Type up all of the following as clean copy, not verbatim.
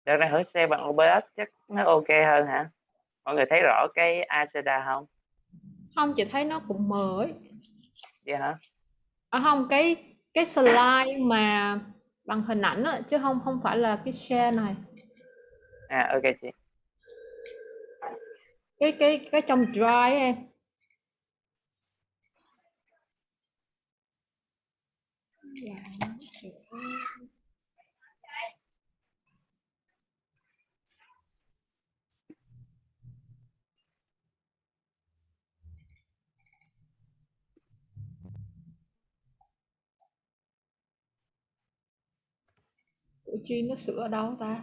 Đợt này thử xe bằng OBS chắc nó ok hơn hả? Mọi người thấy rõ cái ACDA không? Không, chị thấy nó cũng mờ ấy. Vậy hả? Không, cái slide mà bằng hình ảnh á, chứ không phải là cái share này. Ok chị. Cái trong Drive ấy em. Ủa Chi nó sửa ở đâu ta?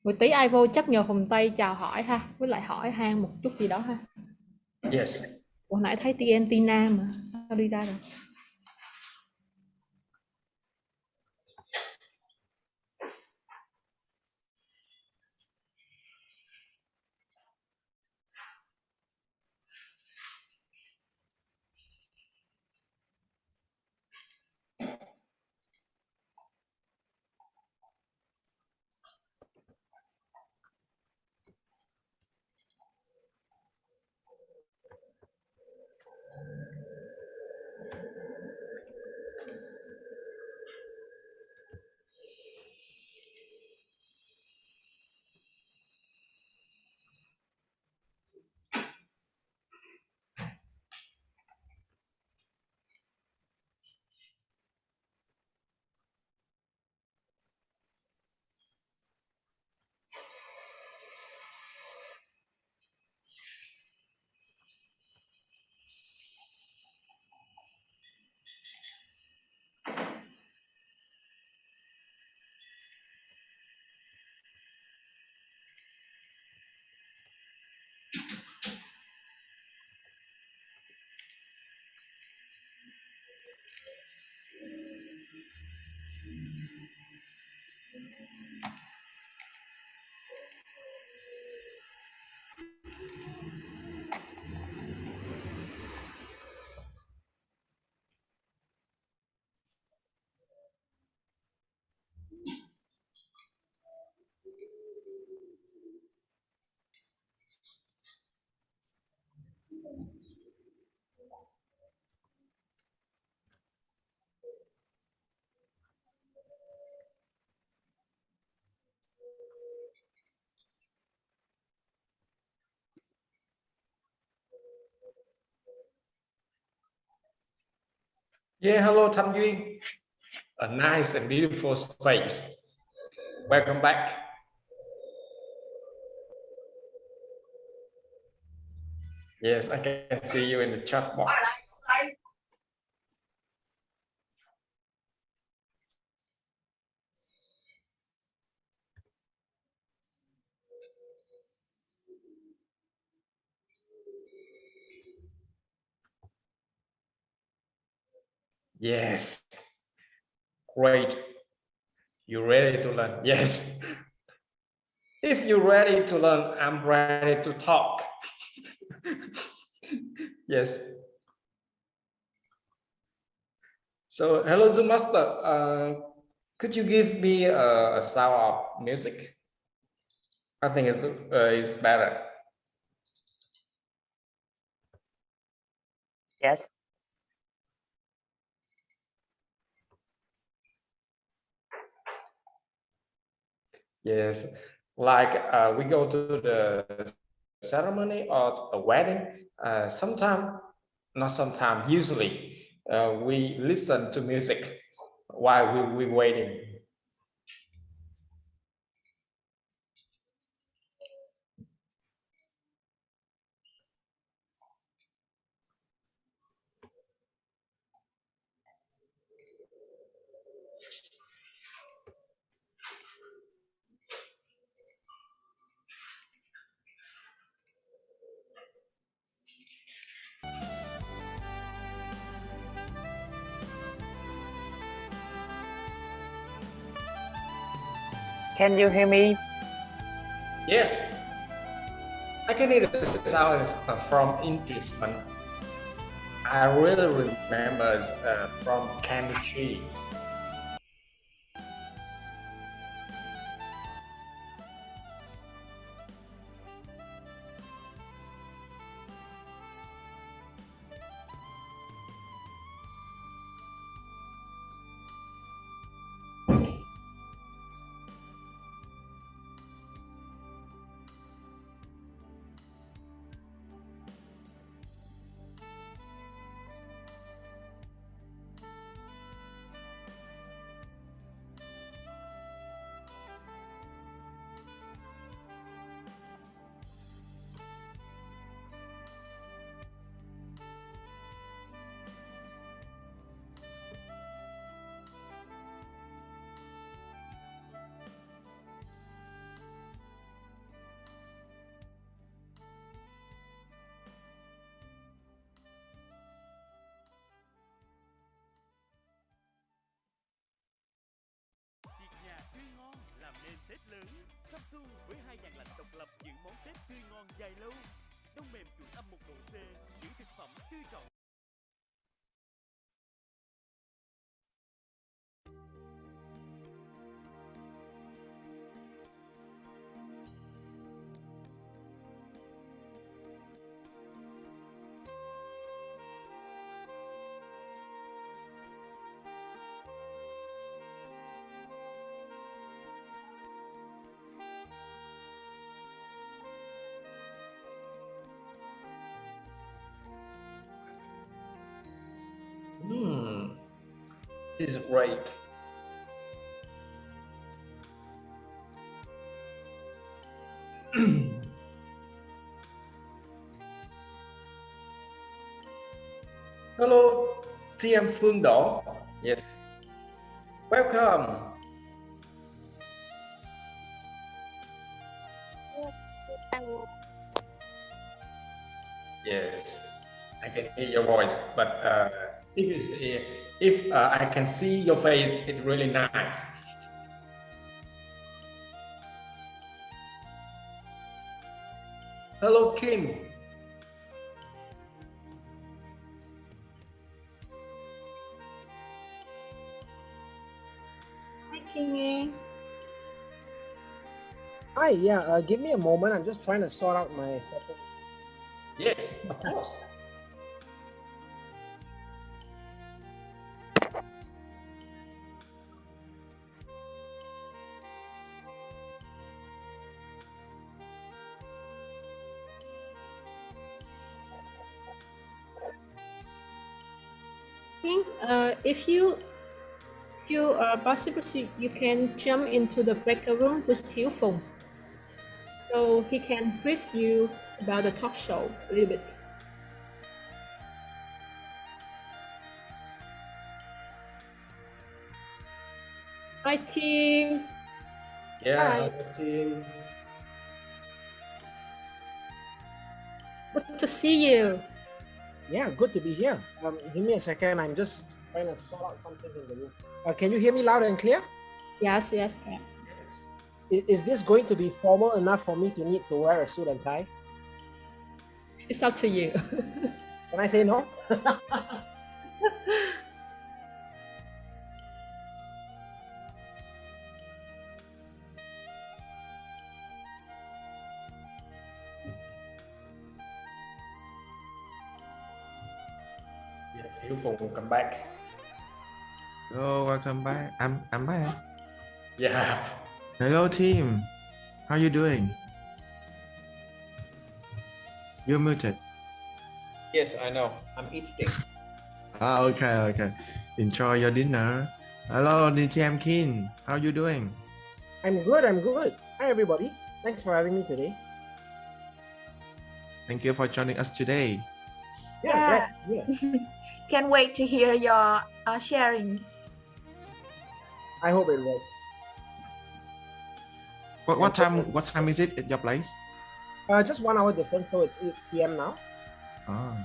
Buổi tí ai vô chắc nhờ Hùng Tây chào hỏi ha, với lại hỏi han một chút gì đó ha. Yes. Hồi nãy thấy TNT Nam mà, sao đi ra rồi? Yeah, hello Thanh Duyên. A nice and beautiful space. Welcome back. Yes, I can see you in the chat box. Yes, great. You ready to learn? Yes. If you're ready to learn, I'm ready to talk. Yes. So, hello Zoom Master. Could you give me a sound of music? I think it's better. Yes. Yes, like we go to the ceremony or a wedding. Usually, we listen to music while we waiting. Can you hear me? Yes, I can hear the sounds from instrument. I really remember from Candy Tree. Tết lớn, Samsung với hai dàn lạnh độc lập giữ món Tết tươi ngon dài lâu. Đông mềm chuẩn âm 1 độ C, giữ thực phẩm tươi trọn. This is great. Hello, TM Phương Đỗ. Yes. Welcome. Yes, I can hear your voice, but if you say if I can see your face, it's really nice. Hello, Kim. Hi, King. Hi, yeah, give me a moment. I'm just trying to sort out my setup. Yes, of course. King, if you are possible, you can jump into the breakout room with 𝐻𝐿, so he can brief you about the talk show a little bit. Hi, team. Yeah, Hi. hello, team. Good to see you. Yeah, good to be here. Give me a second. I'm just trying to sort out something in the room. Can you hear me loud and clear? Yes, Ken. Is this going to be formal enough for me to need to wear a suit and tie? It's up to you. Can I say no? Yes, 𝐻𝐿, come back. Hello, welcome back. I'm back. Yeah. Hello, team. How you doing? You're muted. Yes, I know. I'm eating. Okay. Enjoy your dinner. Hello, DTM King. How you doing? I'm good. Hi, everybody. Thanks for having me today. Thank you for joining us today. Yeah. Can't wait to hear your sharing. I hope it works. What time is it at your place? Just 1 hour difference, so it's 8 p.m. now. Oh.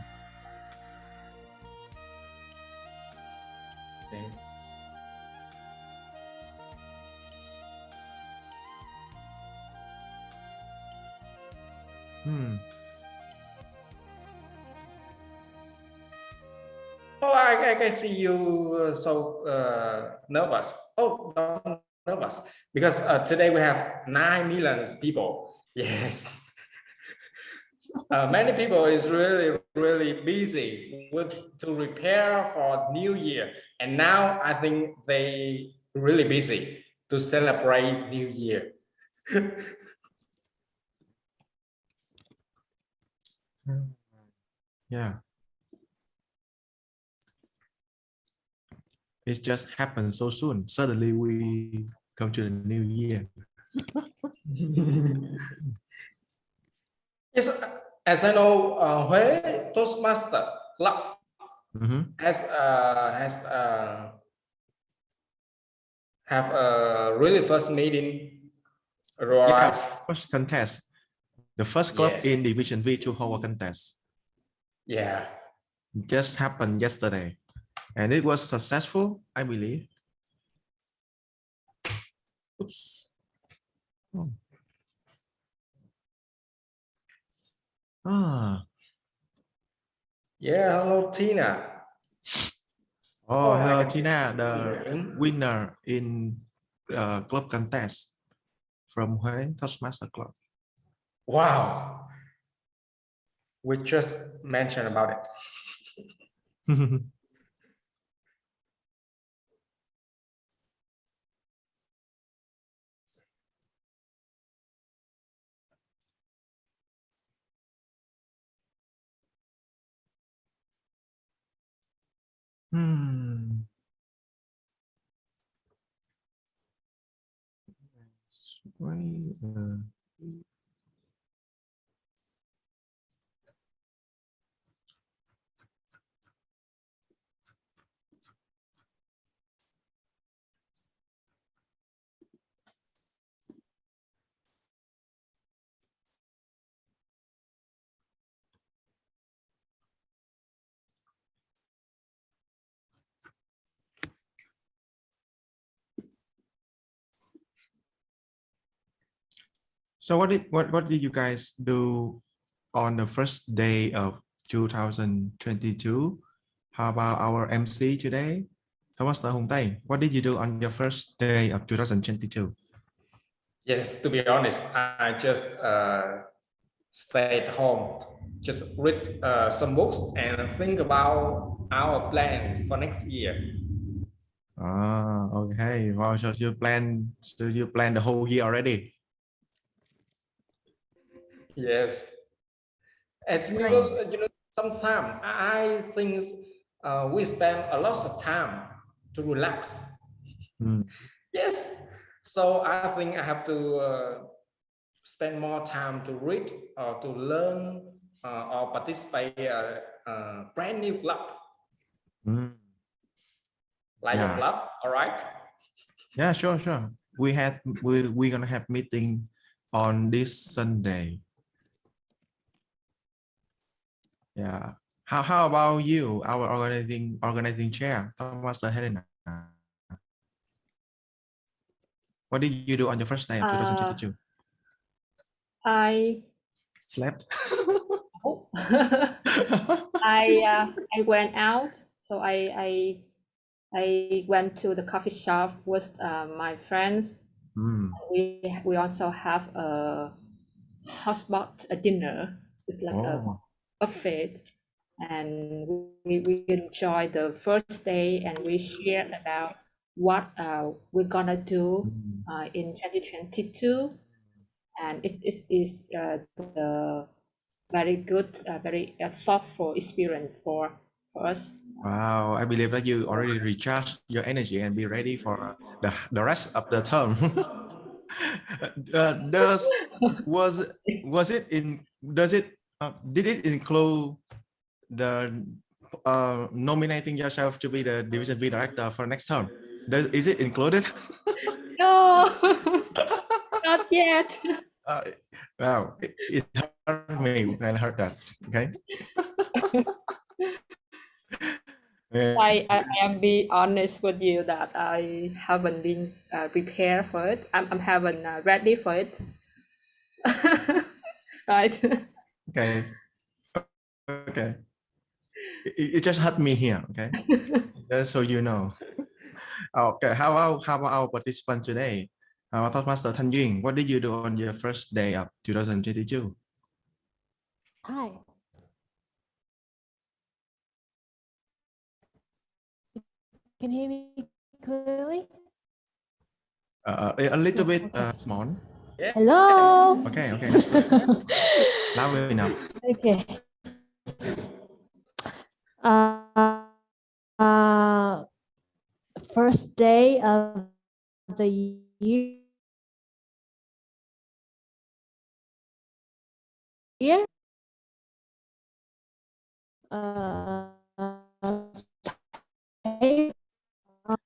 Oh, I can see you so nervous. Oh, don't nervous because today we have 9 million people. Yes. Many people is really busy to prepare for New Year, and now I think they really busy to celebrate New Year. Yeah. It just happened so soon. Suddenly we come to the new year. Yes, as I know, Huế Toastmaster Club has have a really first meeting, right? Yeah, first contest. The first club in Division V to hold a contest. Yeah. Just happened yesterday. And it was successful, I believe. Oops. Oh. Yeah, hello, Tina. Oh, hello, Tina, the winner in club contest from Huế Toastmaster Club. Wow. We just mentioned about it. So what did you guys do on the first day of 2022? How about our MC today? Toastmaster Hùng Tây, what did you do on your first day of 2022? Yes, to be honest, I just stay at home, just read some books and think about our plan for next year. Ah, okay. Well, so you plan the whole year already? Yes. As you know, sometimes I think we spend a lot of time to relax. Yes. So I think I have to spend more time to read or to learn or participate a brand new club. Like a club, all right? Yeah, sure. We're gonna have meeting on this Sunday. Yeah. How about you, our organizing chair, Toastmaster Helena? What did you do on your first day of 2022? I Slept. I went out, so I went to the coffee shop with my friends. We also have a hotspot dinner. It's like a buffet, and we enjoy the first day, and we share about what we're gonna do in 2022, and it is the very good, very thoughtful experience for us. Wow, I believe that you already recharged your energy and be ready for the rest of the term. Did it include the nominating yourself to be the Division V director for next term? Is it included? No, not yet. Wow, it hurt me when I heard that. Okay. I am be honest with you that I haven't been prepared for it. I'm haven't ready for it. Right. Okay. It just hurt me here. Okay. Just so you know. Okay. How about our participant today? Our Toastmaster Thanh Duyên, what did you do on your first day of 2022? Hi. Can you hear me clearly? A little bit small. Yeah. Hello. Okay, that's good. Loud enough. Okay. First day of the year.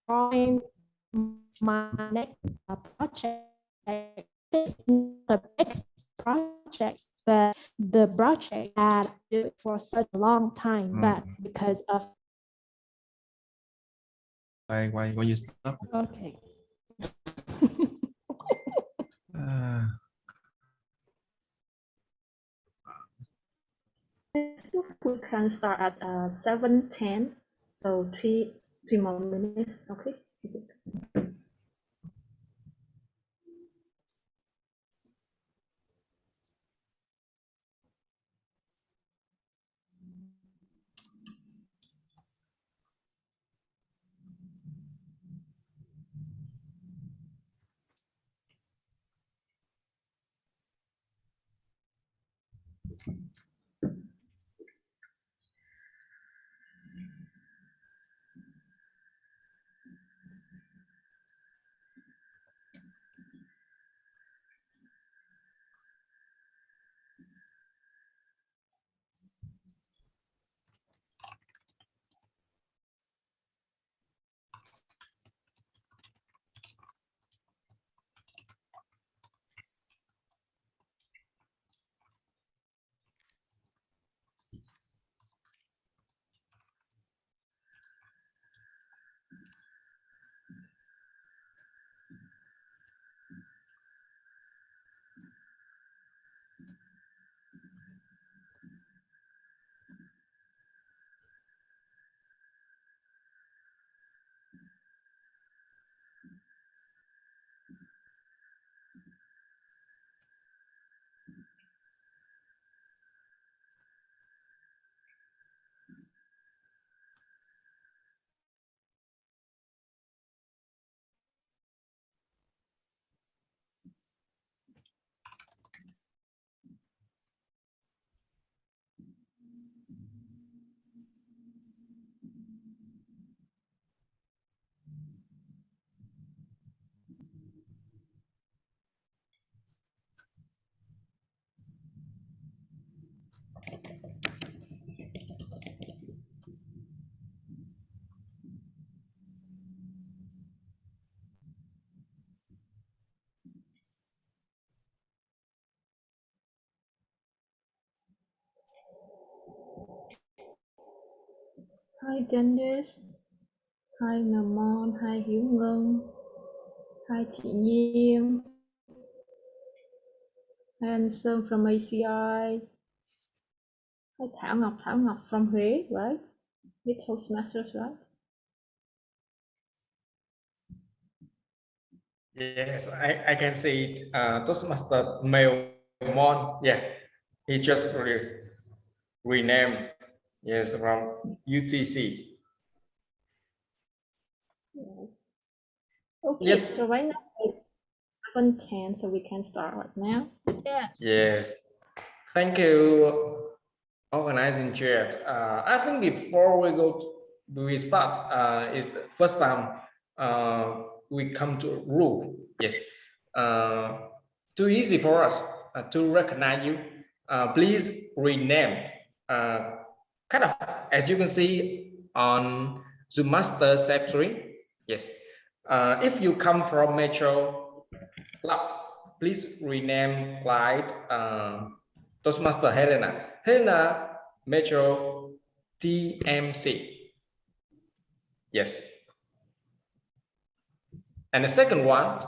Drawing my next project. It's not a big project, but the project had to do it for such a long time, but because of Why you stop? okay. We can start at 7:10, so three more minutes. Okay. Is it? Hi Dennis. Hi Namon. Hi Hiếu Ngân. Hi chị Nhiên. Handsome from ACI. Hi Thảo Ngọc. Thảo Ngọc from Huế, right? With Toastmasters, right? Yes, I can see Toastmaster Mail Mon. Yeah, he just renamed. Yes, from UTC. Yes. Okay, Yes. so right now it's 7:10, so we can start right now. Yeah. Yes. Thank you, organizing chair. I think before we start, it's the first time we come to rule. Yes. Too easy for us to recognize you. Please rename. Kind of, as you can see on Zoom Master Secretary. Yes. If you come from Metro Club, please rename Clyde Toastmaster Helena. Helena Metro TMC. Yes. And the second one,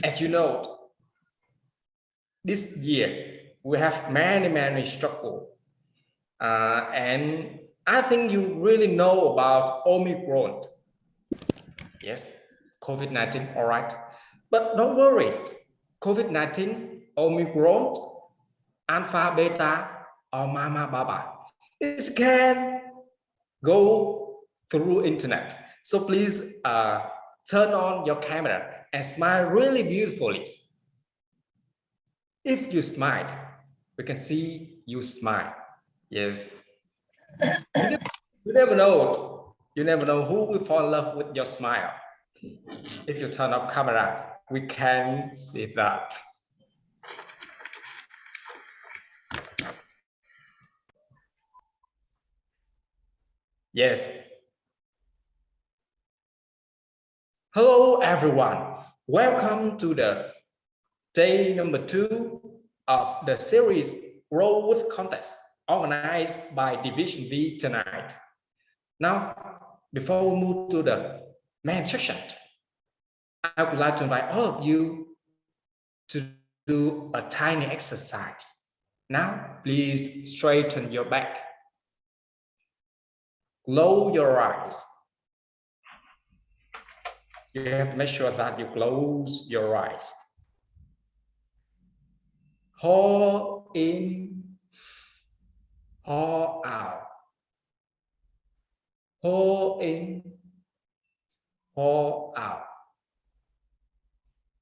as you know, this year we have many struggles. And I think you really know about Omicron. Yes, COVID-19, all right. But don't worry, COVID-19, Omicron, Alpha, Beta, or Mama, Baba, it can go through internet. So please turn on your camera and smile really beautifully. If you smile, we can see you smile. Yes. You never know. You never know who will fall in love with your smile. If you turn off camera, we can see that. Yes. Hello, everyone. Welcome to the day number 2 of the series Grow with Contest, organized by DivisionV tonight. Now, before we move to the main section, I would like to invite all of you to do a tiny exercise. Now, please straighten your back. Close your eyes. You have to make sure that you close your eyes. Hold in, hold out. Hold in, hold out.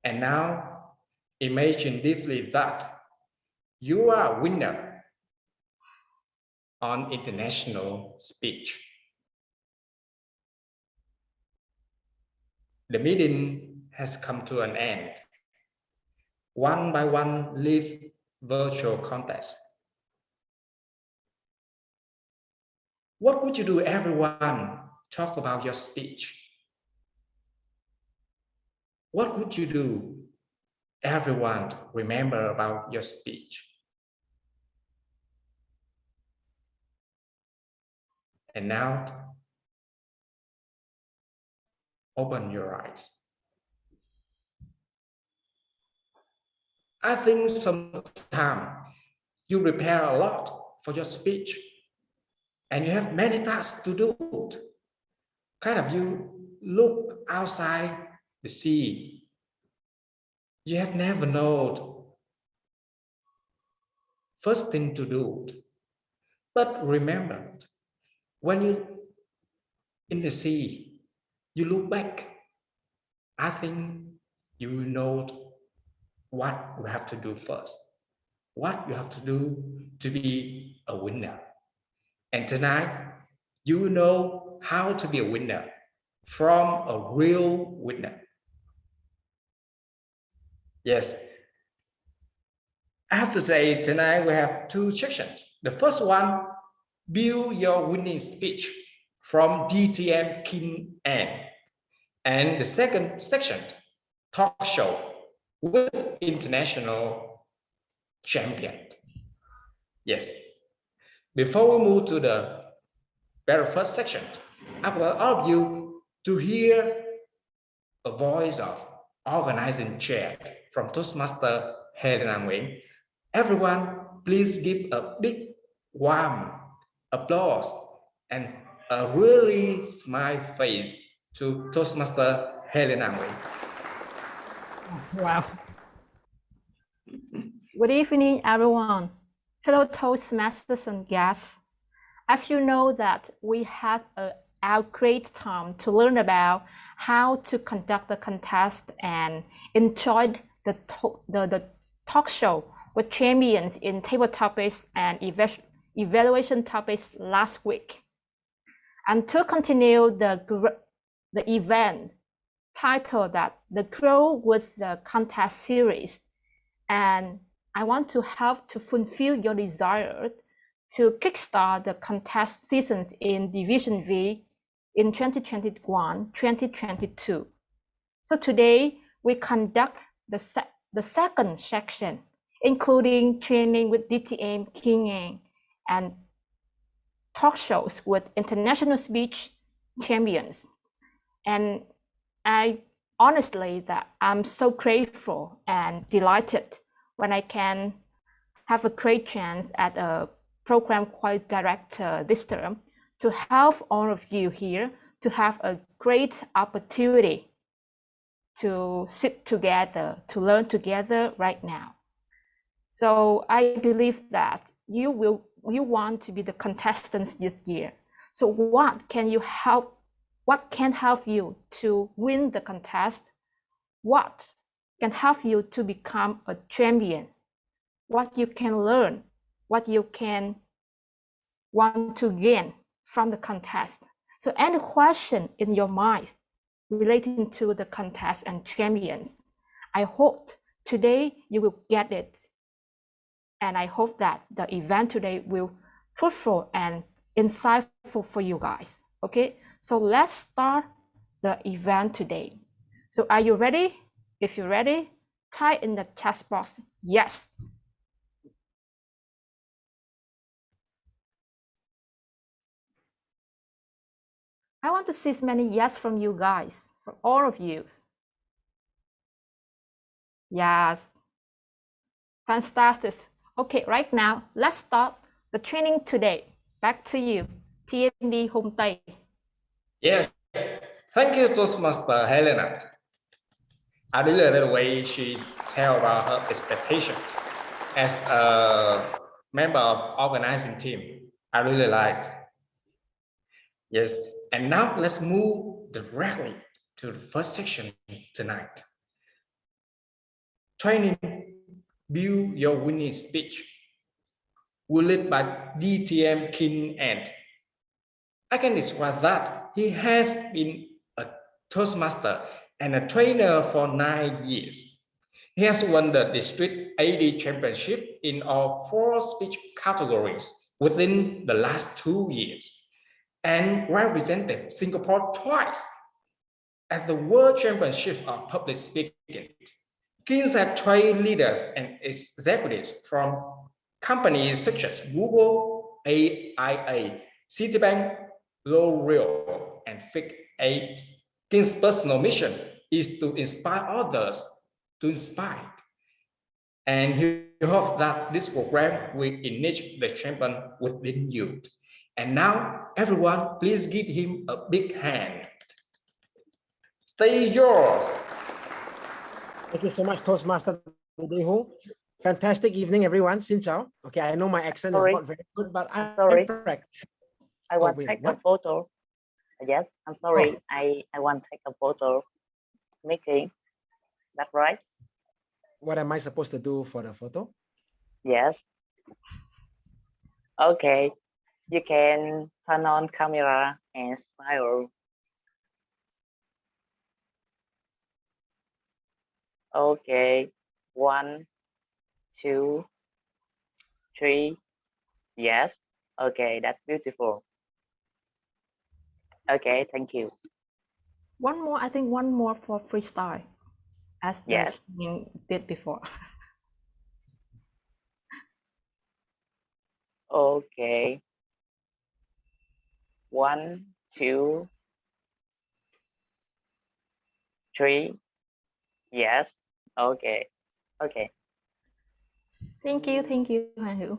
And now, imagine deeply that you are a winner on international speech. The meeting has come to an end. One by one, live virtual contest. What would you do, everyone? Talk about your speech. What would you do, everyone? Remember about your speech. And now, open your eyes. I think sometimes you prepare a lot for your speech and you have many tasks to do. Kind of you look outside the sea. You have never known first thing to do. But remember, when you in the sea, you look back, I think you will know what you have to do first, what you have to do to be a winner. And tonight, you will know how to be a winner from a real winner. Yes. I have to say tonight we have two sections. The first one, build your winning speech from 𝐷𝐷𝑚 and the second section, talk show with international champion. Yes. Before we move to the very first section, I want all of you to hear a voice of organizing chair from Toastmaster Helena Nguyen. Everyone, please give a big warm applause and a really smile face to Toastmaster Helena Nguyen. Wow. Good evening, everyone. Fellow Toastmasters and guests. As you know that we had our great time to learn about how to conduct the contest and enjoy the talk show with champions in table topics and evaluation topics last week. And to continue the event titled that the Grow with the Contest series, and I want to help to fulfill your desire to kickstart the contest seasons in Division V in 2021-2022. So today we conduct the second section, including training with DTM King and talk shows with international speech champions. And I honestly that I'm so grateful and delighted when I can have a great chance at a program quality director this term to help all of you here to have a great opportunity to sit together, to learn together right now. So I believe that you want to be the contestants this year. So what can help you to win the contest? What can help you to become a champion? What you can learn, what you can want to gain from the contest. So any question in your mind relating to the contest and champions, I hope today you will get it. And I hope that the event today will be fruitful and insightful for you guys. Okay, so let's start the event today. So are you ready? If you're ready, type in the chat box, yes. I want to see as many yes from you guys, from all of you. Yes. Fantastic. Okay, right now, let's start the training today. Back to you, TMD Yes. Thank you, Toastmaster Helena. I really like the way she tells about her expectations as a member of organizing team. I really liked. Yes, and now let's move directly to the first section tonight. Training, build your winning speech. Will lead by DTM King. I can describe that he has been a Toastmaster and a trainer for 9 years. He has won the District AD Championship in all 4 speech categories within the last 2 years and represented Singapore twice at the World Championship of Public Speaking. Kings have trained leaders and executives from companies such as Google, AIA, Citibank, Loreal, and FedEx. King's personal mission is to inspire others to inspire. And he hopes that this program will enrich the champion within you. And now, everyone, please give him a big hand. Stay yours. Thank you so much, Toastmaster Hu. Fantastic evening, everyone. Xin chào. Okay, I know my accent is not very good, but I'm practicing. I want to take a photo. Yes, I'm sorry. I want to take a photo meeting. That's right. What am I supposed to do for the photo? Yes. Okay. You can turn on camera and smile. Okay, 1, 2, 3. Yes. Okay, that's beautiful. Okay, thank you. One more, I think one more for freestyle, as the king did before. Okay. 1, 2, 3. Yes. Okay. Okay. Thank you, Hoàng Hữu.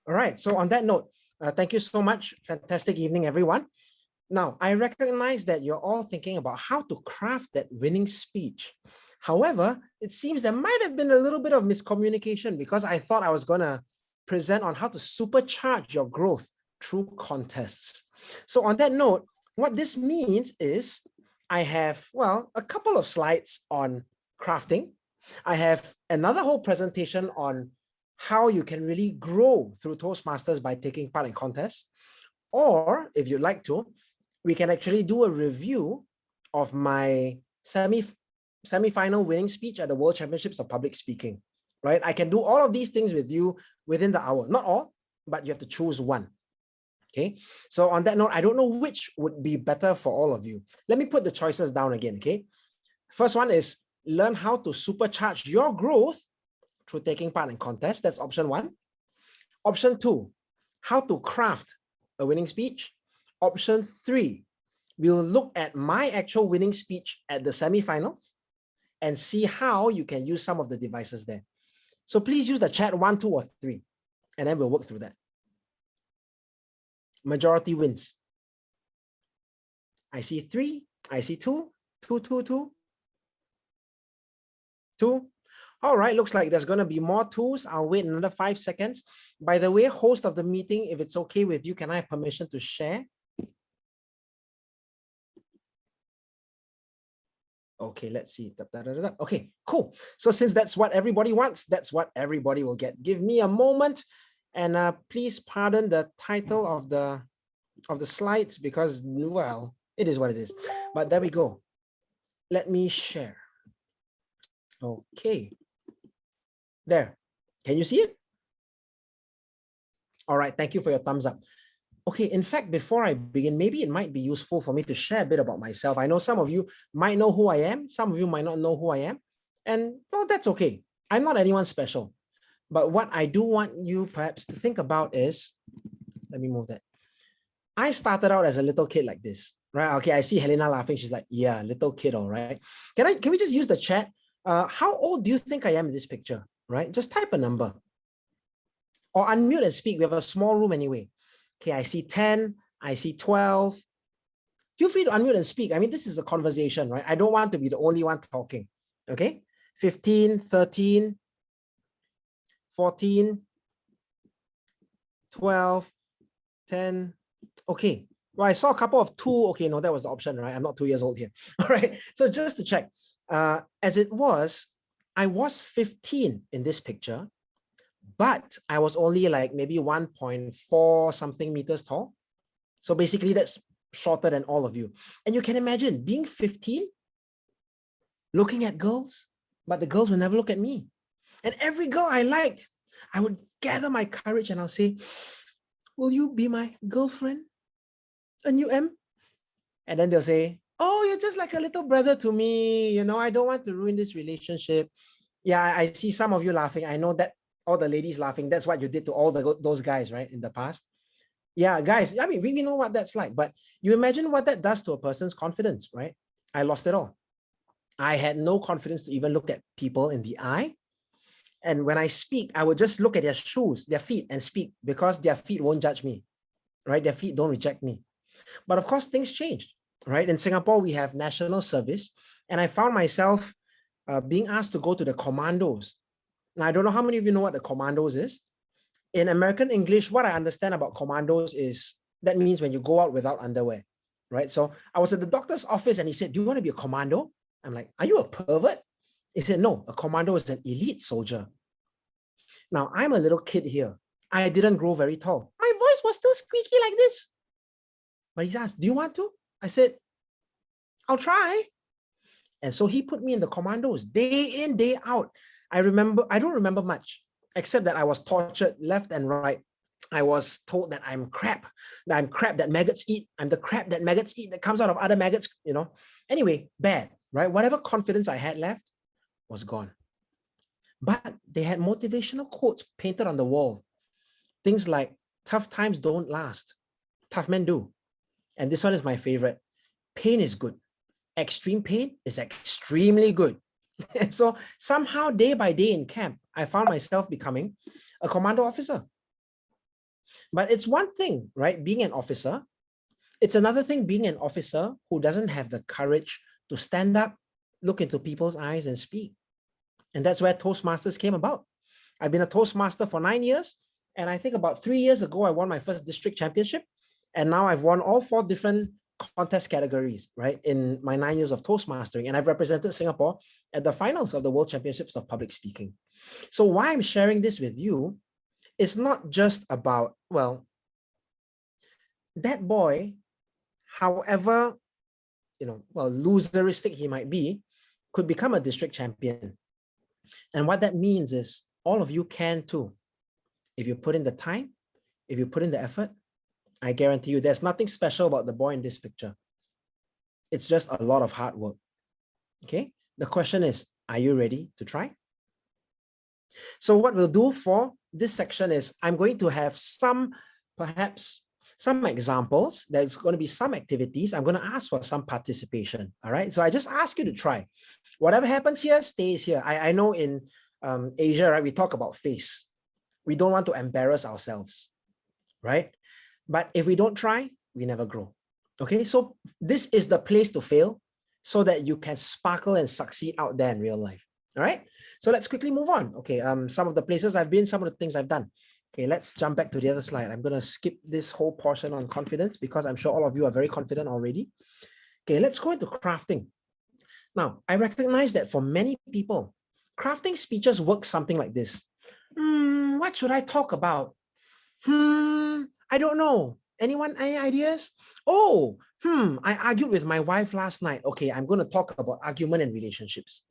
All right. So on that note, thank you so much. Fantastic evening, everyone. Now, I recognize that you're all thinking about how to craft that winning speech. However, it seems there might have been a little bit of miscommunication because I thought I was going to present on how to supercharge your growth through contests. So on that note, what this means is I have, well, a couple of slides on crafting. I have another whole presentation on how you can really grow through Toastmasters by taking part in contests. Or if you'd like to, we can actually do a review of my semi-final winning speech at the World Championships of Public Speaking, right? I can do all of these things with you within the hour. Not all, but you have to choose one. Okay, so on that note, I don't know which would be better for all of you. Let me put the choices down again, okay? First one is learn how to supercharge your growth through taking part in contests. That's option 1. Option 2, how to craft a winning speech. Option 3, we'll look at my actual winning speech at the semifinals and see how you can use some of the devices there. So please use the chat 1, 2, or 3, and then we'll work through that. Majority wins. I see 3, I see 2, 2, 2, 2, 2. All right, looks like there's going to be more 2s. I'll wait another 5 seconds. By the way, host of the meeting, if it's okay with you, can I have permission to share? Okay, let's see. Okay, cool. So since that's what everybody wants, that's what everybody will get. Give me a moment, and please pardon the title of the slides because, well, it is what it is. But there we go. Let me share. Okay. There. Can you see it? All right. Thank you for your thumbs up. Okay, in fact, before I begin, maybe it might be useful for me to share a bit about myself. I know some of you might know who I am. Some of you might not know who I am. And, well, that's okay. I'm not anyone special. But what I do want you perhaps to think about is, let me move that. I started out as a little kid like this, right? Okay, I see Helena laughing. She's like, yeah, little kid, all right. Can we just use the chat? How old do you think I am in this picture, right? Just type a number. Or unmute and speak. We have a small room anyway. Okay, I see 10, I see 12. Feel free to unmute and speak. I mean, this is a conversation, right? I don't want to be the only one talking, okay? 15, 13, 14, 12, 10. Okay, well, I saw a couple of 2. Okay, no, that was the option, right? I'm not 2 years old here. All right, so just to check, as it was, I was 15 in this picture, but I was only like maybe 1.4 something meters tall. So basically that's shorter than all of you. And you can imagine being 15, looking at girls, but the girls will never look at me. And every girl I liked, I would gather my courage and I'll say, will you be my girlfriend? And you am? And then they'll say, oh, you're just like a little brother to me. You know, I don't want to ruin this relationship. Yeah, I see some of you laughing. I know that all the ladies laughing. That's what you did to all those guys, right, in the past. Yeah, guys, I mean, we know what that's like. But you imagine what that does to a person's confidence, right? I lost it all. I had no confidence to even look at people in the eye. And when I speak, I would just look at their shoes, their feet, and speak because their feet won't judge me, right? Their feet don't reject me. But of course, things changed, right? In Singapore, we have national service. And I found myself being asked to go to the commandos. Now, I don't know how many of you know what the commandos is. In American English, what I understand about commandos is that means when you go out without underwear, right? So I was at the doctor's office and he said, do you want to be a commando? I'm like, are you a pervert? He said, no, a commando is an elite soldier. Now, I'm a little kid here. I didn't grow very tall. My voice was still squeaky like this. But he asked, do you want to? I said, I'll try. And so he put me in the commandos day in, day out. I don't remember much, except that I was tortured left and right. I was told that I'm crap that maggots eat. I'm the crap that maggots eat that comes out of other maggots, Anyway, bad, right? Whatever confidence I had left was gone. But they had motivational quotes painted on the wall. Things like, tough times don't last. Tough men do. And this one is my favorite. Pain is good. Extreme pain is extremely good. And so somehow day by day in camp, I found myself becoming a commando officer. But it's one thing, right? Being an officer. It's another thing being an officer who doesn't have the courage to stand up, look into people's eyes and speak. And that's where Toastmasters came about. I've been a Toastmaster for 9 years. And I think about 3 years ago, I won my first district championship. And now I've won all 4 different contest categories, right? In my 9 years of Toastmastering. And I've represented Singapore at the finals of the World Championships of Public Speaking. So why I'm sharing this with you is not just about, well, that boy, however, loseristic he might be, could become a district champion. And what that means is all of you can too. If you put in the time, if you put in the effort, I guarantee you there's nothing special about the boy in this picture. It's just a lot of hard work. Okay? The question is, are you ready to try? So what we'll do for this section is I'm going to have perhaps some examples. There's going to be some activities. I'm going to ask for some participation. All right. So I just ask you to try. Whatever happens here stays here. I know in Asia, right, we talk about face. We don't want to embarrass ourselves, right? But if we don't try, we never grow. Okay. So this is the place to fail so that you can sparkle and succeed out there in real life. All right. So let's quickly move on. Okay. Some of the places I've been, some of the things I've done. Okay, let's jump back to the other slide. I'm going to skip this whole portion on confidence because I'm sure all of you are very confident already. Okay, let's go into crafting. Now, I recognize that for many people, crafting speeches work something like this. What should I talk about? I don't know. Anyone, any ideas? Oh, I argued with my wife last night. Okay, I'm going to talk about argument and relationships.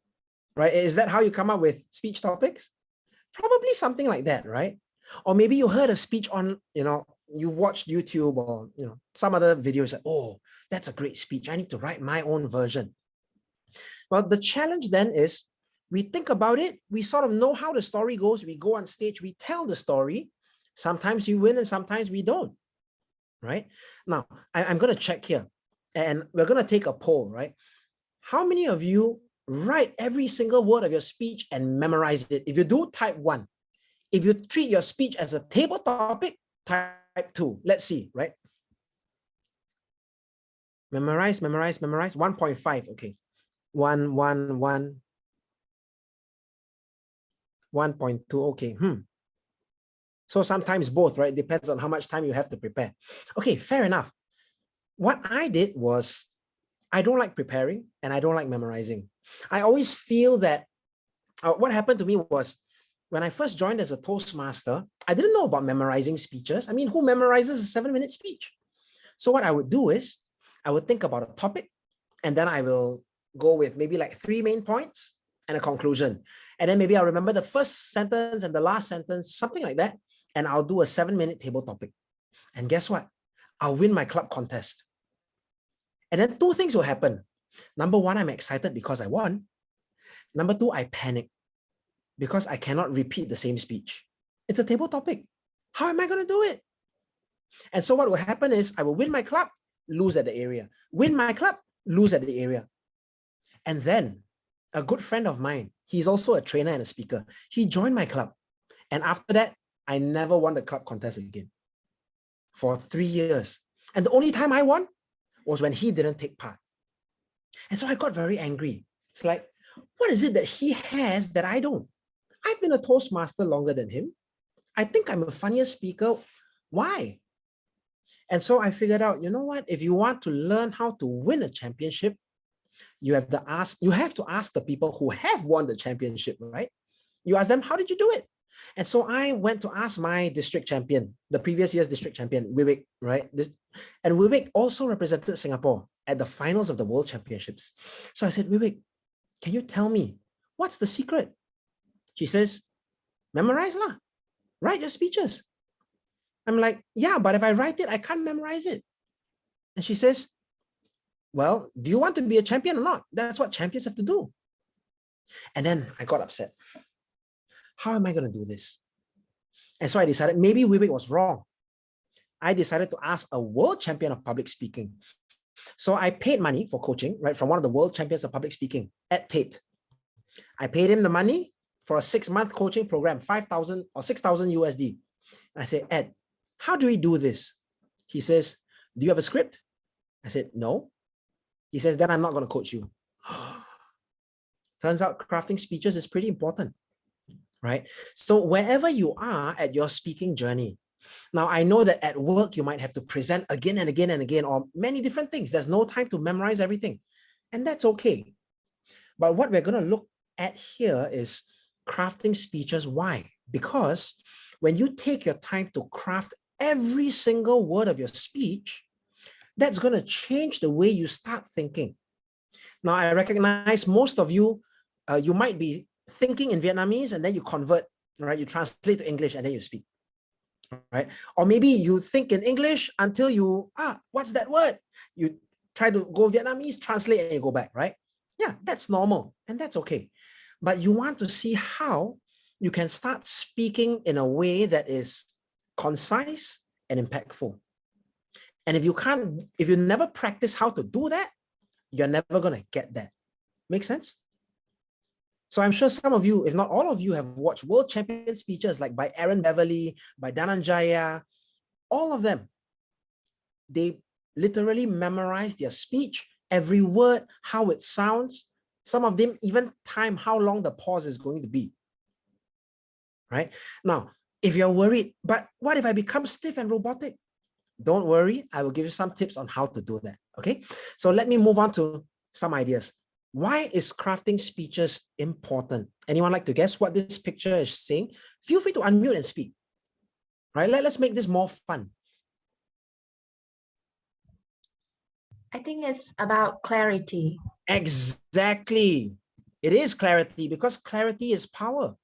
Right? Is that how you come up with speech topics? Probably something like that, right? Or maybe you heard a speech on, you watched YouTube or, some other videos like, oh, that's a great speech. I need to write my own version. Well, the challenge then is we think about it. We sort of know how the story goes. We go on stage, we tell the story. Sometimes you win and sometimes we don't, right? Now, I'm going to check here and we're going to take a poll, right? How many of you write every single word of your speech and memorize it? If you do, type 1. If you treat your speech as a table topic, type 2. Let's see, right? Memorize. 1.5. Okay. 1.2. Okay. So sometimes both, right? Depends on how much time you have to prepare. Okay, fair enough. What I did was I don't like preparing and I don't like memorizing. I always feel that what happened to me was when I first joined as a Toastmaster, I didn't know about memorizing speeches. I mean, who memorizes a 7-minute speech? So what I would do is I would think about a topic and then I will go with maybe like 3 main points and a conclusion. And then maybe I'll remember the first sentence and the last sentence, something like that. And I'll do a 7-minute table topic. And guess what? I'll win my club contest. And then 2 things will happen. Number 1, I'm excited because I won. Number 2, I panic because I cannot repeat the same speech. It's a table topic. How am I going to do it? And so what will happen is I will win my club, lose at the area. Win my club, lose at the area. And then a good friend of mine, he's also a trainer and a speaker. He joined my club. And after that, I never won the club contest again for 3 years. And the only time I won was when he didn't take part. And so I got very angry. It's like, what is it that he has that I don't? I've been a Toastmaster longer than him. I think I'm a funnier speaker. Why? And so I figured out, you know what? If you want to learn how to win a championship, you have to ask the people who have won the championship, right? You ask them, how did you do it? And so I went to ask my district champion, the previous year's district champion, 𝐈𝐧𝐿, right? And 𝐈𝐧𝐿 also represented Singapore at the finals of the World Championships. So I said, 𝐈𝐧𝐿, can you tell me what's the secret? She says, memorize lah, write your speeches. I'm like, yeah, but if I write it, I can't memorize it. And she says, well, do you want to be a champion or not? That's what champions have to do. And then I got upset. How am I going to do this? And so I decided maybe 𝐈𝐧𝐿 was wrong. I decided to ask a world champion of public speaking. So I paid money for coaching, right, from one of the world champions of public speaking, Ed Tate. I paid him the money for a 6-month coaching program, 5,000 or 6,000 USD. I said, Ed, how do we do this? He says, do you have a script? I said, no. He says, then I'm not going to coach you. Turns out crafting speeches is pretty important, right? So wherever you are at your speaking journey, now I know that at work, you might have to present again and again and again, or many different things. There's no time to memorize everything, and that's okay. But what we're going to look at here is crafting speeches. Why? Because when you take your time to craft every single word of your speech, that's going to change the way you start thinking. Now, I recognize most of you, you might be thinking in Vietnamese and then you convert, right? You translate to English and then you speak, right? Or maybe you think in English until you, what's that word? You try to go Vietnamese, translate and you go back, right? Yeah, that's normal and that's okay. But you want to see how you can start speaking in a way that is concise and impactful. And if you never practice how to do that, you're never going to get that. Make sense? So I'm sure some of you, if not all of you, have watched world champion speeches like by Aaron Beverly, by Dhananjaya, all of them. They literally memorize their speech, every word, how it sounds. Some of them even time how long the pause is going to be. Right? Now, if you're worried, but what if I become stiff and robotic? Don't worry, I will give you some tips on how to do that. Okay, so let me move on to some ideas. Why is crafting speeches important? Anyone like to guess what this picture is saying? Feel free to unmute and speak. Right, let's make this more fun. I think it's about clarity. Exactly. It is clarity, because clarity is power.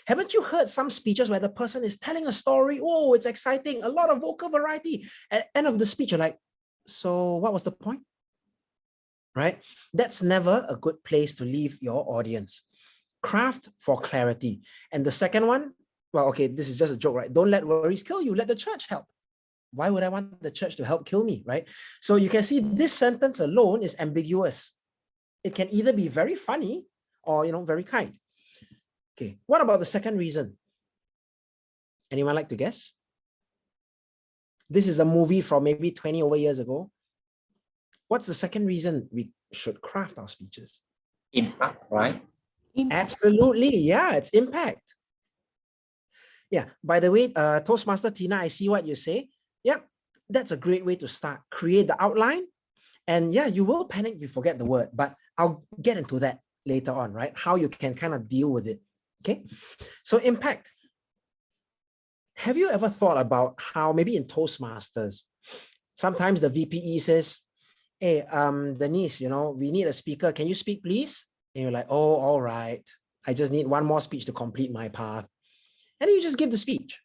Haven't you heard some speeches where the person is telling a story? Oh, it's exciting, a lot of vocal variety. At the end of the speech, you're like, so what was the point? Right? That's never a good place to leave your audience. Craft for clarity. And the second one, well, okay, this is just a joke, right? Don't let worries kill you. Let the church help. Why would I want the church to help kill me, right? So you can see this sentence alone is ambiguous. It can either be very funny or, very kind. Okay, what about the second reason? Anyone like to guess? This is a movie from maybe 20 over years ago. What's the second reason we should craft our speeches? Impact, right? Impact. Absolutely, yeah, it's impact. Yeah, by the way, Toastmaster Tina, I see what you say. Yeah, that's a great way to start. Create the outline. And yeah, you will panic if you forget the word, but I'll get into that later on, right? How you can kind of deal with it. Okay, so impact. Have you ever thought about how maybe in Toastmasters, sometimes the VPE says, hey, Denise, we need a speaker. Can you speak, please? And you're like, oh, all right. I just need one more speech to complete my path. And you just give the speech.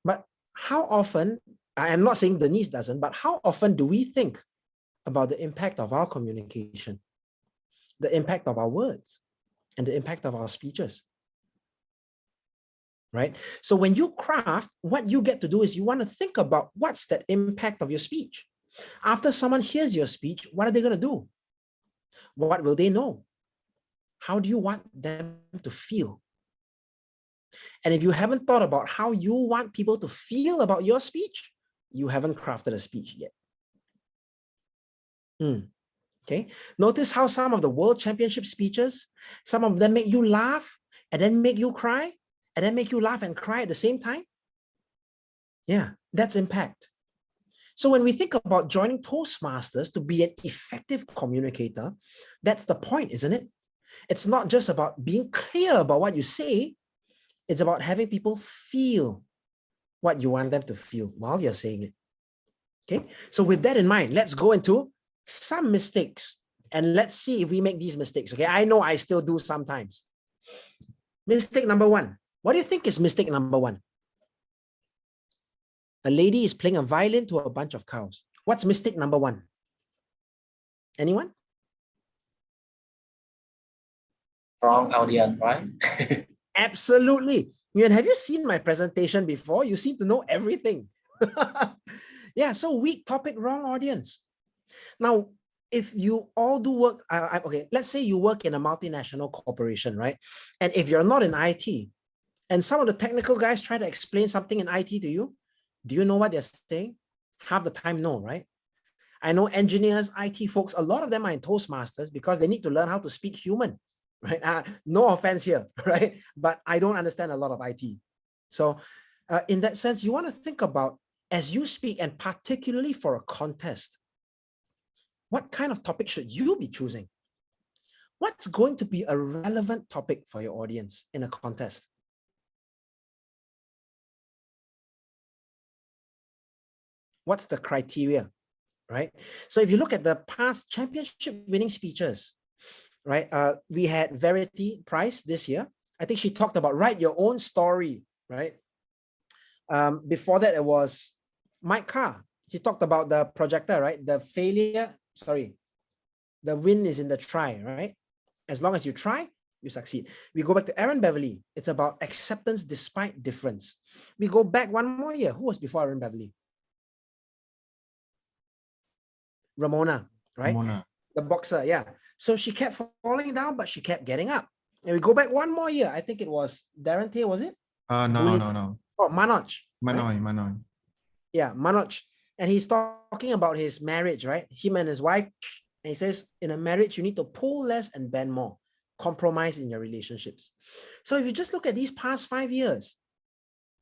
But how often, I'm not saying Denise doesn't, but how often do we think about the impact of our communication, the impact of our words, and the impact of our speeches? Right? So when you craft, what you get to do is you want to think about what's that impact of your speech. After someone hears your speech, what are they going to do? What will they know? How do you want them to feel? And if you haven't thought about how you want people to feel about your speech, you haven't crafted a speech yet. Okay. Notice how some of the world championship speeches, some of them make you laugh and then make you cry and then make you laugh and cry at the same time. Yeah, that's impact. So when we think about joining Toastmasters to be an effective communicator, that's the point, isn't it? It's not just about being clear about what you say. It's about having people feel what you want them to feel while you're saying it. Okay, so with that in mind, let's go into some mistakes and let's see if we make these mistakes. Okay, I know I still do sometimes. Mistake number one. What do you think is mistake number one? A lady is playing a violin to a bunch of cows. What's mistake number one? Anyone? Wrong audience, right? Absolutely. Nguyen, have you seen my presentation before? You seem to know everything. Yeah, so weak topic, wrong audience. Now, if you all do work, okay, let's say you work in a multinational corporation, right? And if you're not in IT, and some of the technical guys try to explain something in IT to you, do you know what they're saying? Half the time, no, right? I know engineers, IT folks, a lot of them are in Toastmasters because they need to learn how to speak human, right? No offense here, right? But I don't understand a lot of IT. So in that sense, you want to think about, as you speak, and particularly for a contest, what kind of topic should you be choosing? What's going to be a relevant topic for your audience in a contest? What's the criteria, right? So if you look at the past championship winning speeches, right? We had Verity Price this year. I think she talked about write your own story, right? Before that, it was Mike Carr. He talked about the projector, right? The win is in the try, right? As long as you try, you succeed. We go back to Aaron Beverly. It's about acceptance despite difference. We go back one more year. Who was before Aaron Beverly? Ramona, right? Ramona. The boxer, yeah. So she kept falling down, but she kept getting up. And we go back one more year. I think it was Darren Tay, was it? No. Oh, Manoj. Manoj. Yeah, Manoj. And he's talking about his marriage, right? Him and his wife. And he says, in a marriage, you need to pull less and bend more. Compromise in your relationships. So if you just look at these past 5 years,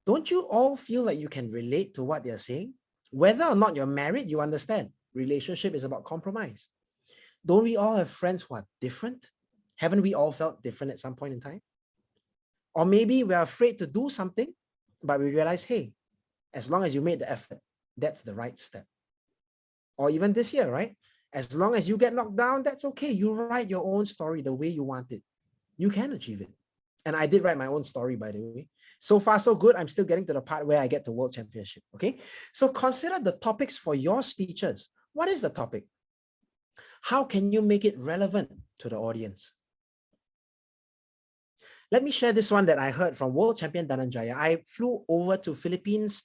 don't you all feel like you can relate to what they're saying? Whether or not you're married, you understand. Relationship is about compromise. Don't we all have friends who are different? Haven't we all felt different at some point in time? Or maybe we're afraid to do something, but we realize, hey, as long as you made the effort, that's the right step. Or even this year, right? As long as you get knocked down, that's okay. You write your own story the way you want it. You can achieve it. And I did write my own story, by the way. So far, so good. I'm still getting to the part where I get to World Championship, okay? So consider the topics for your speeches. What is the topic? How can you make it relevant to the audience? Let me share this one that I heard from World Champion Dhananjaya. I flew over to Philippines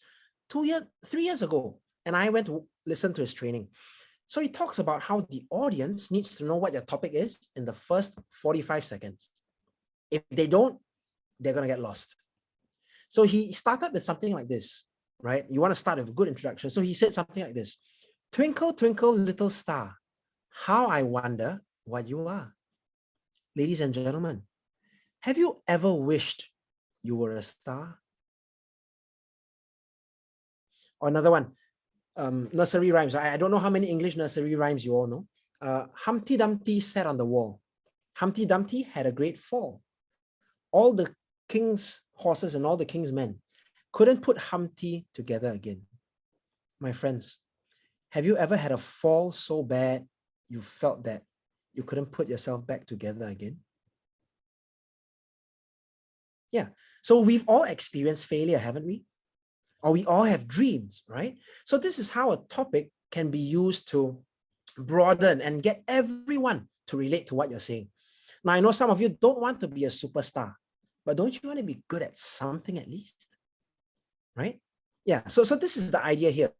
3 years ago, and I went to listen to his training. So he talks about how the audience needs to know what your topic is in the first 45 seconds. If they don't, they're going to get lost. So he started with something like this, right? You want to start with a good introduction. So he said something like this: twinkle, twinkle, little star, how I wonder what you are. Ladies and gentlemen, have you ever wished you were a star? Or another one, nursery rhymes. I don't know how many English nursery rhymes you all know. Humpty Dumpty sat on the wall. Humpty Dumpty had a great fall. All the king's horses and all the king's men couldn't put Humpty together again. My friends, have you ever had a fall so bad you felt that you couldn't put yourself back together again? Yeah, so we've all experienced failure, haven't we? Or we all have dreams, right? So this is how a topic can be used to broaden and get everyone to relate to what you're saying. Now, I know some of you don't want to be a superstar, but don't you want to be good at something at least? Right? Yeah, so this is the idea here.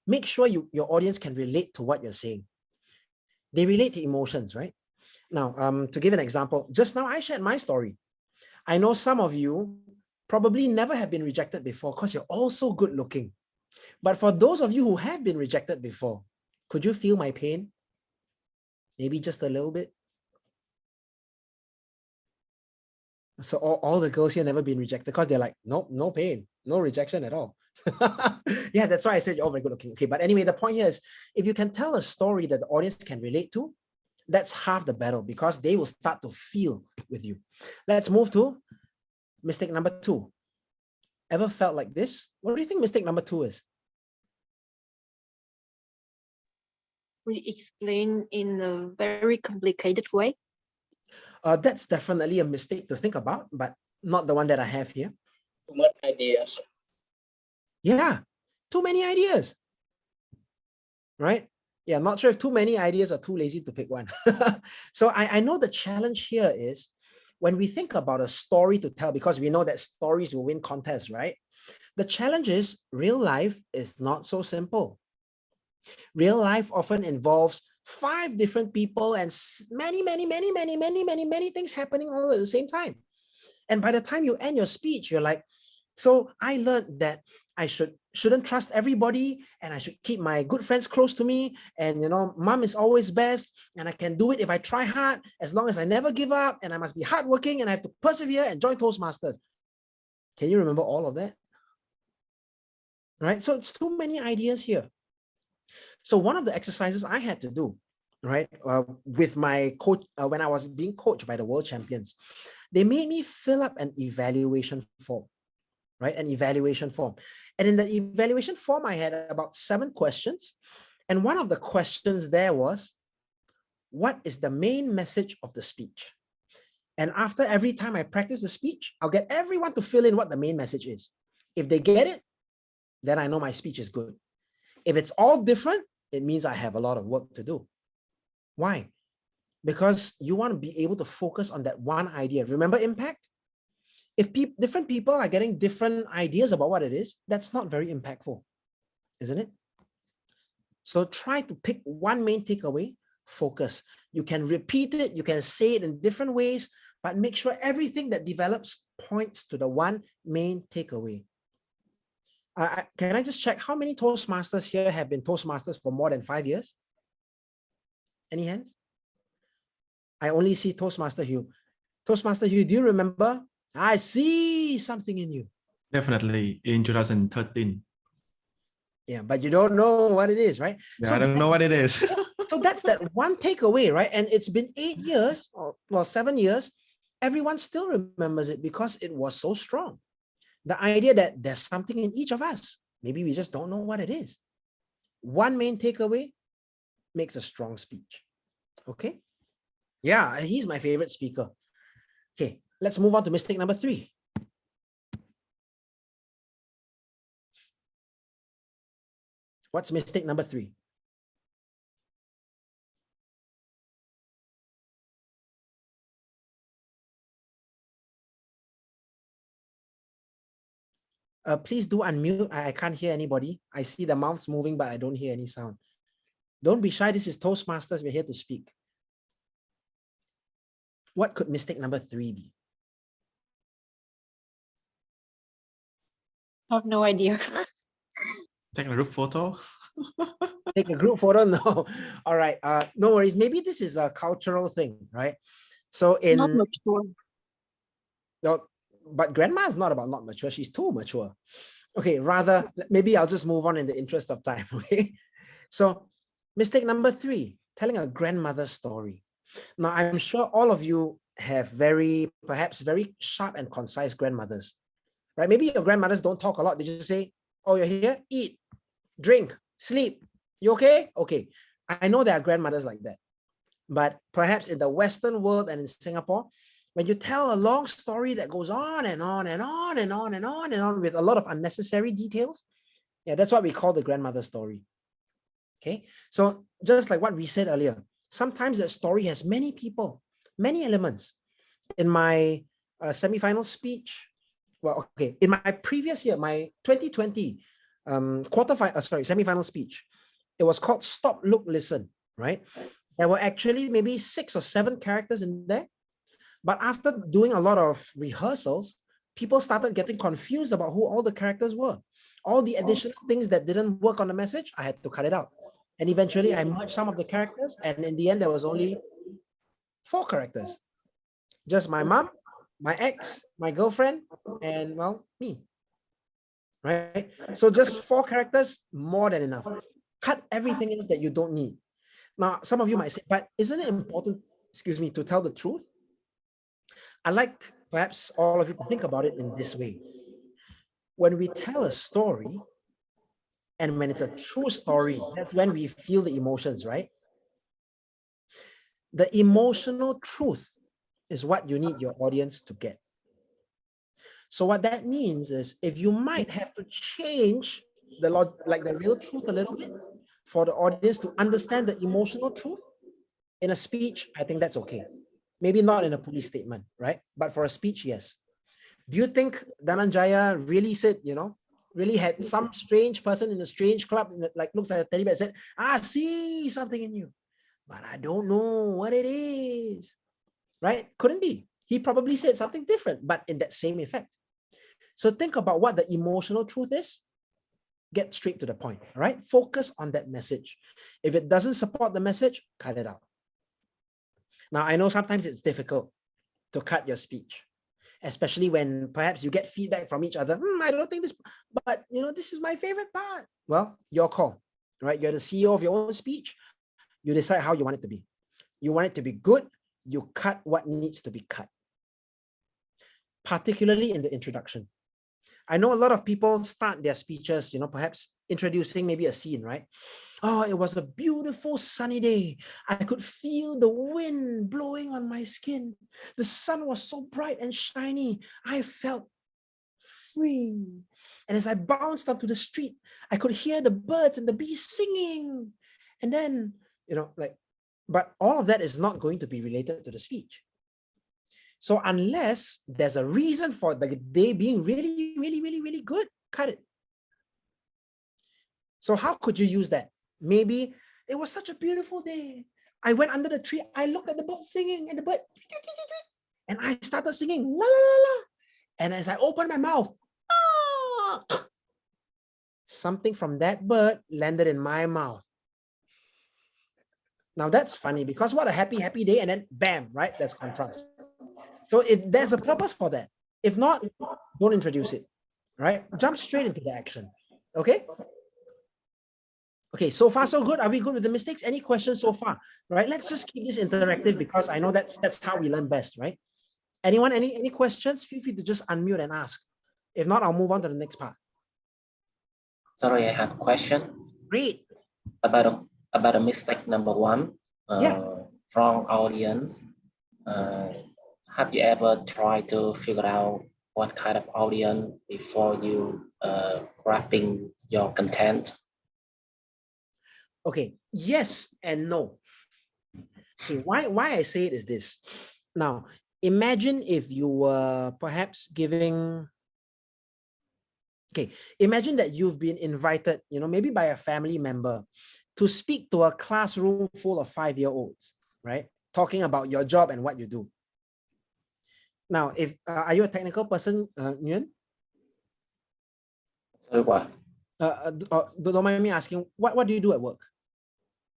Make sure your audience can relate to what you're saying. They relate to emotions, right? Now, to give an example, just now I shared my story. I know some of you probably never have been rejected before because you're all so good looking. But for those of you who have been rejected before, could you feel my pain? Maybe just a little bit. So all the girls here never been rejected because they're like, nope, no pain, no rejection at all. Yeah, that's why I said you're all very good looking. Okay, but anyway, the point here is if you can tell a story that the audience can relate to, that's half the battle because they will start to feel with you. Let's move to Mistake number 2. Ever felt like this? What do you think mistake number 2 is? We explain in a very complicated way. That's definitely a mistake to think about, but not the one that I have here. Too much ideas. Yeah, too many ideas. Right? Yeah, not sure if too many ideas or too lazy to pick one. So I know the challenge here is when we think about a story to tell, because we know that stories will win contests, right? The challenge is real life is not so simple. Real life often involves 5 different people and many things happening all at the same time. And by the time you end your speech, you're like, so I learned that I shouldn't trust everybody, and I should keep my good friends close to me, and mom is always best, and I can do it if I try hard, as long as I never give up, and I must be hardworking, and I have to persevere and join Toastmasters. Can you remember all of that? Right? So it's too many ideas here. So one of the exercises I had to do, right, with my coach, when I was being coached by the world champions, they made me fill up an evaluation form. Right, an evaluation form. And in the evaluation form, I had about 7 questions. And one of the questions there was, what is the main message of the speech? And after every time I practice the speech, I'll get everyone to fill in what the main message is. If they get it, then I know my speech is good. If it's all different, it means I have a lot of work to do. Why? Because you want to be able to focus on that one idea. Remember impact? If different people are getting different ideas about what it is, that's not very impactful, isn't it? So try to pick one main takeaway, focus. You can repeat it, you can say it in different ways, but make sure everything that develops points to the one main takeaway. Can I just check how many Toastmasters here have been Toastmasters for more than 5 years? Any hands? I only see Toastmaster Hugh. Toastmaster Hugh, do you remember? I see something in you. Definitely in 2013. Yeah, but you don't know what it is, right? Yeah, so I don't know what it is. So that's that one takeaway, right? And it's been 8 years, or well, 7 years. Everyone still remembers it because it was so strong. The idea that there's something in each of us. Maybe we just don't know what it is. One main takeaway makes a strong speech. Okay? Yeah, he's my favorite speaker. Okay. Let's move on to mistake number 3. What's mistake number 3? Please do unmute. I can't hear anybody. I see the mouths moving, but I don't hear any sound. Don't be shy. This is Toastmasters. We're here to speak. What could mistake number 3 be? I have no idea. Take a group photo. Take a group photo? No. All right. No worries. Maybe this is a cultural thing, right? So in Not mature. No, but grandma is not about not mature. She's too mature. Okay, rather, maybe I'll just move on in the interest of time. Okay. So mistake number 3, telling a grandmother's story. Now, I'm sure all of you have perhaps very sharp and concise grandmothers, right? Maybe your grandmothers don't talk a lot. They just say, oh, you're here, eat, drink, sleep. You okay? Okay. I know there are grandmothers like that. But perhaps in the Western world and in Singapore, when you tell a long story that goes on and on and on and on and on and on with a lot of unnecessary details, yeah, that's what we call the grandmother story. Okay. So just like what we said earlier, sometimes that story has many people, many elements. In my semi-final speech, well, okay, in my previous year, my 2020 semi-final speech, it was called Stop, Look, Listen, right? There were actually maybe 6 or 7 characters in there. But after doing a lot of rehearsals, people started getting confused about who all the characters were. All the additional things that didn't work on the message, I had to cut it out. And eventually I merged some of the characters, and in the end, there was only 4 characters. Just my mom, my ex, my girlfriend, and well, me. Right? So just 4 characters, more than enough. Cut everything else that you don't need. Now, some of you might say, but isn't it important, to tell the truth? I like perhaps all of you can think about it in this way. When we tell a story, and when it's a true story, that's when we feel the emotions, right? The emotional truth is what you need your audience to get. So what that means is, if you might have to change the real truth a little bit for the audience to understand the emotional truth in a speech, I think that's okay. Maybe not in a police statement, right? But for a speech, yes. Do you think Dhananjaya really said, really had some strange person in a strange club, like looks like a teddy bear, said, I see something in you, but I don't know what it is, right? Couldn't be. He probably said something different, but in that same effect. So think about what the emotional truth is. Get straight to the point, all right? Focus on that message. If it doesn't support the message, cut it out. Now, I know sometimes it's difficult to cut your speech, especially when perhaps you get feedback from each other. I don't think this, but this is my favorite part. Well, your call, right? You're the CEO of your own speech. You decide how you want it to be. You want it to be good, you cut what needs to be cut, particularly in the introduction. I know a lot of people start their speeches, perhaps introducing maybe a scene, right? Oh, it was a beautiful sunny day. I could feel the wind blowing on my skin. The sun was so bright and shiny. I felt free. And as I bounced onto the street, I could hear the birds and the bees singing. And then, but all of that is not going to be related to the speech. So unless there's a reason for the day being really, really, really, really good, cut it. So how could you use that? Maybe it was such a beautiful day. I went under the tree. I looked at the bird singing, and the bird, and I started singing, la la la la. And as I opened my mouth, something from that bird landed in my mouth. Now that's funny, because what a happy, happy day, and then bam, right? There's contrast. So there's a purpose for that. If not, don't introduce it, right? Jump straight into the action, okay? Okay, so far so good. Are we good with the mistakes? Any questions so far? Right, let's just keep this interactive, because I know that's how we learn best, right? Anyone, any questions? Feel free to just unmute and ask. If not, I'll move on to the next part. Sorry, I have a question. Great. About a mistake number one. From audience. Have you ever tried to figure out what kind of audience before you wrapping your content? Okay, yes and no. Okay, why I say it is this. Now, imagine if you were perhaps giving, imagine that you've been invited, maybe by a family member, to speak to a classroom full of 5-year-olds, right? Talking about your job and what you do. Now, if are you a technical person, Nguyen? Sorry, what? Don't mind me asking, what do you do at work?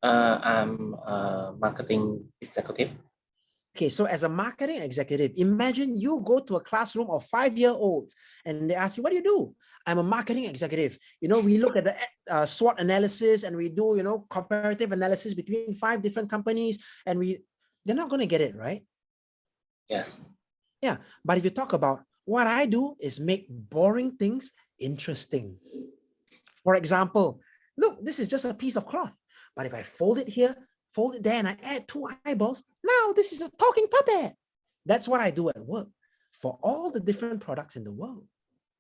I'm a marketing executive. Okay, so as a marketing executive, imagine you go to a classroom of 5-year-olds and they ask you, what do you do? I'm a marketing executive. We look at the SWOT analysis, and we do, comparative analysis between 5 different companies, and they're not going to get it, right? Yes. Yeah, but if you talk about what I do is make boring things interesting. For example, look, this is just a piece of cloth, but if I fold it here, fold it there, and I add 2 eyeballs, now this is a talking puppet. That's what I do at work for all the different products in the world.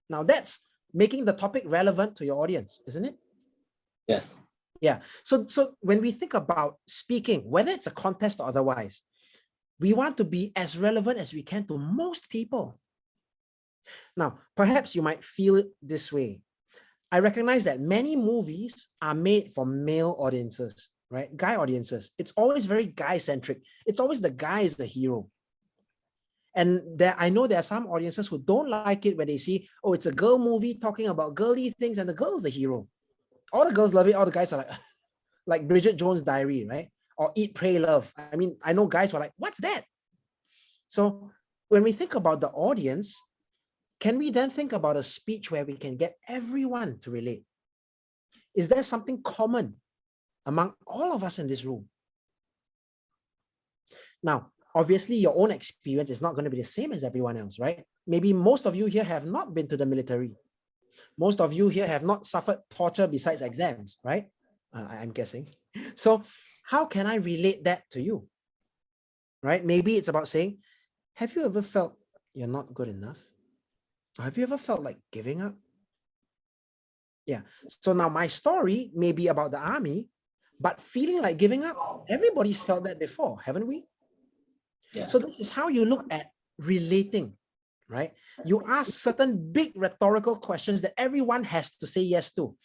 Now that's making the topic relevant to your audience, isn't it? Yes. Yeah. So when we think about speaking, whether it's a contest or otherwise, we want to be as relevant as we can to most people. Now, perhaps you might feel it this way. I recognize that many movies are made for male audiences, right? Guy audiences. It's always very guy-centric. It's always the guy is the hero. And I know there are some audiences who don't like it when they see, oh, it's a girl movie talking about girly things and the girl's the hero. All the girls love it. All the guys are like Bridget Jones' Diary, right? Or Eat, Pray, Love. I mean, I know guys were like, what's that? So when we think about the audience, can we then think about a speech where we can get everyone to relate? Is there something common among all of us in this room? Now, obviously your own experience is not going to be the same as everyone else, right? Maybe most of you here have not been to the military. Most of you here have not suffered torture besides exams, right? I'm guessing. So how can I relate that to you? Right? Maybe it's about saying, have you ever felt you're not good enough? Or have you ever felt like giving up? Yeah. So now my story may be about the army, but feeling like giving up, everybody's felt that before, haven't we? Yes. So this is how you look at relating, right? You ask certain big rhetorical questions that everyone has to say yes to.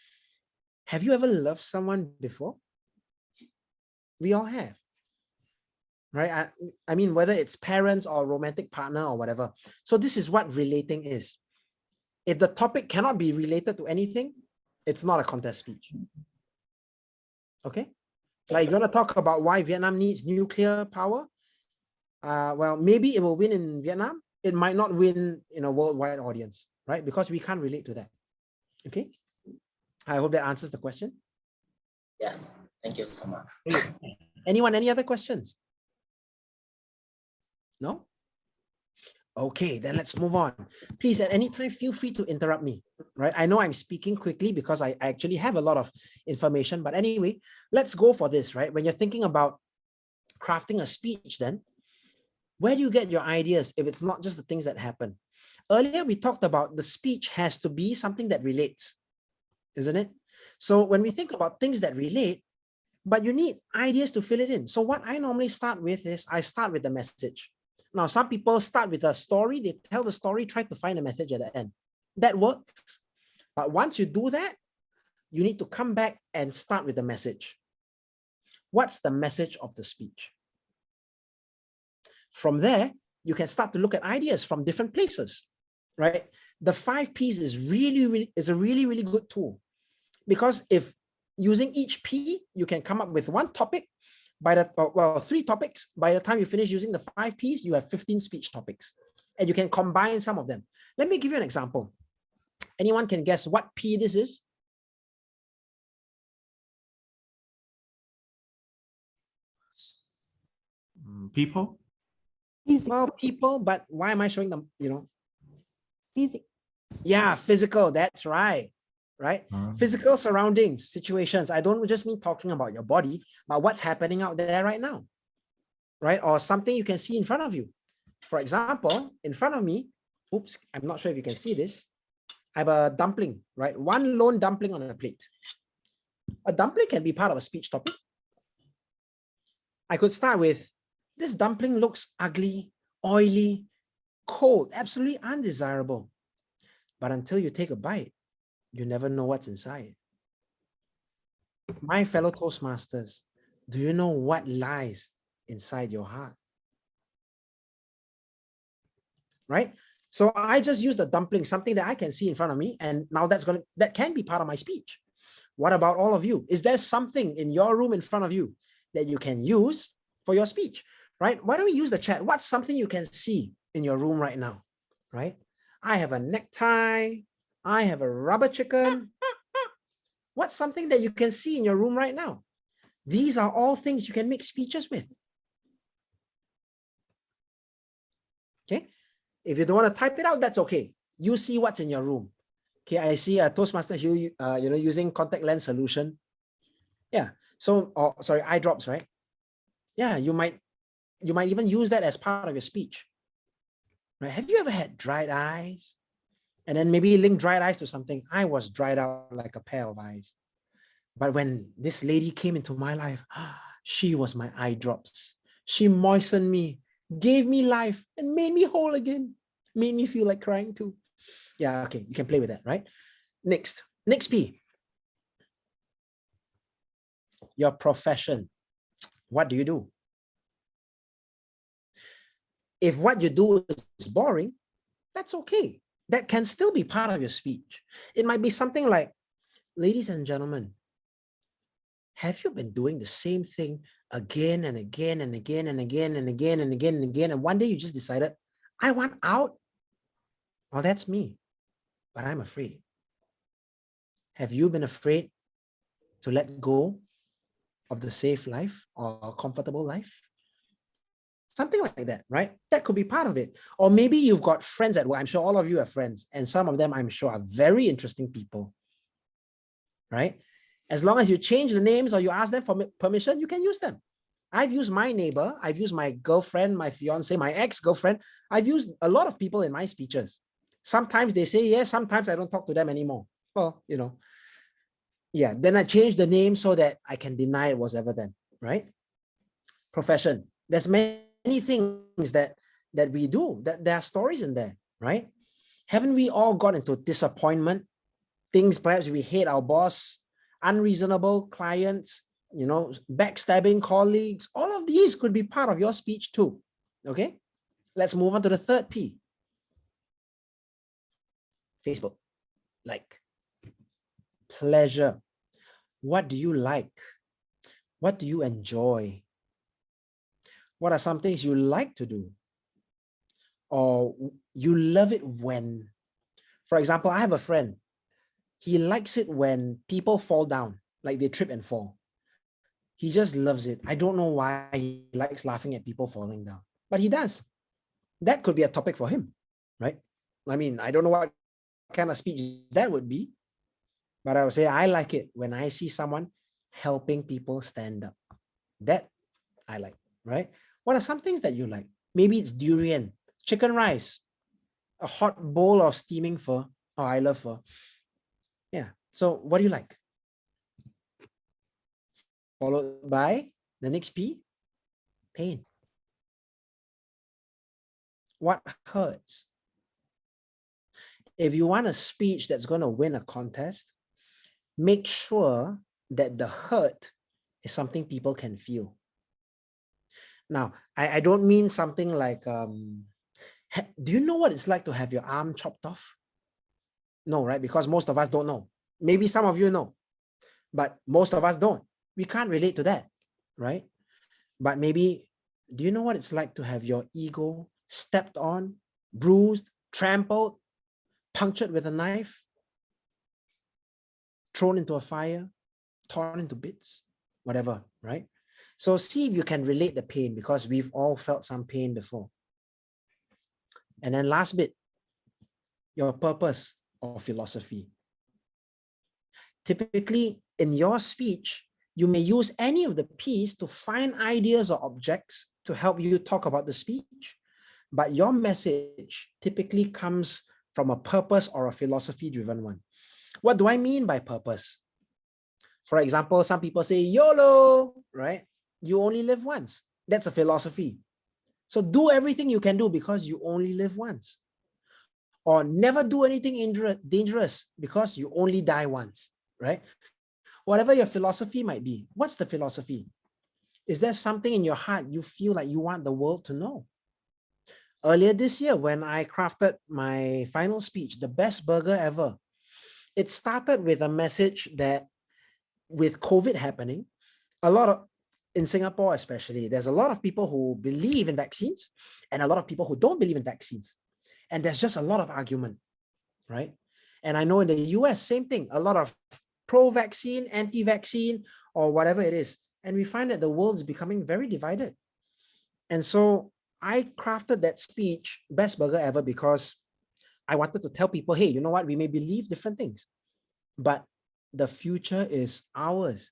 Have you ever loved someone before? We all have, right? I mean, whether it's parents or romantic partner or whatever. So this is what relating is. If the topic cannot be related to anything, it's not a contest speech. Okay? Like you're going to talk about why Vietnam needs nuclear power. Well, maybe it will win in Vietnam. It might not win in a worldwide audience, right? Because we can't relate to that. Okay? I hope that answers the question. Yes. Thank you so much. Anyone, any other questions? No? Okay, then let's move on. Please, at any time, feel free to interrupt me, right? I know I'm speaking quickly because I actually have a lot of information, but anyway, let's go for this, right? When you're thinking about crafting a speech, then, where do you get your ideas if it's not just the things that happen? Earlier, we talked about the speech has to be something that relates, isn't it? So when we think about things that relate, but you need ideas to fill it in. So what I normally start with is I start with the message. Now, some people start with a story, they tell the story, try to find a message at the end. That works. But once you do that, you need to come back and start with the message. What's the message of the speech? From there, you can start to look at ideas from different places, right? The 5 Ps is a really good tool, because if using each P, you can come up with one topic. By the, well, 3 topics. By the time you finish using the 5 Ps, you have 15 speech topics, and you can combine some of them. Let me give you an example. Anyone can guess what P this is? People. Well, people, but why am I showing them, you know? Physics. Yeah, physical, that's right. Right? Physical surroundings, situations. I don't just mean talking about your body, but what's happening out there right now, right? Or something you can see in front of you. For example, in front of me, oops, I'm not sure if you can see this. I have a dumpling, right? One lone dumpling on a plate. A dumpling can be part of a speech topic. I could start with, this dumpling looks ugly, oily, cold, absolutely undesirable. But until you take a bite, you never know what's inside. My fellow Toastmasters, do you know what lies inside your heart? Right? So I just use the dumpling, something that I can see in front of me, and now that can be part of my speech. What about all of you? Is there something in your room in front of you that you can use for your speech? Right? Why don't we use the chat? What's something you can see in your room right now? Right? I have a necktie. I have a rubber chicken. What's something that you can see in your room right now? These are all things you can make speeches with. Okay. If you don't want to type it out, that's okay. You see what's in your room. Okay. I see a Toastmaster here, using contact lens solution. Yeah. So, sorry, eye drops, right? Yeah. You might even use that as part of your speech. Right? Have you ever had dried eyes? And then maybe link dried eyes to something. I was dried out like a pair of eyes. But when this lady came into my life, she was my eye drops. She moistened me, gave me life, and made me whole again. Made me feel like crying too. Yeah, okay, you can play with that, right? Next P. Your profession. What do you do? If what you do is boring, that's okay. That can still be part of your speech. It might be something like, ladies and gentlemen, have you been doing the same thing again and again and again and again and again and again and again, and one day you just decided, I want out? Well, that's me, but I'm afraid. Have you been afraid to let go of the safe life or comfortable life? Something like that, right? That could be part of it. Or maybe you've got friends at work. I'm sure all of you have friends, and some of them I'm sure are very interesting people, right? As long as you change the names or you ask them for permission, you can use them. I've used my neighbor, I've used my girlfriend, my fiance, my ex-girlfriend. I've used a lot of people in my speeches. Sometimes they say yes, sometimes I don't talk to them anymore. Well, you know, yeah, then I change the name so that I can deny it was ever then, right? Profession. There's many things that we do, that there are stories in there, right? Haven't we all got into disappointment? Things perhaps we hate our boss, unreasonable clients, you know, backstabbing colleagues. All of these could be part of your speech too. Okay, let's move on to the third P. Facebook. Like. Pleasure. What do you like? What do you enjoy? What are some things you like to do? Or you love it when? For example, I have a friend. He likes it when people fall down, like they trip and fall. He just loves it. I don't know why he likes laughing at people falling down, but he does. That could be a topic for him, right? I mean, I don't know what kind of speech that would be, but I would say I like it when I see someone helping people stand up. That I like, right? What are some things that you like? Maybe it's durian, chicken rice, a hot bowl of steaming pho. Oh, I love pho. Yeah. So what do you like? Followed by the next P, pain. What hurts? If you want a speech that's going to win a contest, make sure that the hurt is something people can feel. Now, I don't mean something like, do you know what it's like to have your arm chopped off? No, right? Because most of us don't know. Maybe some of you know, but most of us don't. We can't relate to that, right? But maybe, do you know what it's like to have your ego stepped on, bruised, trampled, punctured with a knife, thrown into a fire, torn into bits, whatever, right? So see if you can relate the pain, because we've all felt some pain before. And then last bit, your purpose or philosophy. Typically, in your speech, you may use any of the P's to find ideas or objects to help you talk about the speech, but your message typically comes from a purpose or a philosophy-driven one. What do I mean by purpose? For example, some people say YOLO, right? You only live once. That's a philosophy. So do everything you can do because you only live once. Or never do anything dangerous because you only die once, right? Whatever your philosophy might be, what's the philosophy? Is there something in your heart you feel like you want the world to know? Earlier this year, when I crafted my final speech, the best burger ever, it started with a message that with COVID happening, in Singapore especially, there's a lot of people who believe in vaccines and a lot of people who don't believe in vaccines. And there's just a lot of argument, right? And I know in the US, same thing, a lot of pro-vaccine, anti-vaccine, or whatever it is. And we find that the world is becoming very divided. And so I crafted that speech, best burger ever, because I wanted to tell people, hey, you know what? We may believe different things, but the future is ours.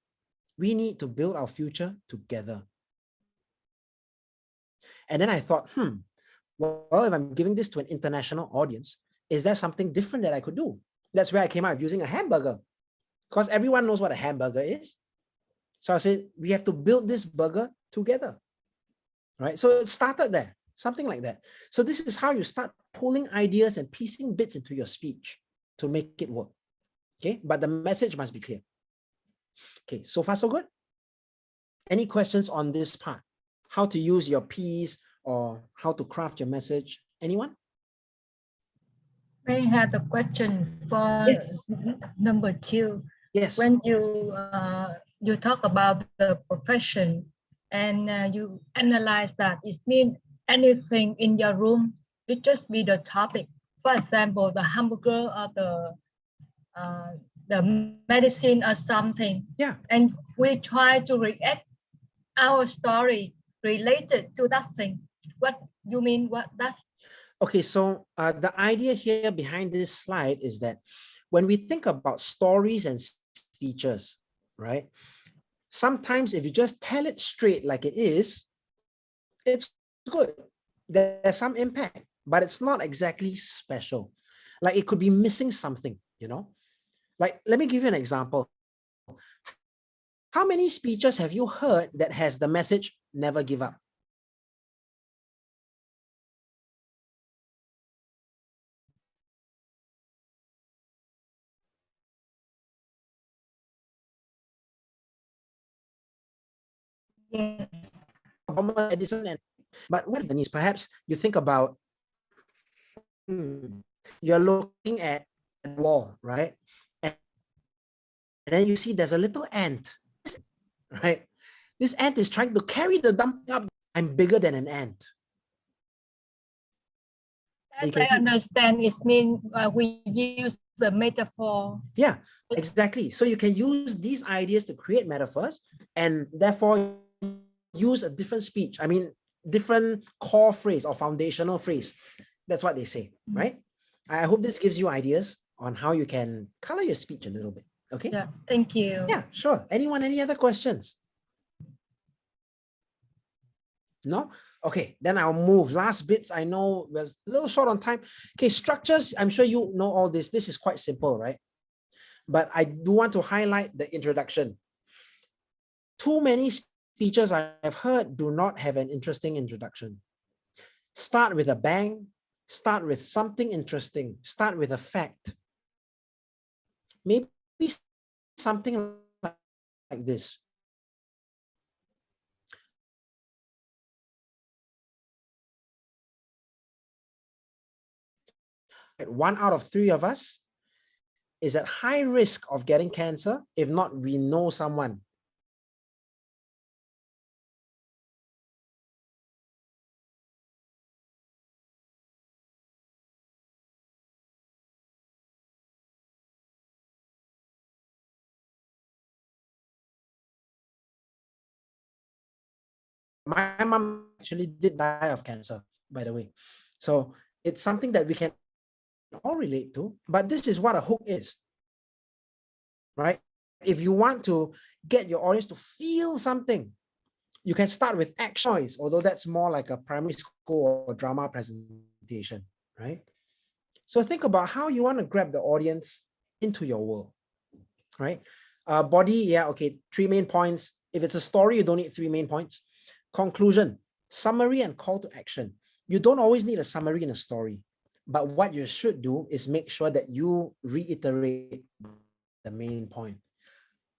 We need to build our future together. And then I thought, well, if I'm giving this to an international audience, is there something different that I could do? That's where I came out of using a hamburger, because everyone knows what a hamburger is. So I said, we have to build this burger together, right? So it started there, something like that. So this is how you start pulling ideas and piecing bits into your speech to make it work, okay? But the message must be clear. Okay, so far so good? Any questions on this part? How to use your P's or how to craft your message? Anyone? I had a question for number 2. Yes. When you talk about the profession and you analyze that, it means anything in your room, it just be the topic. For example, the hamburger or the medicine or something. Yeah. And we try to react our story related to that thing. what you mean? What that? Okay, so the idea here behind this slide is that when we think about stories and speeches, right? Sometimes if you just tell it straight like it is, it's good. There's some impact, but it's not exactly special. Like it could be missing something, you know? Like, let me give you an example. How many speeches have you heard that has the message, never give up? Yes. Edison, but what is perhaps you think about, you're looking at the wall, right? And then you see there's a little ant, right? This ant is trying to carry the dump up. I'm bigger than an ant. As I understand, it means we use the metaphor. Yeah, exactly. So you can use these ideas to create metaphors and therefore use a different speech. I mean, different core phrase or foundational phrase. That's what they say, right? I hope this gives you ideas on how you can color your speech a little bit. Okay. Yeah, thank you. Yeah, sure. Anyone, any other questions? No? Okay, then I'll move. Last bits, I know we're a little short on time. Okay, structures, I'm sure you know all this. This is quite simple, right? But I do want to highlight the introduction. Too many speeches I've heard do not have an interesting introduction. Start with a bang, start with something interesting, start with a fact. Maybe something like this. One out of 3 of us is at high risk of getting cancer. If not, we know someone. My mom actually did die of cancer, by the way. So it's something that we can all relate to, but this is what a hook is, right? If you want to get your audience to feel something, you can start with action noise, although that's more like a primary school or drama presentation, right? So think about how you want to grab the audience into your world, right? Body, yeah, okay, 3 main points. If it's a story, you don't need 3 main points. Conclusion, summary, and call to action. You don't always need a summary in a story, but what you should do is make sure that you reiterate the main point.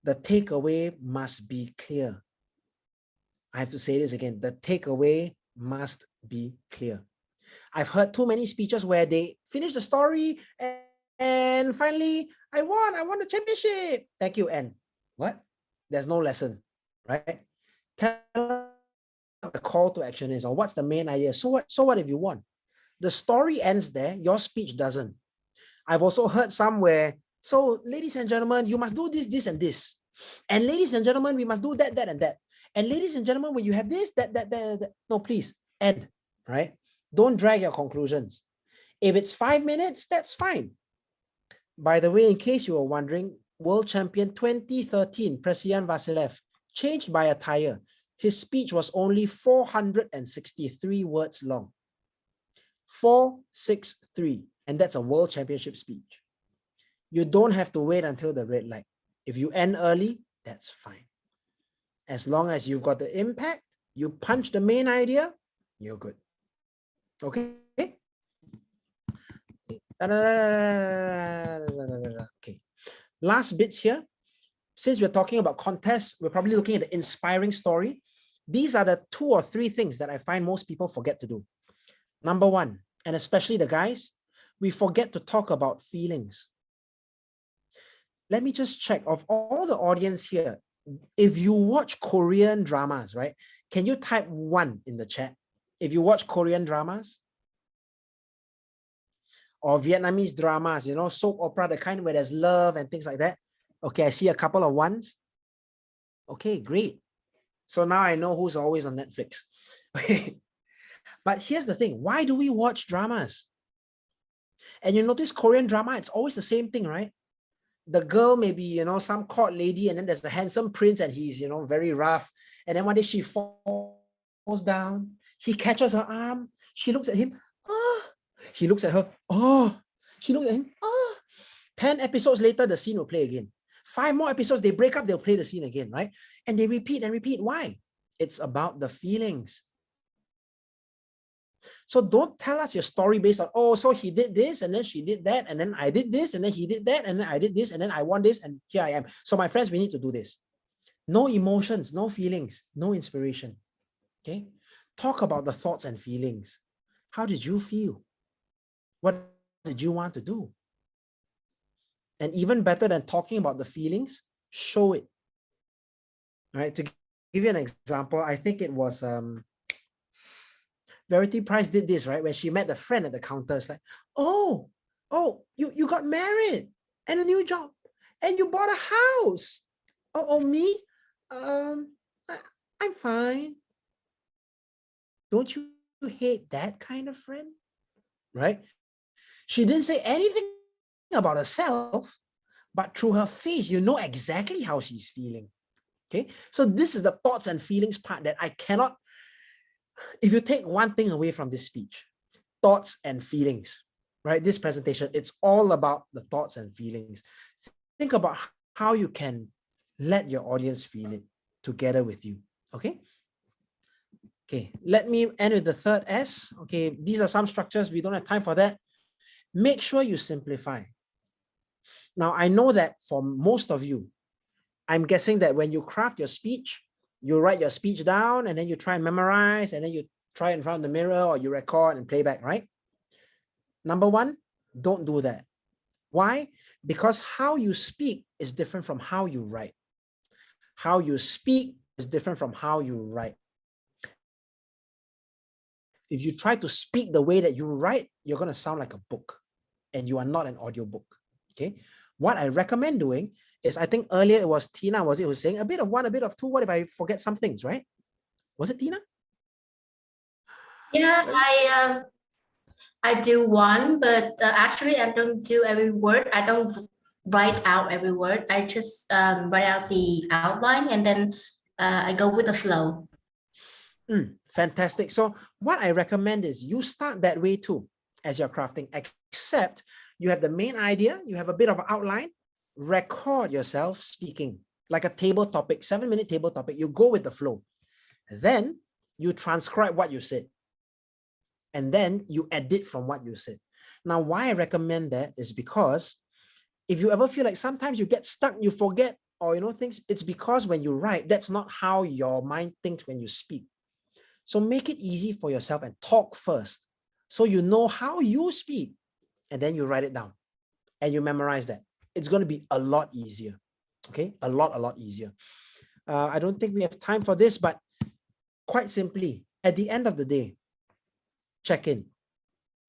The takeaway must be clear. I have to say this again. The takeaway must be clear. I've heard too many speeches where they finish the story and finally, I won the championship. Thank you. And what? There's no lesson, right? Tell the call to action is, or what's the main idea. So what if you won? The story ends there, your speech doesn't. I've also heard somewhere, so ladies and gentlemen, you must do this, this, and this. And ladies and gentlemen, we must do that, that, and that. And ladies and gentlemen, when you have this, that. No, please, end, right? Don't drag your conclusions. If it's 5 minutes, that's fine. By the way, in case you were wondering, World Champion 2013, Presian Vasilev, changed by a tire. His speech was only 463 words long. 463, and that's a world championship speech. You don't have to wait until the red light. If you end early, that's fine. As long as you've got the impact, you punch the main idea, you're good. Okay? Okay. Last bits here. Since we're talking about contests, we're probably looking at the inspiring story. These are the 2 or 3 things that I find most people forget to do. Number 1, and especially the guys, we forget to talk about feelings. Let me just check, of all the audience here, if you watch Korean dramas, right? Can you type 1 in the chat? If you watch Korean dramas or Vietnamese dramas, you know, soap opera, the kind where there's love and things like that. Okay, I see a couple of 1s. Okay, great. So now I know who's always on Netflix. Okay. But here's the thing, why do we watch dramas? And you notice Korean drama, it's always the same thing, right? The girl may be, some court lady, and then there's the handsome prince and he's, very rough. And then one day she falls down. He catches her arm. She looks at him. Oh. He looks at her. Oh. She looks at him. Oh. 10 episodes later, the scene will play again. 5 more episodes, they break up, they'll play the scene again, right? And they repeat and repeat. Why? It's about the feelings. So don't tell us your story based on, oh, so he did this, and then she did that, and then I did this, and then he did that, and then I did this, and then I won this, and here I am. So my friends, we need to do this. No emotions, no feelings, no inspiration. Okay? Talk about the thoughts and feelings. How did you feel? What did you want to do? And even better than talking about the feelings, show it. All right? To give you an example, I think it was Verity Price did this, right? When she met the friend at the counter, it's like, oh, you got married and a new job and you bought a house. Oh, me? I'm fine. Don't you hate that kind of friend? Right? She didn't say anything about herself, but through her face, you know exactly how she's feeling. Okay? So this is the thoughts and feelings part that I cannot. If you take one thing away from this speech, thoughts and feelings, right? This presentation, it's all about the thoughts and feelings. Think about how you can let your audience feel it together with you, okay? Okay, let me end with the third S. Okay, these are some structures. We don't have time for that. Make sure you simplify. Now, I know that for most of you, I'm guessing that when you craft your speech, you write your speech down and then you try and memorize and then you try in front of the mirror or you record and play back, right? Number one, don't do that. Why? Because how you speak is different from how you write. How you speak is different from how you write. If you try to speak the way that you write, you're going to sound like a book and you are not an audiobook, okay? What I recommend doing is, I think earlier it was Tina, was it, who was saying a bit of one, a bit of two. What if I forget some things, right? Was it Tina? Yeah, I do one, but actually I don't do every word. I don't write out every word. I just write out the outline and then I go with the flow. Fantastic. So what I recommend is you start that way too as you're crafting, except you have the main idea, you have a bit of an outline, record yourself speaking like a table topic, 7-minute table topic. You go with the flow. Then you transcribe what you said. And then you edit from what you said. Now, why I recommend that is because if you ever feel like sometimes you get stuck, you forget, or things, it's because when you write, that's not how your mind thinks when you speak. So make it easy for yourself and talk first. So you know how you speak, and then you write it down and you memorize that. It's going to be a lot easier. Okay, a lot easier. I don't think we have time for this, but quite simply, at the end of the day, check in.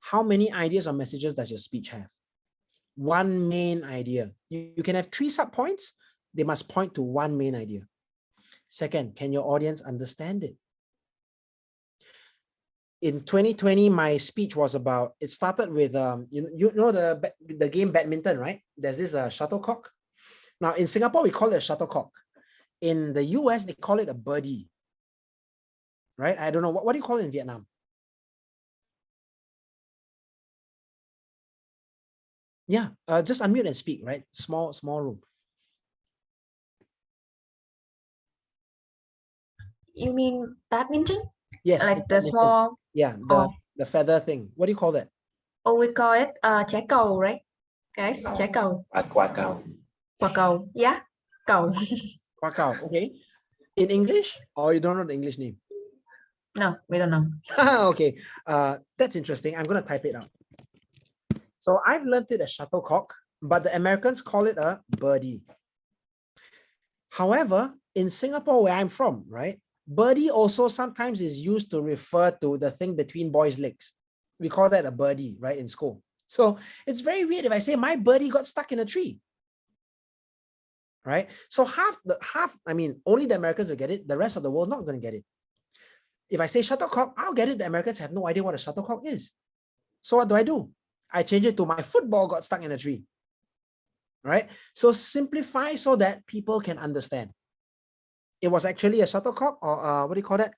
How many ideas or messages does your speech have? One main idea. You can have 3 sub-points. They must point to one main idea. Second, can your audience understand it? In 2020, my speech was about, it started with, you know the game badminton, right? There's this shuttlecock. Now in Singapore, we call it a shuttlecock. In the US, they call it a birdie, right? I don't know, what do you call it in Vietnam? Yeah, just unmute and speak, right? Small room. You mean badminton? Yes. Like the small. Yeah, the feather thing. What do you call that? Oh, we call it trái cầu, right? Guys, trái cầu. Quả cầu. Quả cầu. Yeah, cầu. Quả cầu. Okay. In English, or you don't know the English name? No, we don't know. Okay. That's interesting. I'm gonna type it out. So I've learned it as shuttlecock, but the Americans call it a birdie. However, in Singapore, where I'm from, right, birdie also sometimes is used to refer to the thing between boys' legs. We call that a birdie, right, in school. So it's very weird if I say my birdie got stuck in a tree, right? So I mean, only the Americans will get it. The rest of the world not going to get it. If I say shuttlecock, I'll get it. The Americans have no idea what a shuttlecock is. So what do? I change it to my football got stuck in a tree. Right? So simplify so that people can understand. It was actually a shuttlecock, or what do you call that?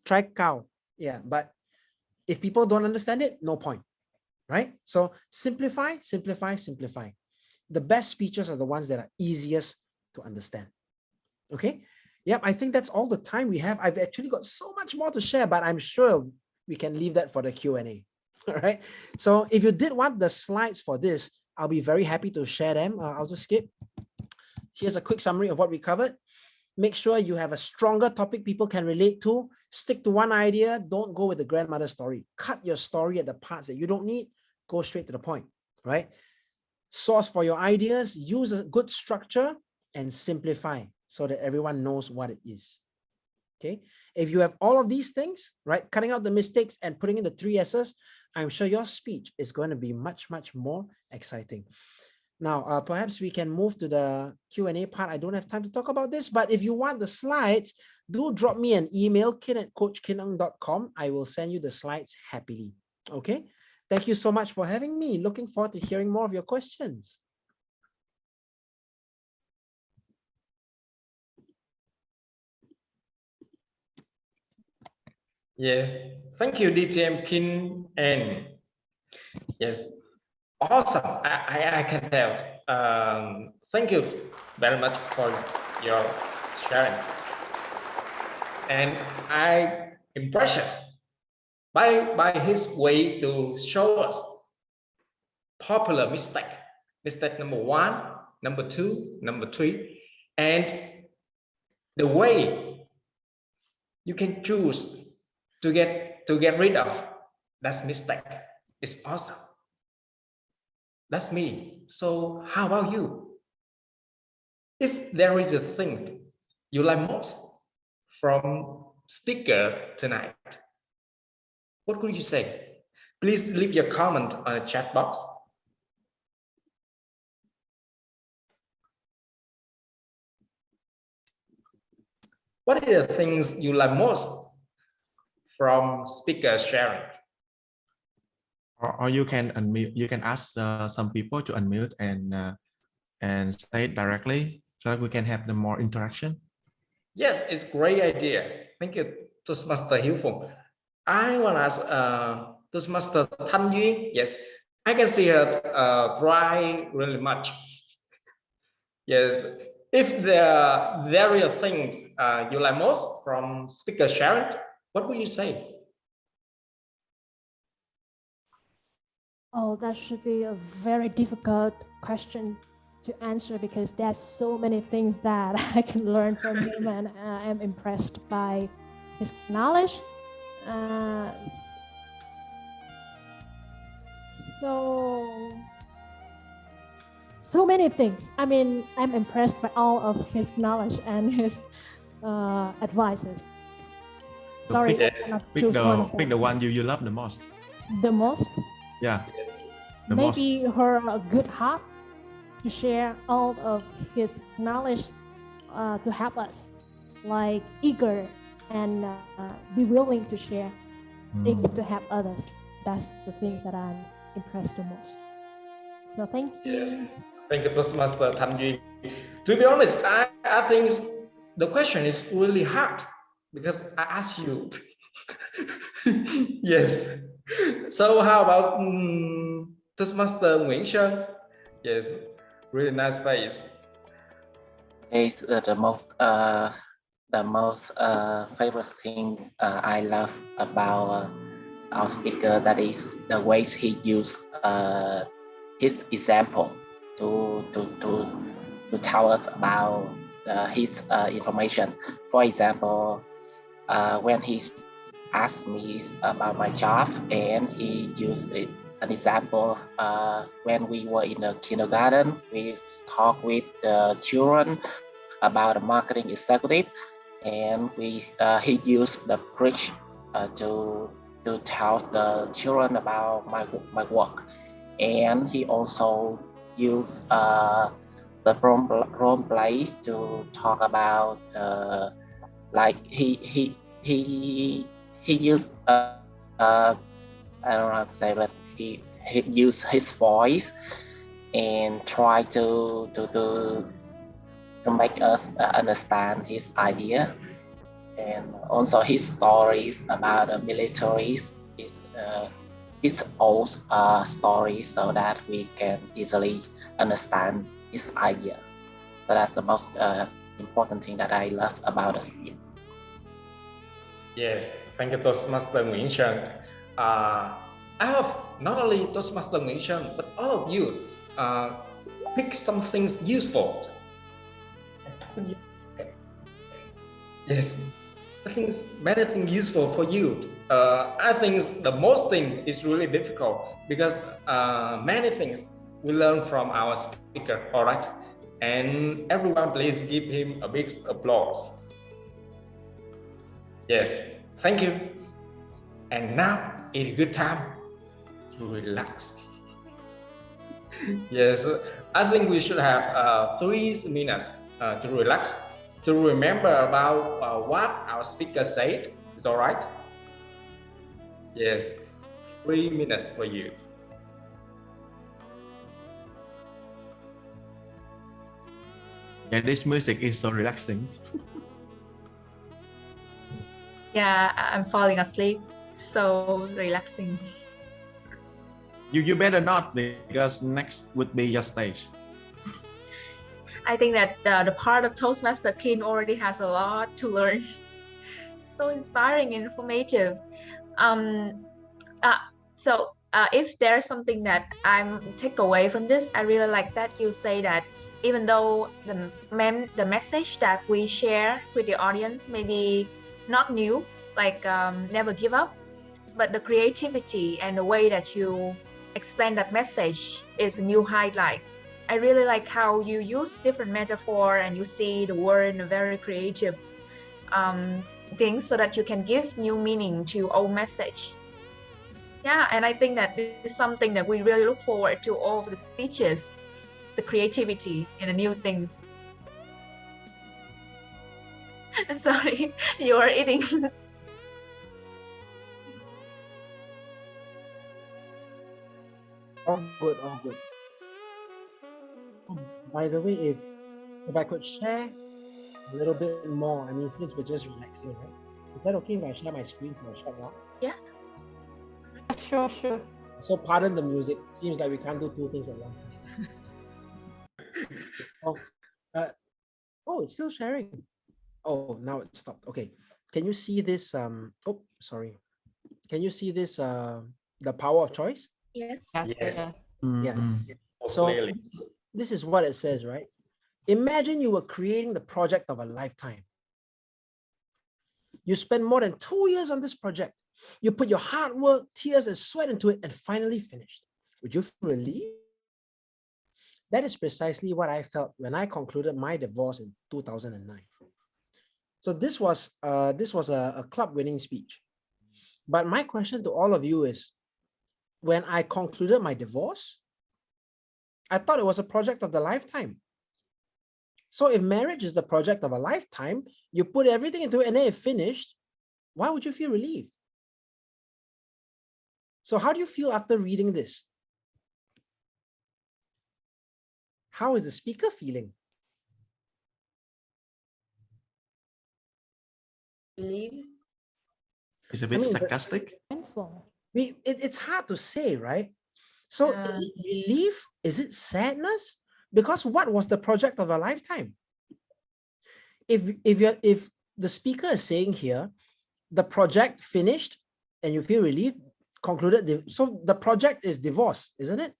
Tri-cow. Yeah, but if people don't understand it, no point. Right? So simplify, simplify, simplify. The best speeches are the ones that are easiest to understand. Okay. Yep. I think that's all the time we have. I've actually got so much more to share, but I'm sure we can leave that for the Q&A. All right. So if you did want the slides for this, I'll be very happy to share them. I'll just skip. Here's a quick summary of what we covered. Make sure you have a stronger topic people can relate to. Stick to one idea. Don't go with the grandmother story. Cut your story at the parts that you don't need. Go straight to the point, right? Source for your ideas. Use a good structure and simplify so that everyone knows what it is. Okay. If you have all of these things, right, cutting out the mistakes and putting in the 3 S's, I'm sure your speech is going to be much, much more exciting. Now, perhaps we can move to the Q&A part. I don't have time to talk about this, but if you want the slides, do drop me an email, kin@coachkinung.com. I will send you the slides happily. Okay. Thank you so much for having me. Looking forward to hearing more of your questions. Yes, thank you, DJ Kin. And yes, awesome. I can tell. Thank you very much for your sharing. And I impressed by his way to show us popular mistake number 1, number 2, number 3, and the way you can choose to get rid of that mistake is awesome. That's me. So how about you? If there is a thing you like most from speaker tonight, what could you say? Please leave your comment on the chat box. What are the things you like most from speaker sharing? Or you can unmute. You can ask some people to unmute and say it directly so that we can have the more interaction. Yes, it's a great idea. Thank you, Toastmaster Hiếu-Phùng. I want to ask Toastmaster Thanh Duyên. Yes, I can see her try really much. Yes, if there is a thing you like most from speaker sharing, what would you say? Oh, that should be a very difficult question to answer because there's so many things that I can learn from him, and I'm impressed by his knowledge. So many things. I mean, I'm impressed by all of his knowledge and his advices. So Sorry, pick the one you love the most. The most? Yeah. Maybe her good heart to share all of his knowledge to help us, like eager and be willing to share things to help others. That's the thing that I'm impressed the most. So thank you. Yes. Thank you, Toastmaster Thanh Duyên. To be honest, I think the question is really hard because I asked you. Yes. So how about Toastmaster Nguyễn Sơn? Yes, really nice face. It's the most favorite things I love about our speaker. That is the ways he used his example to tell us about his information. For example, when he asked me about my job, and he used an example when we were in the kindergarten, we talked with the children about a marketing executive, and he used the bridge to tell the children about my work. And he also used the role plays to talk about like he he used I don't know how to say, but he used his voice and try to make us understand his idea, and also his stories about the militaries, his old stories, so that we can easily understand his idea. So that's the most important thing that I love about the speech. Yes, thank you, Toastmaster Nguyễn Trần. I hope not only Toastmaster Nguyễn Trần, but all of you pick some things useful. Yes, I think it's many things useful for you. I think the most thing is really difficult because many things we learn from our speaker, all right? And everyone, please give him a big applause. Yes, thank you. And now it's a good time to relax. Yes, I think we should have 3 minutes to relax, to remember about what our speaker said. Is all right? Yes, 3 minutes for you. Yeah, this music is so relaxing. Yeah, I'm falling asleep. So relaxing. You better not, because next would be your stage. I think that the part of Toastmaster King already has a lot to learn. So inspiring and informative. If there's something that I'm take away from this, I really like that you say that even though the message that we share with the audience may be not new, like never give up, but the creativity and the way that you explain that message is a new highlight. I really like how you use different metaphor and you see the word in a very creative things so that you can give new meaning to old message. Yeah, and I think that this is something that we really look forward to all of the speeches, the creativity and the new things. Sorry, you are eating. All good, all good. By the way, if I could share a little bit more, I mean, since we're just relaxing, right? Is that okay if I share my screen for a short while? Yeah. Sure. So pardon the music. Seems like we can't do 2 things at once. Oh, it's still sharing. Oh, now it stopped. Okay. Can you see this? Oh, sorry. Can you see this? The power of choice? Yes. Yes. Yeah. So this is what it says, right? Imagine you were creating the project of a lifetime. You spend more than 2 years on this project. You put your hard work, tears, and sweat into it and finally finished. Would you feel relieved? That is precisely what I felt when I concluded my divorce in 2009. So this was a club-winning speech. But my question to all of you is, when I concluded my divorce, I thought it was a project of the lifetime. So if marriage is the project of a lifetime, you put everything into it and then it's finished, why would you feel relieved? So how do you feel after reading this? How is the speaker feeling? It's a bit sarcastic. It's hard to say, right? So is it relief? Is it sadness? Because what was the project of a lifetime? If the speaker is saying here, the project finished and you feel relieved, concluded, so the project is divorce, isn't it?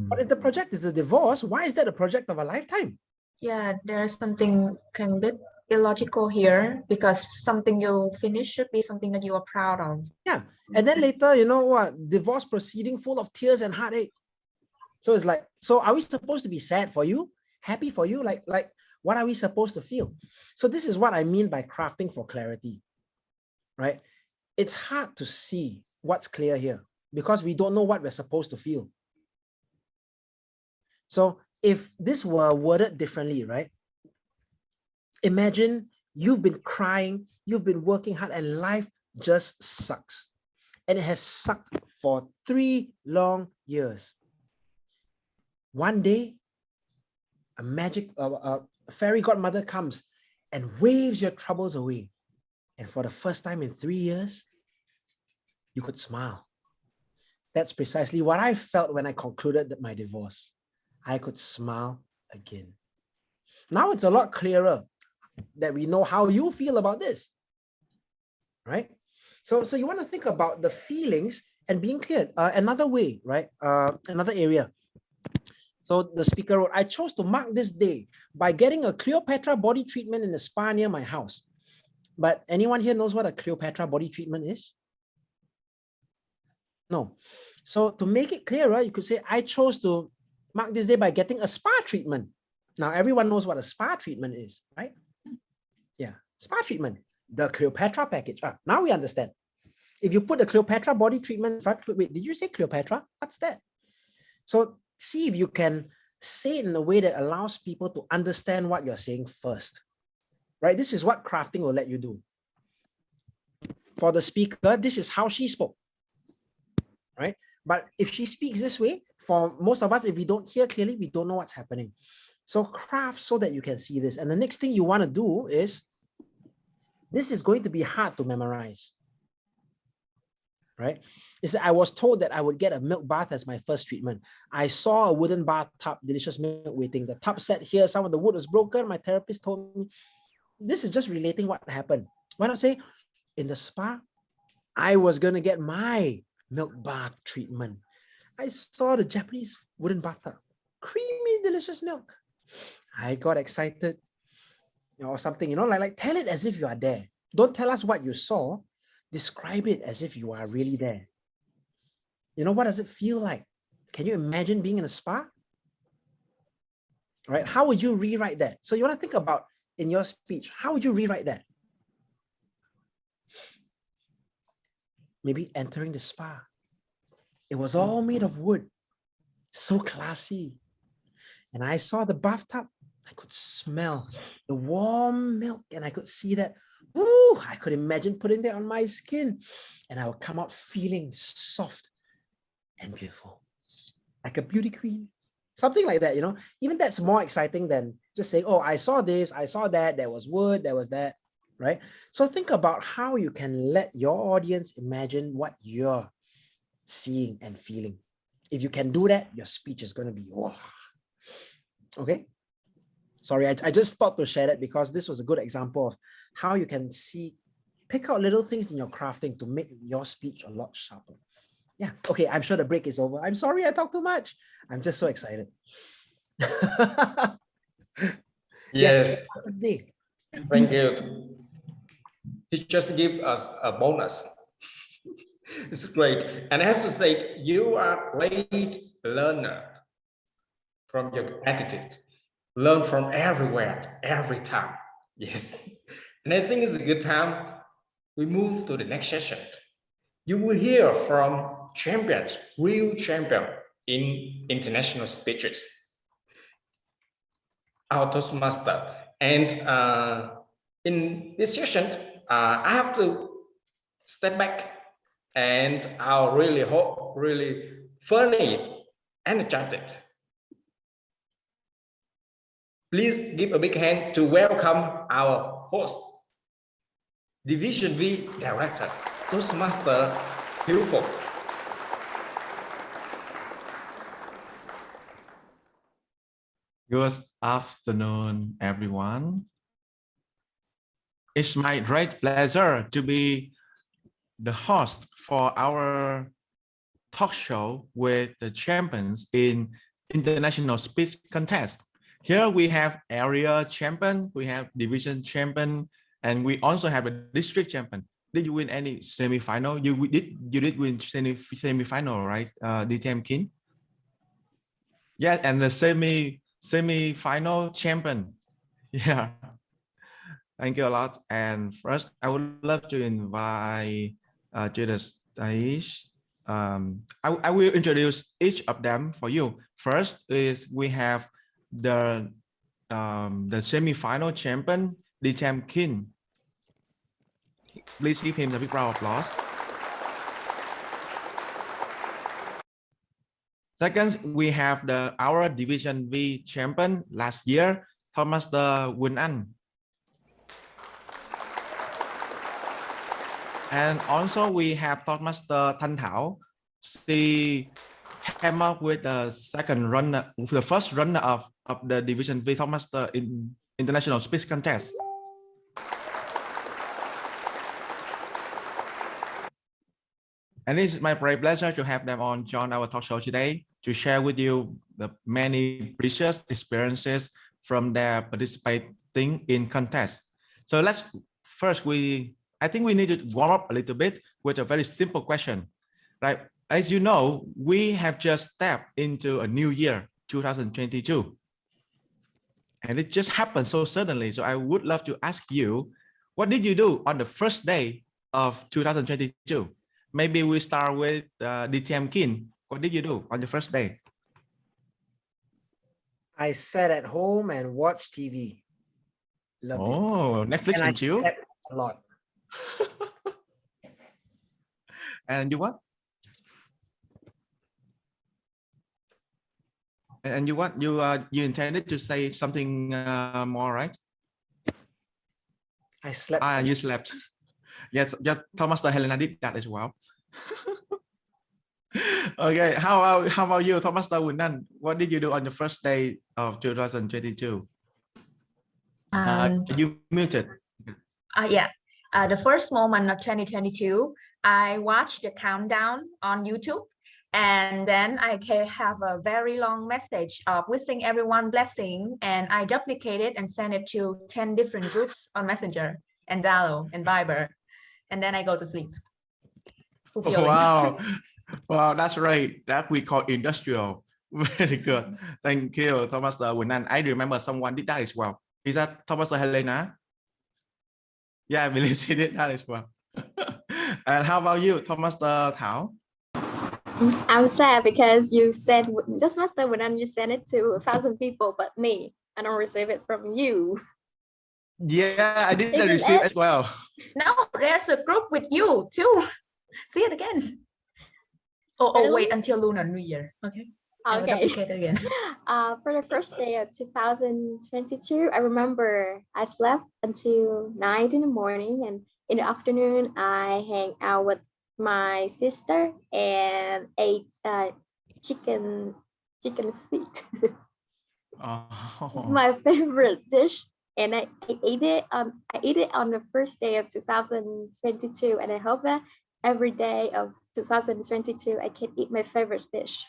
But if the project is a divorce, why is that a project of a lifetime? Yeah, there's something kind of bit illogical here, because something you finish should be something that you are proud of. Yeah, and then later, you know what, divorce proceeding full of tears and heartache. So it's like, so are we supposed to be sad for you, happy for you? Like what are we supposed to feel? So this is what I mean by crafting for clarity, right? It's hard to see what's clear here because we don't know what we're supposed to feel. So if this were worded differently, right? Imagine you've been crying, you've been working hard, and life just sucks. And it has sucked for 3 long years. One day, a fairy godmother comes and waves your troubles away. And for the first time in 3 years, you could smile. That's precisely what I felt when I concluded my divorce. I could smile again. Now it's a lot clearer that we know how you feel about this, right? So you want to think about the feelings and being clear. Another way, right? Another area. So the speaker wrote, I chose to mark this day by getting a Cleopatra body treatment in a spa near my house. But anyone here knows what a Cleopatra body treatment is? No. So to make it clearer, you could say, I chose to mark this day by getting a spa treatment. Now, everyone knows what a spa treatment is, right? Yeah, spa treatment, the Cleopatra package. Now we understand. If you put the Cleopatra body treatment, wait, did you say Cleopatra? What's that? So see if you can say it in a way that allows people to understand what you're saying first, right? This is what crafting will let you do. For the speaker, this is how she spoke, right? But if she speaks this way, for most of us, if we don't hear clearly, we don't know what's happening. So craft so that you can see this. And the next thing you want to do is, this is going to be hard to memorize, right? Is that I was told that I would get a milk bath as my first treatment. I saw a wooden bathtub, delicious milk waiting. The tub sat here, some of the wood was broken. My therapist told me, this is just relating what happened. Why not say, in the spa, I was going to get my milk bath treatment. I saw the Japanese wooden bathtub, creamy, delicious milk. I got excited, or something, like tell it as if you are there. Don't tell us what you saw. Describe it as if you are really there. What does it feel like? Can you imagine being in a spa? Right? How would you rewrite that? So you want to think about in your speech, how would you rewrite that? Maybe entering the spa. It was all made of wood, so classy. And I saw the bathtub. I could smell the warm milk, and I could see that, ooh, I could imagine putting that on my skin, and I would come out feeling soft and beautiful, like a beauty queen. Something like that, even that's more exciting than just saying, oh, I saw this, I saw that, there was wood, there was that, right? So think about how you can let your audience imagine what you're seeing and feeling. If you can do that, your speech is going to be, wow. Okay. Sorry, I just thought to share that because this was a good example of how you can pick out little things in your crafting to make your speech a lot sharper. Yeah, okay, I'm sure the break is over. I'm sorry I talked too much. I'm just so excited. Yes. Yeah. Thank you. He just give us a bonus. It's great. And I have to say, you are a great learner from your attitude. Learn from everywhere, every time. Yes. And I think it's a good time we move to the next session. You will hear from champions, real champion in international speeches, our Toastmaster. And in this session, I have to step back, and I'll really hope, really funny, energetic. Please give a big hand to welcome our host, Division V Director, Toastmaster 𝐿𝐴. Good afternoon, everyone. It's my great pleasure to be the host for our talk show with the champions in international speech contest. Here we have area champion, we have division champion, and we also have a district champion. Did you win any semi-final? You did win semi-final, right? DTM King? Yeah, and the semi-final champion. Yeah. Thank you a lot. And first, I would love to invite to the stage. I will introduce each of them for you. First is we have the semi-final champion. 𝐷𝐵𝐾. Please give him a big round of applause. Second, we have our Division V champion last year, Toastmaster Quỳnh Anh. And also we have Toastmaster Thanh Thảo. She came up with the first runner of the Division V Toastmaster in International Speech Contest. And it's my great pleasure to have them on join our talk show today to share with you the many precious experiences from their participating in contest. So I think we need to warm up a little bit with a very simple question, right? As you know, we have just stepped into a new year, 2022. And it just happened so suddenly. So I would love to ask you, what did you do on the first day of 2022? Maybe we start with 𝐷𝐵𝐾. What did you do on the first day? I sat at home and watched TV. Loved it. Netflix and chill? Slept a lot. And you what? And you what? You intended to say something more, right? I slept. You slept. Yes, Toastmaster Helena did that as well. Okay, how about you, Toastmaster Quỳnh Anh? What did you do on the first day of 2022? You muted. Yeah. The first moment of 2022, I watched the countdown on YouTube, and then I have a very long message of wishing everyone blessing, and I duplicated and sent it to 10 different groups on Messenger and Zalo and Viber, and then I go to sleep. Wow. Wow, that's right. That we call industrial. Very good. Thank you, Toastmaster Quỳnh Anh. I remember someone did that as well. Is that Toastmaster Helena? Yeah, I believe she did that as well. And how about you, Toastmaster Thảo? I'm sad because you said Toastmaster Quỳnh Anh, you sent it to 1,000 people, but me, I don't receive it from you. Yeah, I didn't receive as well. No, there's a group with you too. See it again. Oh, wait until Lunar New Year. Okay. Okay. Again. For the first day of 2022, I remember I slept until 9 in the morning, and in the afternoon I hang out with my sister and ate chicken feet. It's my favorite dish, and I ate it on the first day of 2022, and I hope that every day of 2022 I can eat my favorite dish.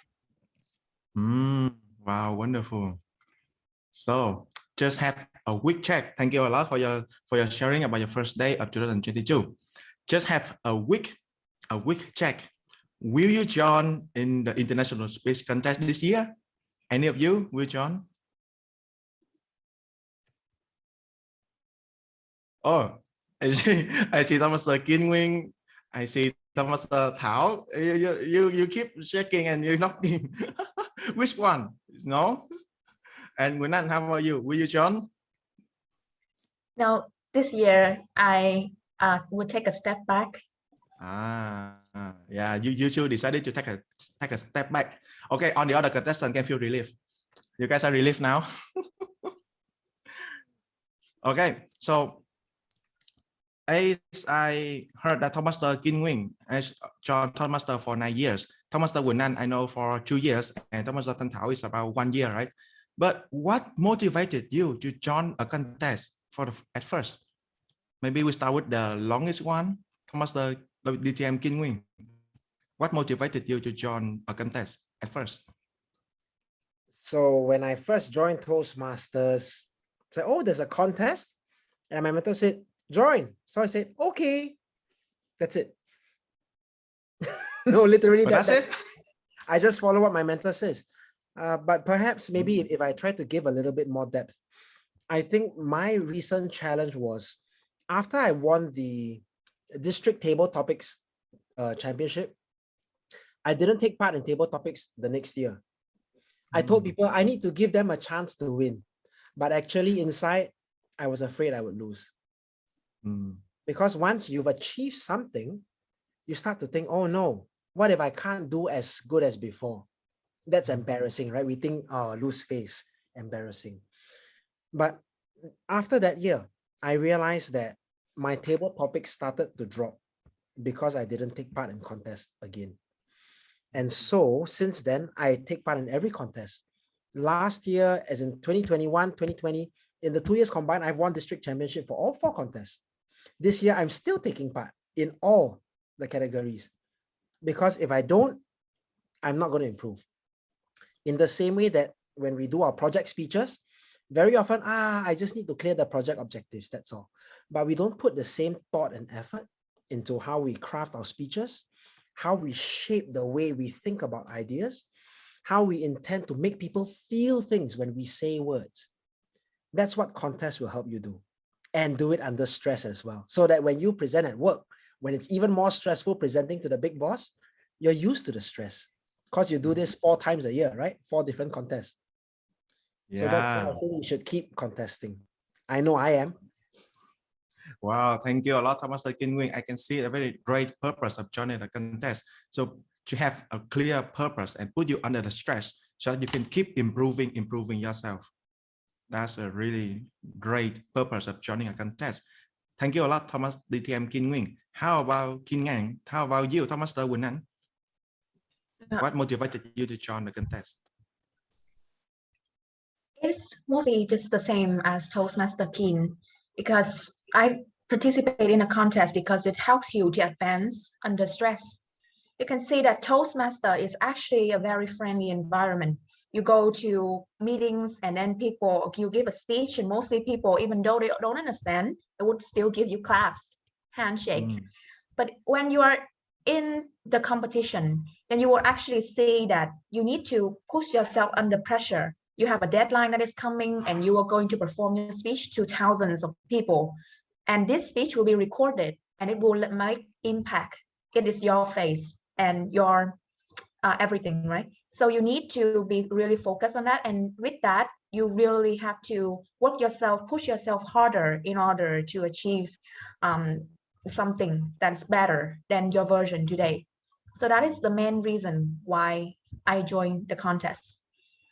Wow, wonderful. So just have a quick check. Thank you a lot for your sharing about your first day of 2022. Just have a quick check. Will you join in the international speech contest this year? Any of you will join? Oh, I see Toastmaster 𝐾𝐿. I see Toastmaster Thảo. You keep checking and you're knocking. Which one? No? And Quỳnh Anh, how about you? Will you join? No, this year I will take a step back. Yeah, you two decided to take a step back. Okay, on the other contestant can feel relief. You guys are relieved now. Okay, so as I heard that Toastmaster 𝐾𝐿 has joined Toastmaster for 9 years. Toastmaster Quỳnh Anh, I know for 2 years, and Toastmaster Thanh Thảo is about 1 year, right? But what motivated you to join a contest at first? Maybe we start with the longest one, Toastmaster 𝐷𝐵𝐾. What motivated you to join a contest at first? So when I first joined Toastmasters, I said, oh, there's a contest. And my mentor said, join. So I said, okay, that's it. No, literally, that's it. I just follow what my mentor says. But perhaps maybe if I try to give a little bit more depth, I think my recent challenge was after I won the district table topics championship, I didn't take part in table topics the next year. I told people I need to give them a chance to win. But actually inside, I was afraid I would lose. Mm. Because once you've achieved something, you start to think, oh no, what if I can't do as good as before? That's embarrassing, right? We think, oh, lose face, embarrassing. But after that year, I realized that my table topics started to drop because I didn't take part in contests again. And so since then, I take part in every contest. Last year, as in 2021, 2020, in the 2 years combined, I've won district championship for all 4 contests. This year, I'm still taking part in all the categories, because if I don't, I'm not going to improve. In the same way that when we do our project speeches, very often, I just need to clear the project objectives, that's all. But we don't put the same thought and effort into how we craft our speeches, how we shape the way we think about ideas, how we intend to make people feel things when we say words. That's what contests will help you do, and do it under stress as well. So that when you present at work, when it's even more stressful presenting to the big boss, you're used to the stress because you do this 4 times a year, right? 4 different contests. Yeah. So that's why I think we should keep contesting. I know I am. Wow, thank you a lot, Toastmaster Kin-Nguyen. I can see a very great purpose of joining the contest. So to have a clear purpose and put you under the stress so that you can keep improving yourself. That's a really great purpose of joining a contest. Thank you a lot, Thomas DTM Kin-Nguyen. How about Kin-Ngang? How about you, Toastmaster Quỳnh Anh? What motivated you to join the contest? It's mostly just the same as Toastmaster Kin, because I participate in a contest because it helps you to advance under stress. You can see that Toastmaster is actually a very friendly environment. You go to meetings and then you give a speech, and mostly people, even though they don't understand, they would still give you claps, handshake. But when you are in the competition, then you will actually see that you need to push yourself under pressure. You have a deadline that is coming, and you are going to perform your speech to thousands of people. And this speech will be recorded, and it will make impact. It is your face and your everything, right? So you need to be really focused on that. And with that, you really have to work yourself, push yourself harder in order to achieve something that's better than your version today. So that is the main reason why I joined the contest.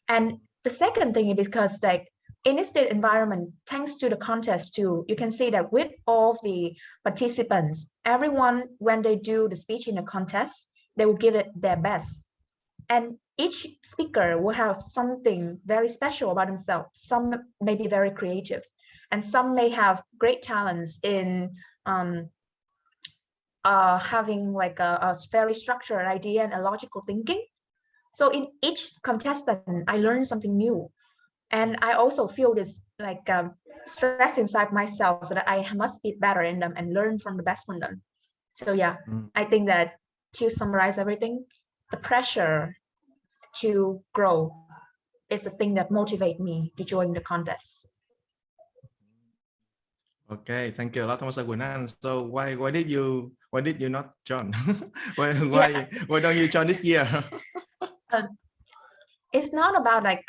And the second thing is because, like, in this state environment, thanks to the contest too, you can see that with all the participants, everyone, when they do the speech in the contest, they will give it their best. And each speaker will have something very special about themselves. Some may be very creative, and some may have great talents in having like a very structured idea and a logical thinking. So in each contestant, I learned something new. And I also feel this like stress inside myself, so that I must be better in them and learn from the best from them. So yeah, I think that to summarize everything, the pressure to grow is the thing that motivates me to join the contest. Okay, thank you a lot, Toastmaster Quỳnh Anh. So why did you not join? why don't you join this year? It's not about like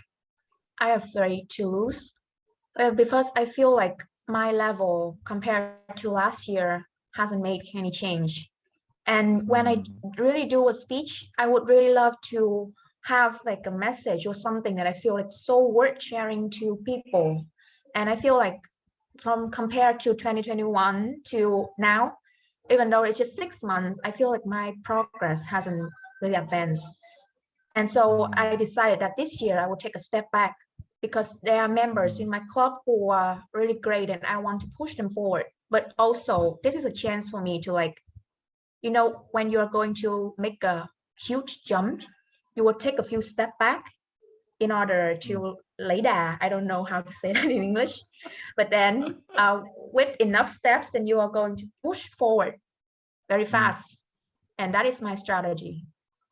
I am afraid to lose, because I feel like my level compared to last year hasn't made any change. And when I really do a speech, I would really love to have like a message or something that I feel like so worth sharing to people. And I feel like from compared to 2021 to now, even though it's just 6 months, I feel like my progress hasn't really advanced. And so I decided that this year I would take a step back, because there are members in my club who are really great and I want to push them forward. But also this is a chance for me to, like, you know, when you're going to make a huge jump, you will take a few steps back in order to lay down. I don't know how to say that in English, but then with enough steps, then you are going to push forward very fast. And that is my strategy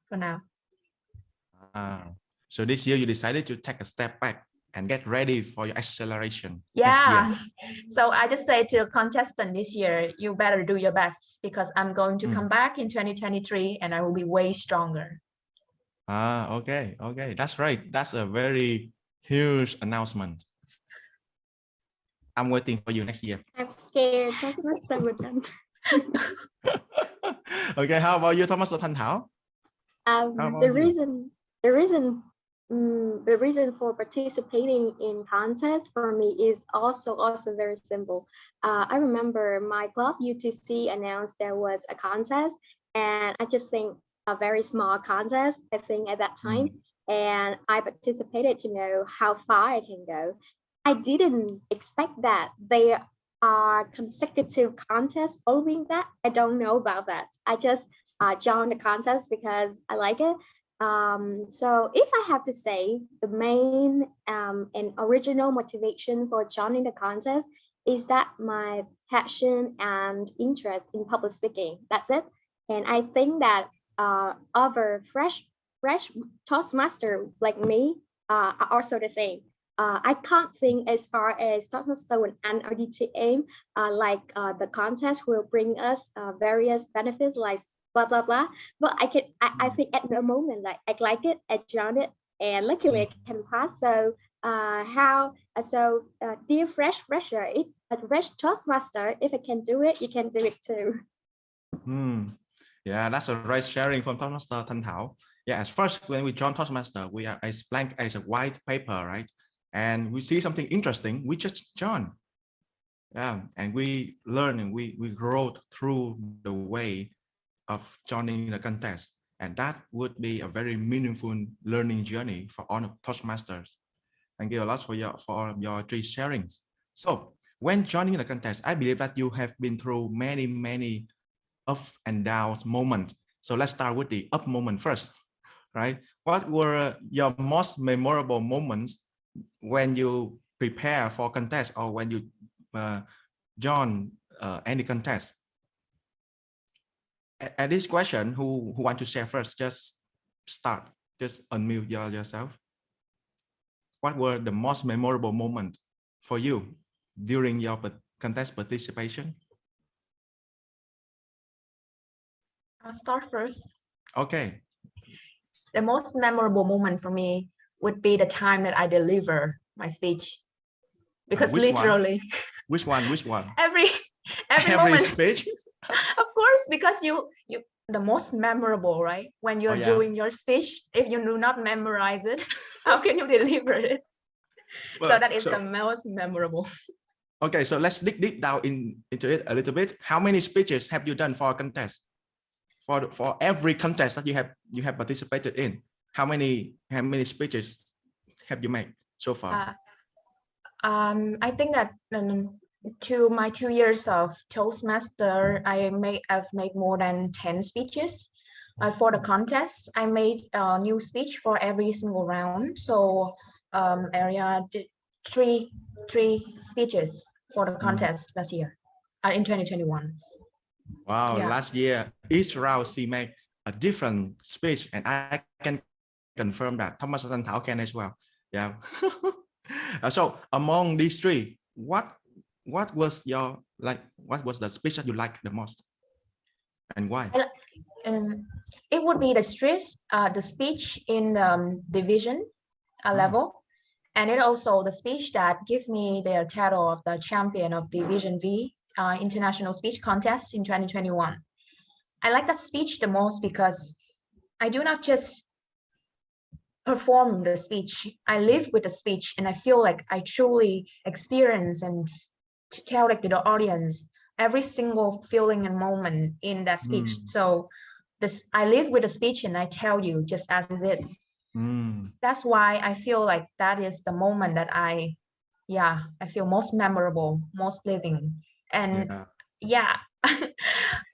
for now. So this year you decided to take a step back and get ready for your acceleration. Yeah. So I just say to the contestant this year, you better do your best, because I'm going to come back in 2023 and I will be way stronger. Okay. That's right. That's a very huge announcement. I'm waiting for you next year. I'm scared. Toastmaster would done. Okay, how about you, Thomas Thanh Thảo? How about The you? reason for participating in contests for me is also very simple. I remember my club UTC announced there was a contest, and I just think a very small contest, I think at that time, and I participated to know how far I can go. I didn't expect that there are consecutive contests following that. I don't know about that. I just joined the contest because I like it. So if I have to say, the main and original motivation for joining the contest is that my passion and interest in public speaking. That's it. And I think that other fresh Toastmaster like me are also the same. I can't think as far as Toastmaster and RDT aim, like the contest will bring us various benefits like blah blah blah. But I think at the moment, like I like it, I joined it, and luckily I can pass. So dear fresher, if a fresh Toastmaster, if I can do it, you can do it too. Yeah, that's a right sharing from Toastmaster Thanh Thảo. Yeah, at first when we join Toastmaster, we are as blank as a white paper, right? And we see something interesting, we just join. Yeah, and we learn and we grow through the way of joining the contest. And that would be a very meaningful learning journey for all Toastmasters. Thank you a lot for your three sharings. So when joining the contest, I believe that you have been through many up and down moments. So let's start with the up moment first, right? What were your most memorable moments when you prepare for contest or when you join any contest? At this question, who want to share first? Just start. Just unmute yourself. What were the most memorable moments for you during your contest participation? I'll start first. Okay. The most memorable moment for me would be the time that I deliver my speech, because literally. Which one? every moment. Speech. Of course, because you the most memorable, right? When you're doing your speech, if you do not memorize it, how can you deliver it? Well, so that is the most memorable. Okay, so let's dig deep down into it a little bit. How many speeches have you done for a contest? For every contest that you have participated in, how many speeches have you made so far? I think that to my 2 years of Toastmaster, I've made more than 10 speeches. For the contest, I made a new speech for every single round. So area did three speeches for the contest last year, in 2021. Wow, last year, each round she made a different speech, and I can confirm that Thomas Thanh Thảo can as well. Yeah. So among these three, what was your what was the speech that you liked the most, and why? It would be the speech in division level, and it also the speech that gave me the title of the champion of Division V international speech contest in 2021. I like that speech the most because I do not just perform the speech, I live with the speech, and I feel like I truly experience and tell like to the audience every single feeling and moment in that speech. So I live with the speech and I tell you just as it. That's why I feel like that is the moment that I feel most memorable, most living. And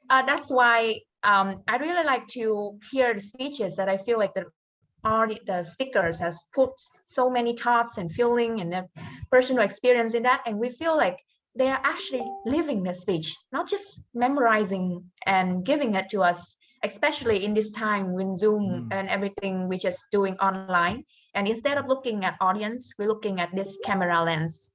that's why I really like to hear the speeches that I feel like the speakers has put so many thoughts and feeling and personal experience in that, and we feel like they are actually living the speech, not just memorizing and giving it to us, especially in this time when Zoom and everything we're just doing online. And instead of looking at audience, we're looking at this camera lens.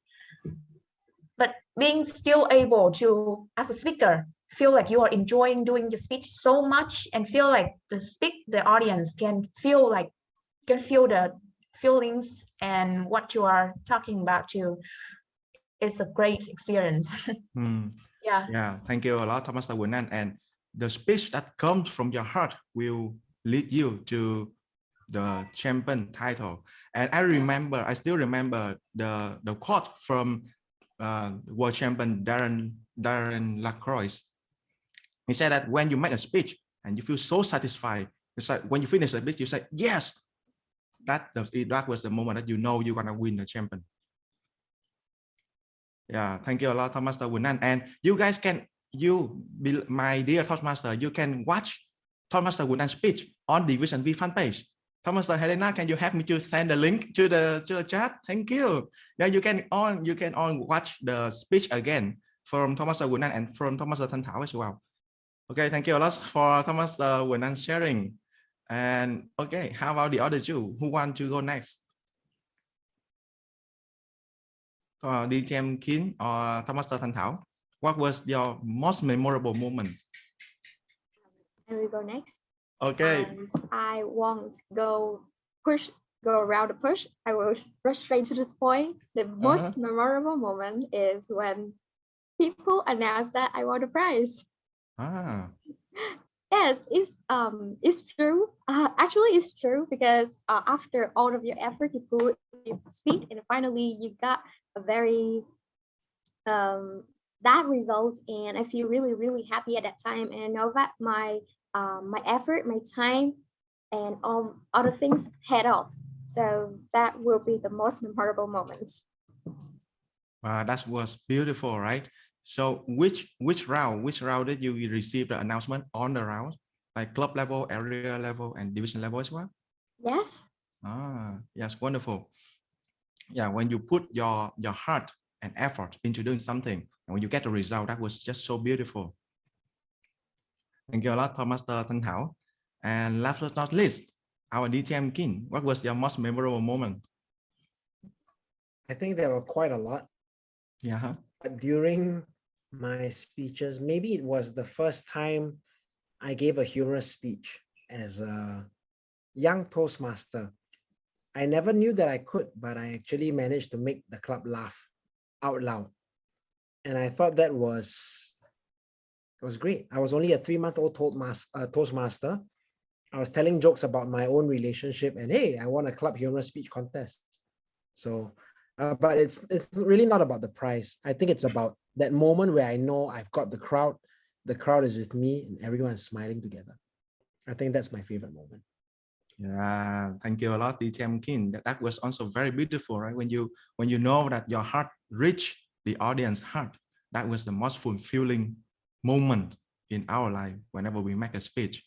But being still able to, as a speaker, feel like you are enjoying doing your speech so much and feel like the audience can feel the feelings and what you are talking about too. it's a great experience. Yeah, thank you a lot, Toastmaster Wu-Nan. And the speech that comes from your heart will lead you to the champion title. And I still remember the quote from world champion Darren Lacroix. He said that when you make a speech and you feel so satisfied, it's like when you finish the speech, you say, yes, that was the moment that you know you're gonna win the champion. Yeah, thank you a lot, Toastmaster Wu-Nan. And you guys can, my dear Toastmaster, you can watch Toastmaster Wu-Nan's speech on DivisionV fan page. Toastmaster Helena, can you help me to send the link to the chat? Thank you. Yeah, you can all watch the speech again from Toastmaster Wu-Nan and from Toastmaster Thanh Thảo as well. Okay, thank you a lot for Toastmaster Wu-Nan sharing. And okay, how about the other two? Who want to go next? 𝐷𝐴𝑚 or Toastmaster Thanh Thảo, what was your most memorable moment? I will go next. Okay. And I won't go around the push. I will rush straight to this point. The most memorable moment is when people announce that I won the prize. Yes, it's true. Actually, it's true because after all of your effort, you put your speed, and finally you got a very that results, and I feel really, really happy at that time. And I know that my effort, my time, and all other things head off. So that will be the most memorable moments. That was beautiful, right? So which round did you receive the announcement on the round, like club level, area level, and division level as well? Yes. Yes, wonderful. Yeah, when you put your heart and effort into doing something, and when you get the result, that was just so beautiful. Thank you a lot, Toastmaster Thanh Thảo. And last but not least, our DTM King, what was your most memorable moment? I think there were quite a lot. Yeah. During my speeches, maybe it was the first time I gave a humorous speech as a young Toastmaster. I never knew that I could, but I actually managed to make the club laugh out loud. And I thought that was great. I was only a 3-month-old Toastmaster. I was telling jokes about my own relationship, and hey, I won a club humorous speech contest. So, but it's really not about the prize. I think it's about that moment where I know I've got the crowd is with me, and everyone is smiling together. I think that's my favorite moment. Yeah, thank you a lot, DTM King. That was also very beautiful, right? When you know that your heart reached the audience heart, that was the most fulfilling moment in our life whenever we make a speech.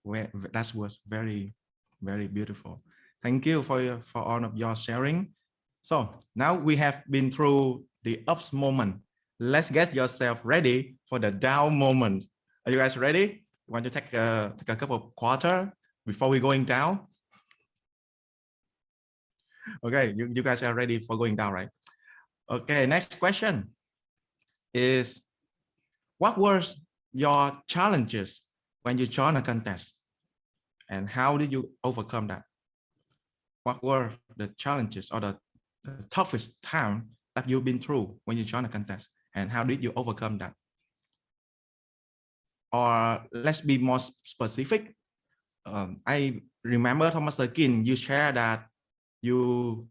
That was very, very beautiful. Thank you for all of your sharing. So now we have been through the ups moment. Let's get yourself ready for the down moment. Are you guys ready? You want to take a couple of quarters before we're going down? Okay, you guys are ready for going down, right? Okay, next question is, what were your challenges when you joined a contest, and how did you overcome that? What were the challenges or the toughest time that you've been through when you joined a contest, and how did you overcome that? Or let's be more specific. I remember, Toastmaster King, you shared that you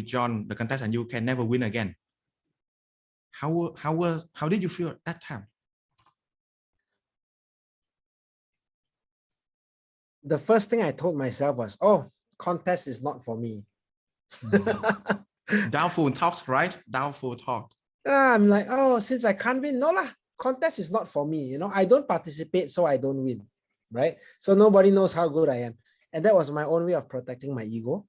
joined the contest and you can never win again. How did you feel at that time? The first thing I told myself was, oh, contest is not for me. Doubtful talks, right? Doubtful talk. I'm like, oh, since I can't win, no lah, contest is not for me. You know, I don't participate, so I don't win, right? So nobody knows how good I am. And that was my own way of protecting my ego.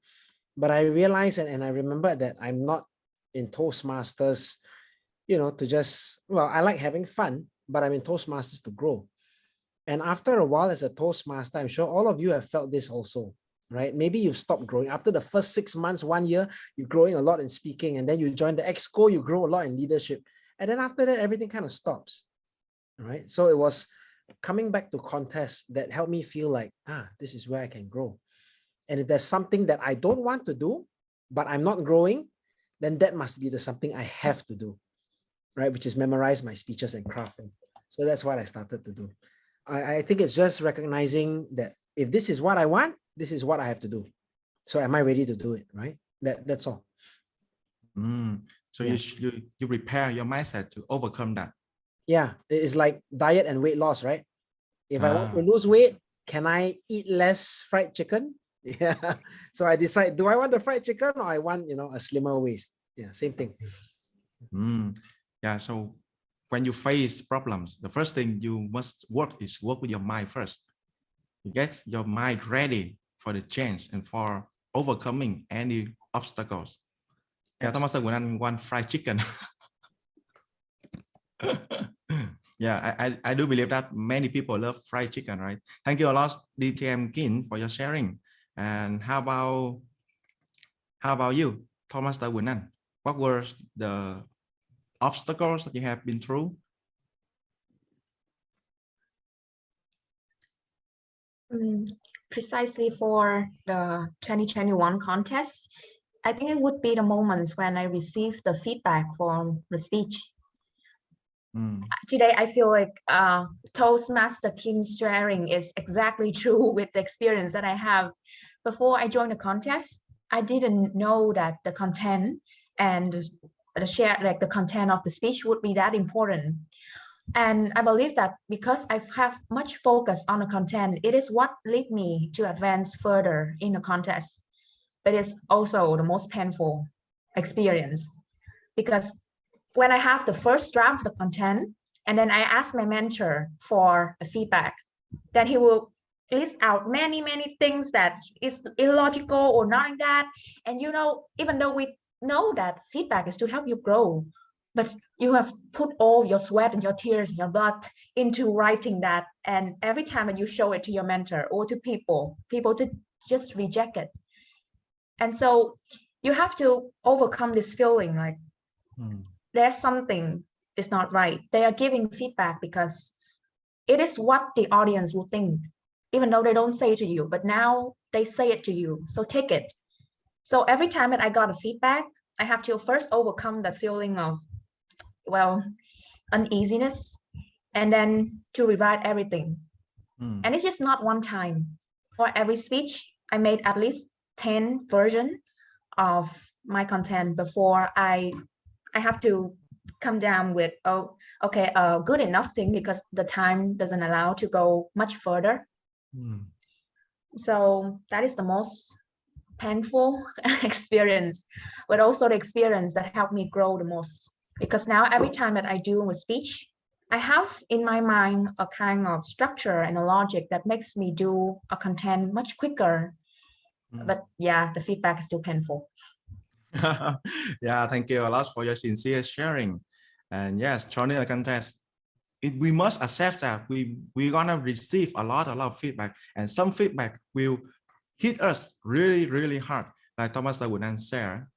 But I realized and I remember that I'm not in Toastmasters, you know, to just, well, I like having fun, but I'm in Toastmasters to grow. And after a while as a Toastmaster, I'm sure all of you have felt this also, right? Maybe you've stopped growing. After the first 6 months, 1 year, you're growing a lot in speaking, and then you join the Exco, you grow a lot in leadership. And then after that, everything kind of stops, right? So it was coming back to contests that helped me feel like, this is where I can grow. And if there's something that I don't want to do, but I'm not growing, then that must be the something I have to do, right? Which is memorize my speeches and craft them. So that's what I started to do. I think it's just recognizing that if this is what I want, this is what I have to do. So am I ready to do it, right? That's all. So you prepare your mindset to overcome that. Yeah, it's like diet and weight loss, right? If I want to lose weight, can I eat less fried chicken? Yeah. So I decide, do I want the fried chicken or I want, a slimmer waist? Yeah, same thing. Yeah. So when you face problems, the first thing you must work with your mind first. You get your mind ready for the change and for overcoming any obstacles. Yeah, Thomas want fried chicken. Yeah, I do believe that many people love fried chicken, right? Thank you a lot, DTM-kin, for your sharing. And how about you, Thomas Tawinan? What were the obstacles that you have been through? Precisely for the 2021 contest, I think it would be the moments when I received the feedback from the speech. Today, I feel like Toastmaster Kin's sharing is exactly true with the experience that I have. Before I joined the contest, I didn't know that the content and the content of the speech would be that important. And I believe that because I have much focus on the content, it is what led me to advance further in the contest. But it's also the most painful experience, because when I have the first draft of the content, and then I ask my mentor for a feedback, then he will list out many things that is illogical or not like that. And even though we know that feedback is to help you grow, but you have put all your sweat and your tears and your blood into writing that, and every time that you show it to your mentor or to people to just reject it. And so you have to overcome this feeling like there's something is not right. They are giving feedback because it is what the audience will think, even though they don't say it to you, but now they say it to you, so take it. So every time that I got a feedback, I have to first overcome that feeling of, uneasiness, and then to rewrite everything. And it's just not one time. For every speech, I made at least 10 versions of my content before I have to come down with, good enough thing, because the time doesn't allow to go much further. So that is the most painful experience, but also the experience that helped me grow the most. Because now every time that I do a speech, I have in my mind a kind of structure and a logic that makes me do a content much quicker. But yeah, the feedback is still painful. Yeah, thank you a lot for your sincere sharing. And yes, joining the contest, we must accept that we're gonna receive a lot of feedback, and some feedback will hit us really hard, like Thomas would answer.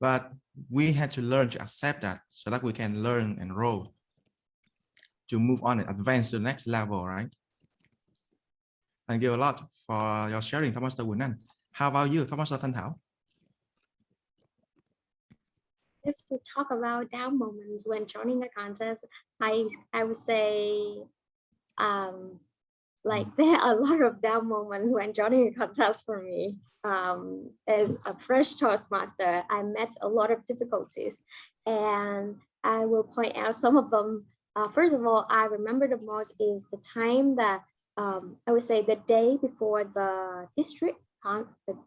But we had to learn to accept that so that we can learn and grow to move on and advance to the next level, right? Thank you a lot for your sharing, Thomas Woodnan. How about you, Thomas Thanh Thảo? If we talk about down moments when joining the contest, I would say there are a lot of down moments when joining a contest for me. As a fresh Toastmaster, I met a lot of difficulties, and I will point out some of them. First of all, I remember the most is the time that I would say the day before the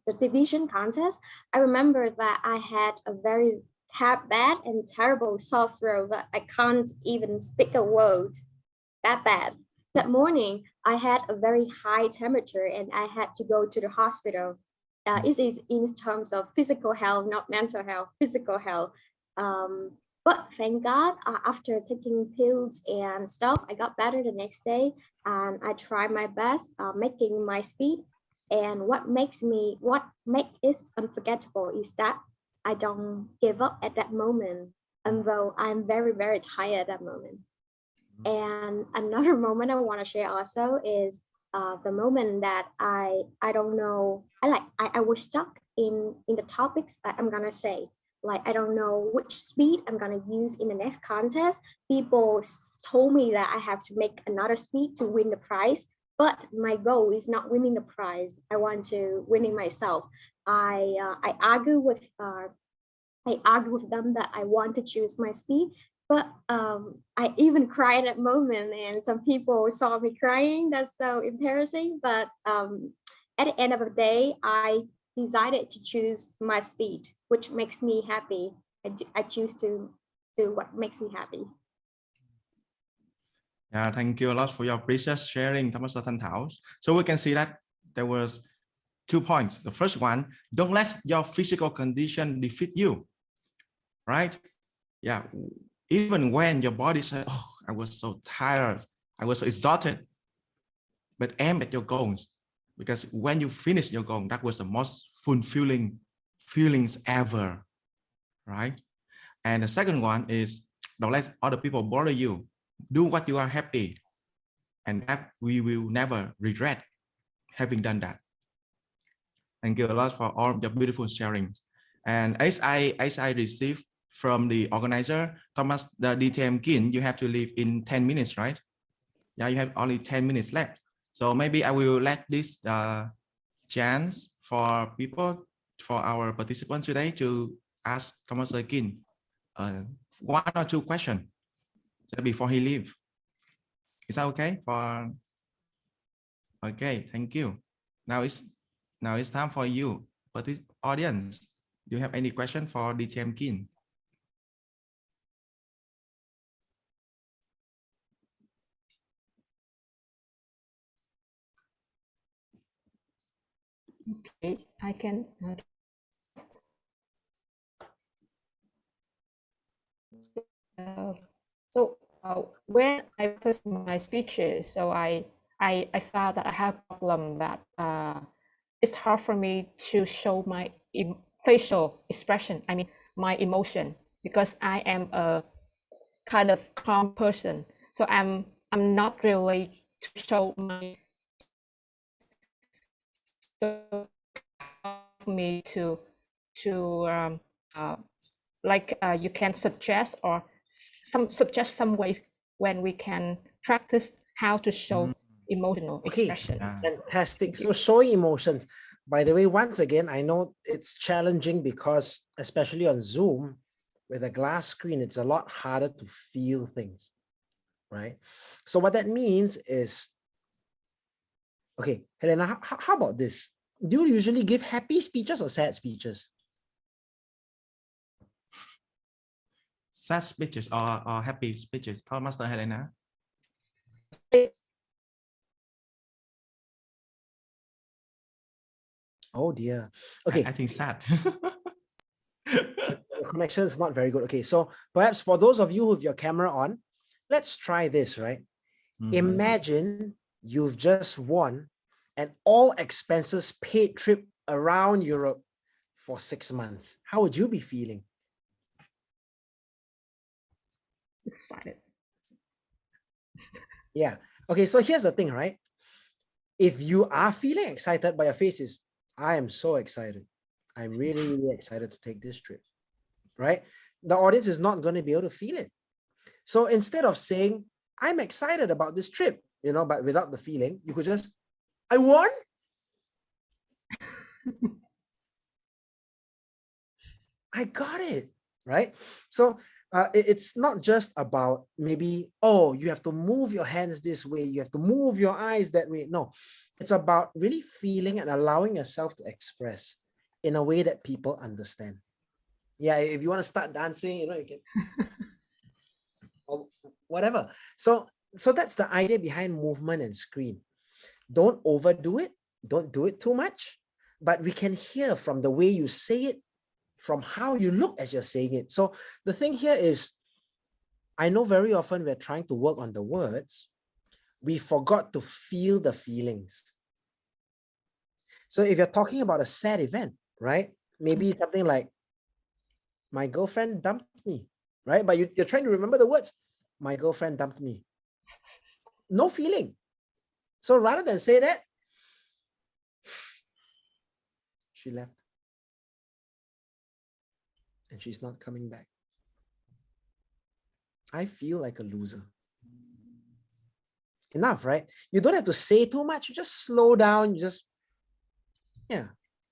the division contest. I remember that I had a very bad and terrible sore throat that I can't even speak a word. That bad. That morning, I had a very high temperature and I had to go to the hospital. It is in terms of physical health, not mental health, physical health. But thank God, after taking pills and stuff, I got better the next day, and I tried my best making my speed. And what makes it unforgettable is that I don't give up at that moment, although I'm very tired at that moment. And another moment I want to share also is the moment that I don't know, I was stuck in the topics I'm gonna say. like I don't know which speed I'm gonna use in the next contest. People told me that I have to make another speed to win the prize, but my goal is not winning the prize. I want to winning myself. I argue with them that I want to choose my speed, but I even cried at that moment, and some people saw me crying. That's so embarrassing. But at the end of the day, I decided to choose my speed, which makes me happy. I choose to do what makes me happy. Yeah, thank you a lot for your precious sharing, Toastmaster Thanh Thảo. So we can see that there was 2 points. The first one, don't let your physical condition defeat you, right? Yeah, even when your body says, oh, I was so tired, I was so exhausted, but aim at your goals, because when you finish your goal, that was the most fulfilling feelings ever, right? And the second one is, don't let other people bother you. Do what you are happy, and that we will never regret having done that. Thank you a lot for all your beautiful sharings. And as I received from the organizer, Thomas, the DTM kin, you have to leave in 10 minutes, right? Yeah, you have only 10 minutes left. So maybe I will let this chance for people, for our participants today, to ask Thomas kin 1 or 2 questions before he leaves. Is that okay? Okay, thank you. Now it's time for you, but the audience, do you have any question for DTM kin? Okay, I can. When I post my speeches, so I found that I have a problem that it's hard for me to show my facial expression. I mean, my emotion, because I am a kind of calm person. So I'm not really to show my me to like you can suggest or suggest some ways when we can practice how to show emotional expression. Fantastic. So showing emotions. By the way, once again, I know it's challenging because especially on Zoom with a glass screen, it's a lot harder to feel things, right? So what that means is, okay, Helena, how about this? Do you usually give happy speeches or sad speeches? Sad speeches or happy speeches, Toastmaster Helena? Oh dear. Okay. I think sad. The connection is not very good. Okay, so perhaps for those of you with your camera on, let's try this, right? Imagine you've just won an all expenses paid trip around Europe for 6 months. How would you be feeling? Excited. Yeah. Okay, so here's the thing, right? If you are feeling excited, but your face is, I am so excited. I'm really, really excited to take this trip, right? The audience is not going to be able to feel it. So instead of saying, I'm excited about this trip, you know, but without the feeling, you could just, I won. I got it, right? So it's not just about maybe, oh, you have to move your hands this way, you have to move your eyes that way. No, it's about really feeling and allowing yourself to express in a way that people understand. Yeah, if you want to start dancing, you know, you can, or whatever. So that's the idea behind movement and screen. Don't overdo it. Don't do it too much, but we can hear from the way you say it, from how you look as you're saying it. So the thing here is, I know very often we're trying to work on the words, we forgot to feel the feelings. So if you're talking about a sad event, right? Maybe it's something like, my girlfriend dumped me, right? But you're trying to remember the words, my girlfriend dumped me. No feeling. So rather than say that, she left. and she's not coming back. I feel like a loser. Enough, right? You don't have to say too much. You just slow down. You just,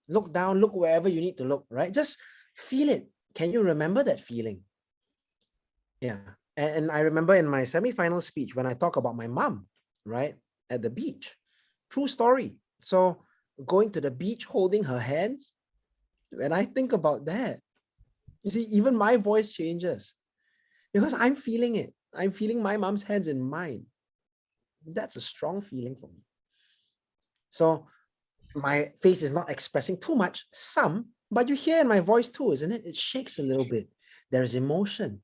look down, look wherever you need to look, right? Just feel it. Can you remember that feeling? Yeah. And I remember in my semi-final speech when I talk about my mom, right, at the beach. True story. So going to the beach, holding her hands, when I think about that, you see, even my voice changes because I'm feeling it. I'm feeling my mom's hands in mine. That's a strong feeling for me. So my face is not expressing too much, some, but you hear in my voice too, isn't it? It shakes a little bit. There is emotion.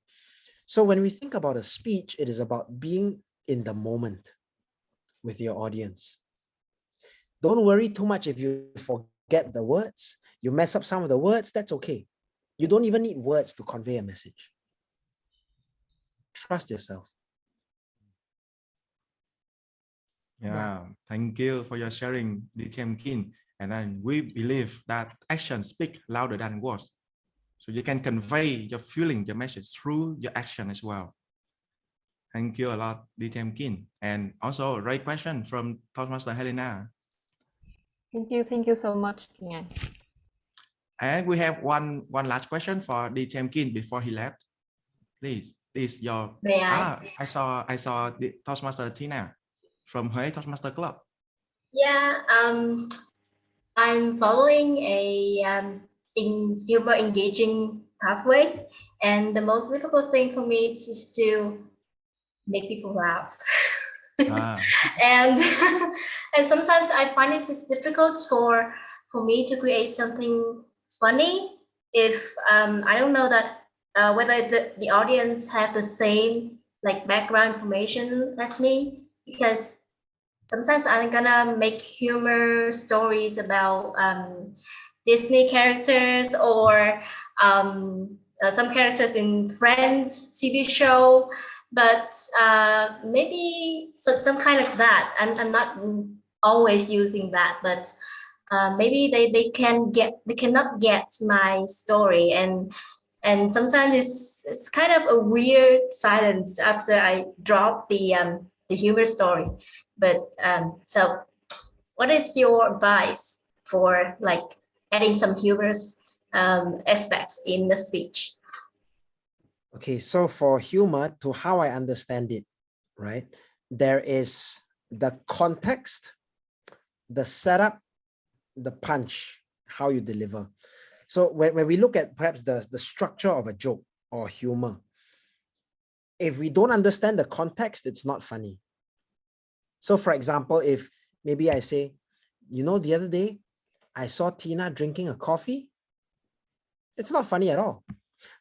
So when we think about a speech, it is about being in the moment with your audience. Don't worry too much if you forget the words. You mess up some of the words, that's okay. You don't even need words to convey a message. Trust yourself. Yeah, thank you for your sharing, DTM Kin. And then we believe that actions speak louder than words. So you can convey your feeling, your message through your action as well. Thank you a lot, DTM Kin. And also a great question from Toastmaster Helena. Thank you so much, King. And we have one last question for DTM Kin before he left. Please, your. May I? I saw the Toastmaster Tina from Huế Toastmaster Club. Yeah, I'm following a humor engaging pathway, and the most difficult thing for me is just to make people laugh. and sometimes I find it is difficult for me to create something funny if I don't know that whether the audience have the same like background information as me, because sometimes I'm gonna make humor stories about Disney characters or some characters in Friends TV show, but maybe some kind of that. I'm not always using that, but maybe they cannot get my story, and sometimes it's kind of a weird silence after I drop the humor story. But so what is your advice for like adding some humorous aspects in the speech? Okay, so for humor, to how I understand it, right? There is the context, the setup, the punch, how you deliver. So when we look at perhaps the structure of a joke or humor, if we don't understand the context, it's not funny. So for example, if maybe I say, you know, the other day, I saw Tina drinking a coffee, it's not funny at all.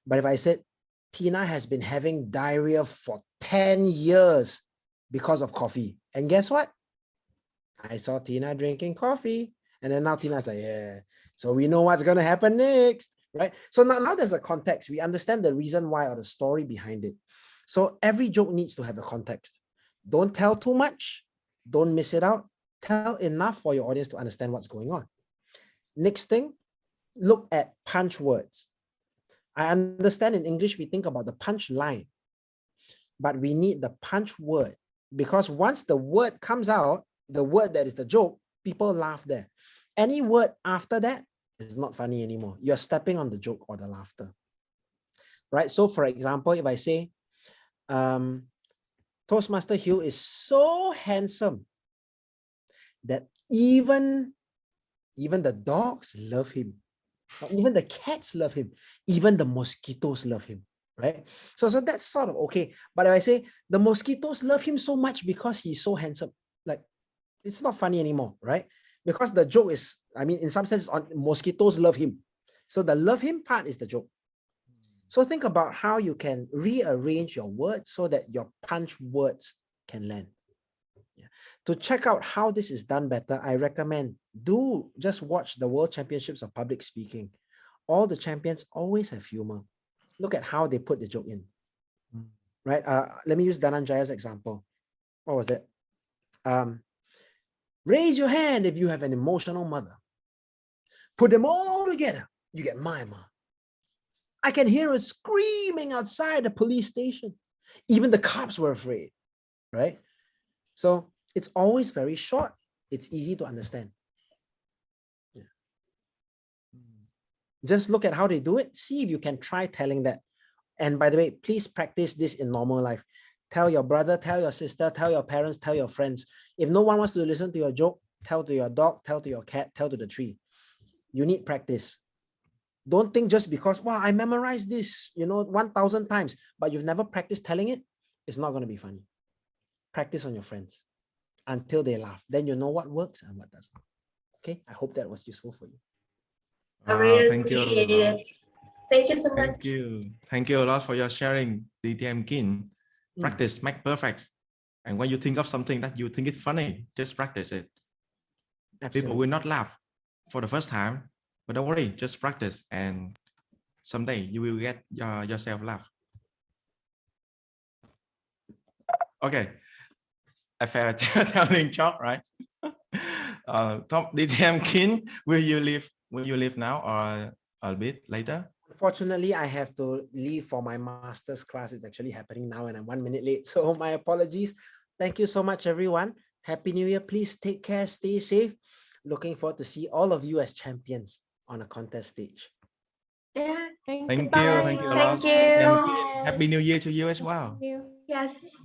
But if I said, Tina has been having diarrhea for 10 years because of coffee. And guess what? I saw Tina drinking coffee. And then now Tina's like, yeah. So we know what's going to happen next, right? So now there's a context. We understand the reason why or the story behind it. So every joke needs to have a context. Don't tell too much. Don't miss it out. Tell enough for your audience to understand what's going on. Next thing, look at punch words. I understand in English, we think about the punch line, but we need the punch word, because once the word comes out, the word that is the joke, people laugh there. Any word after that is not funny anymore. You're stepping on the joke or the laughter, right? So for example, if I say, Toastmaster Hugh is so handsome that even the dogs love him. Even the cats love him. Even the mosquitoes love him, right? So that's sort of okay. But if I say the mosquitoes love him so much because he's so handsome, like it's not funny anymore, right? Because the joke is, I mean, in some sense, mosquitoes love him. So the love him part is the joke. So think about how you can rearrange your words so that your punch words can land. Yeah. To check out how this is done better, I recommend do just watch the World Championships of Public Speaking. All the champions always have humor. Look at how they put the joke in. Right? Let me use Dhananjaya's example. What was that? Raise your hand if you have an emotional mother. Put them all together, you get my mom. I can hear her screaming outside the police station. Even the cops were afraid, right? So it's always very short. It's easy to understand. Yeah. Just look at how they do it. See if you can try telling that. And by the way, please practice this in normal life. Tell your brother, tell your sister, tell your parents, tell your friends. If no one wants to listen to your joke, tell to your dog, tell to your cat, tell to the tree. You need practice. Don't think just because, wow, I memorized this, 1,000 times, but you've never practiced telling it, it's not going to be funny. Practice on your friends until they laugh. Then you know what works and what doesn't. Okay, I hope that was useful for you. I really Thank you. appreciate it. Thank you so much. Thank you. Thank you a lot for your sharing, DTM-Kin. Practice make perfect. And when you think of something that you think is funny, just practice it. Absolutely. People will not laugh for the first time, but don't worry, just practice, and someday you will get yourself laugh. Okay, a fair telling joke, right? DTM-Kin, will you leave now or a bit later? Unfortunately, I have to leave for my master's class. It's actually happening now and I'm 1 minute late. So my apologies. Thank you so much, everyone. Happy New Year. Please take care. Stay safe. Looking forward to see all of you as champions on a contest stage. Yeah. Thank you. Thank you a lot. Thank you. Happy New Year to you as well. Yes.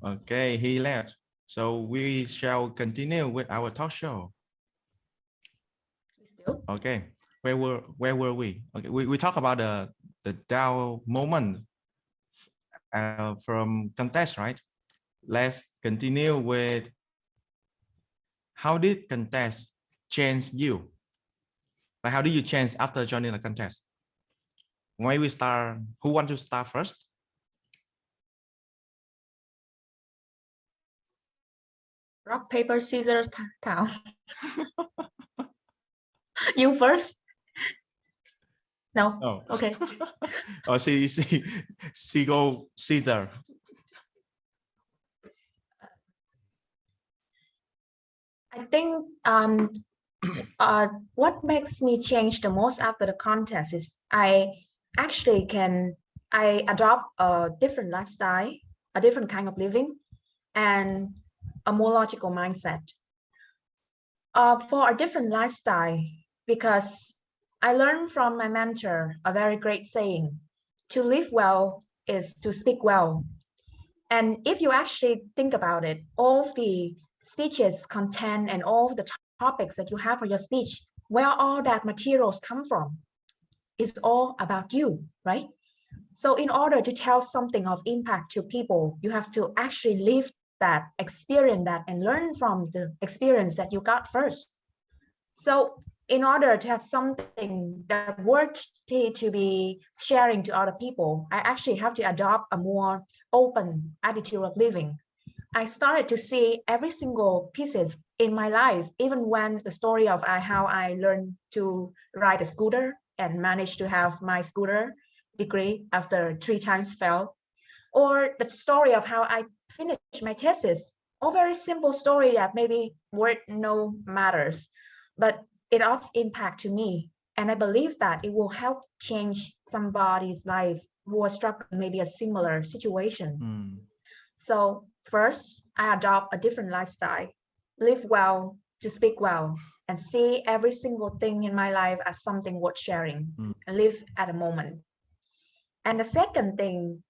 Okay, he left. So we shall continue with our talk show. Okay, where were we? Okay, we talk about the down moment from contest, right? Let's continue with how did contest change you? Like, how do you change after joining a contest? Why we start? Who wants to start first? Rock, paper, scissors, thảo. You first? No. Oh. Okay. Oh, she go Caesar. I think what makes me change the most after the contest is I adopt a different lifestyle, a different kind of living, and a more logical mindset. For a different lifestyle, because I learned from my mentor a very great saying: to live well is to speak well. And if you actually think about it, all the speeches, content, and all the topics that you have for your speech, where all that materials come from, is all about you, right? So in order to tell something of impact to people, you have to actually live that, experience that, and learn from the experience that you got first. So in order to have something that worthy to be sharing to other people, I actually have to adopt a more open attitude of living. I started to see every single pieces in my life, even when the story of how I learned to ride a scooter and managed to have my scooter degree after 3 times fail, or the story of how I finished my thesis, all very simple story that maybe word no matters, but it of impact to me. And I believe that it will help change somebody's life who are struggling maybe a similar situation. So first, I adopt a different lifestyle, live well to speak well, and see every single thing in my life as something worth sharing, and live at a moment. And the second thing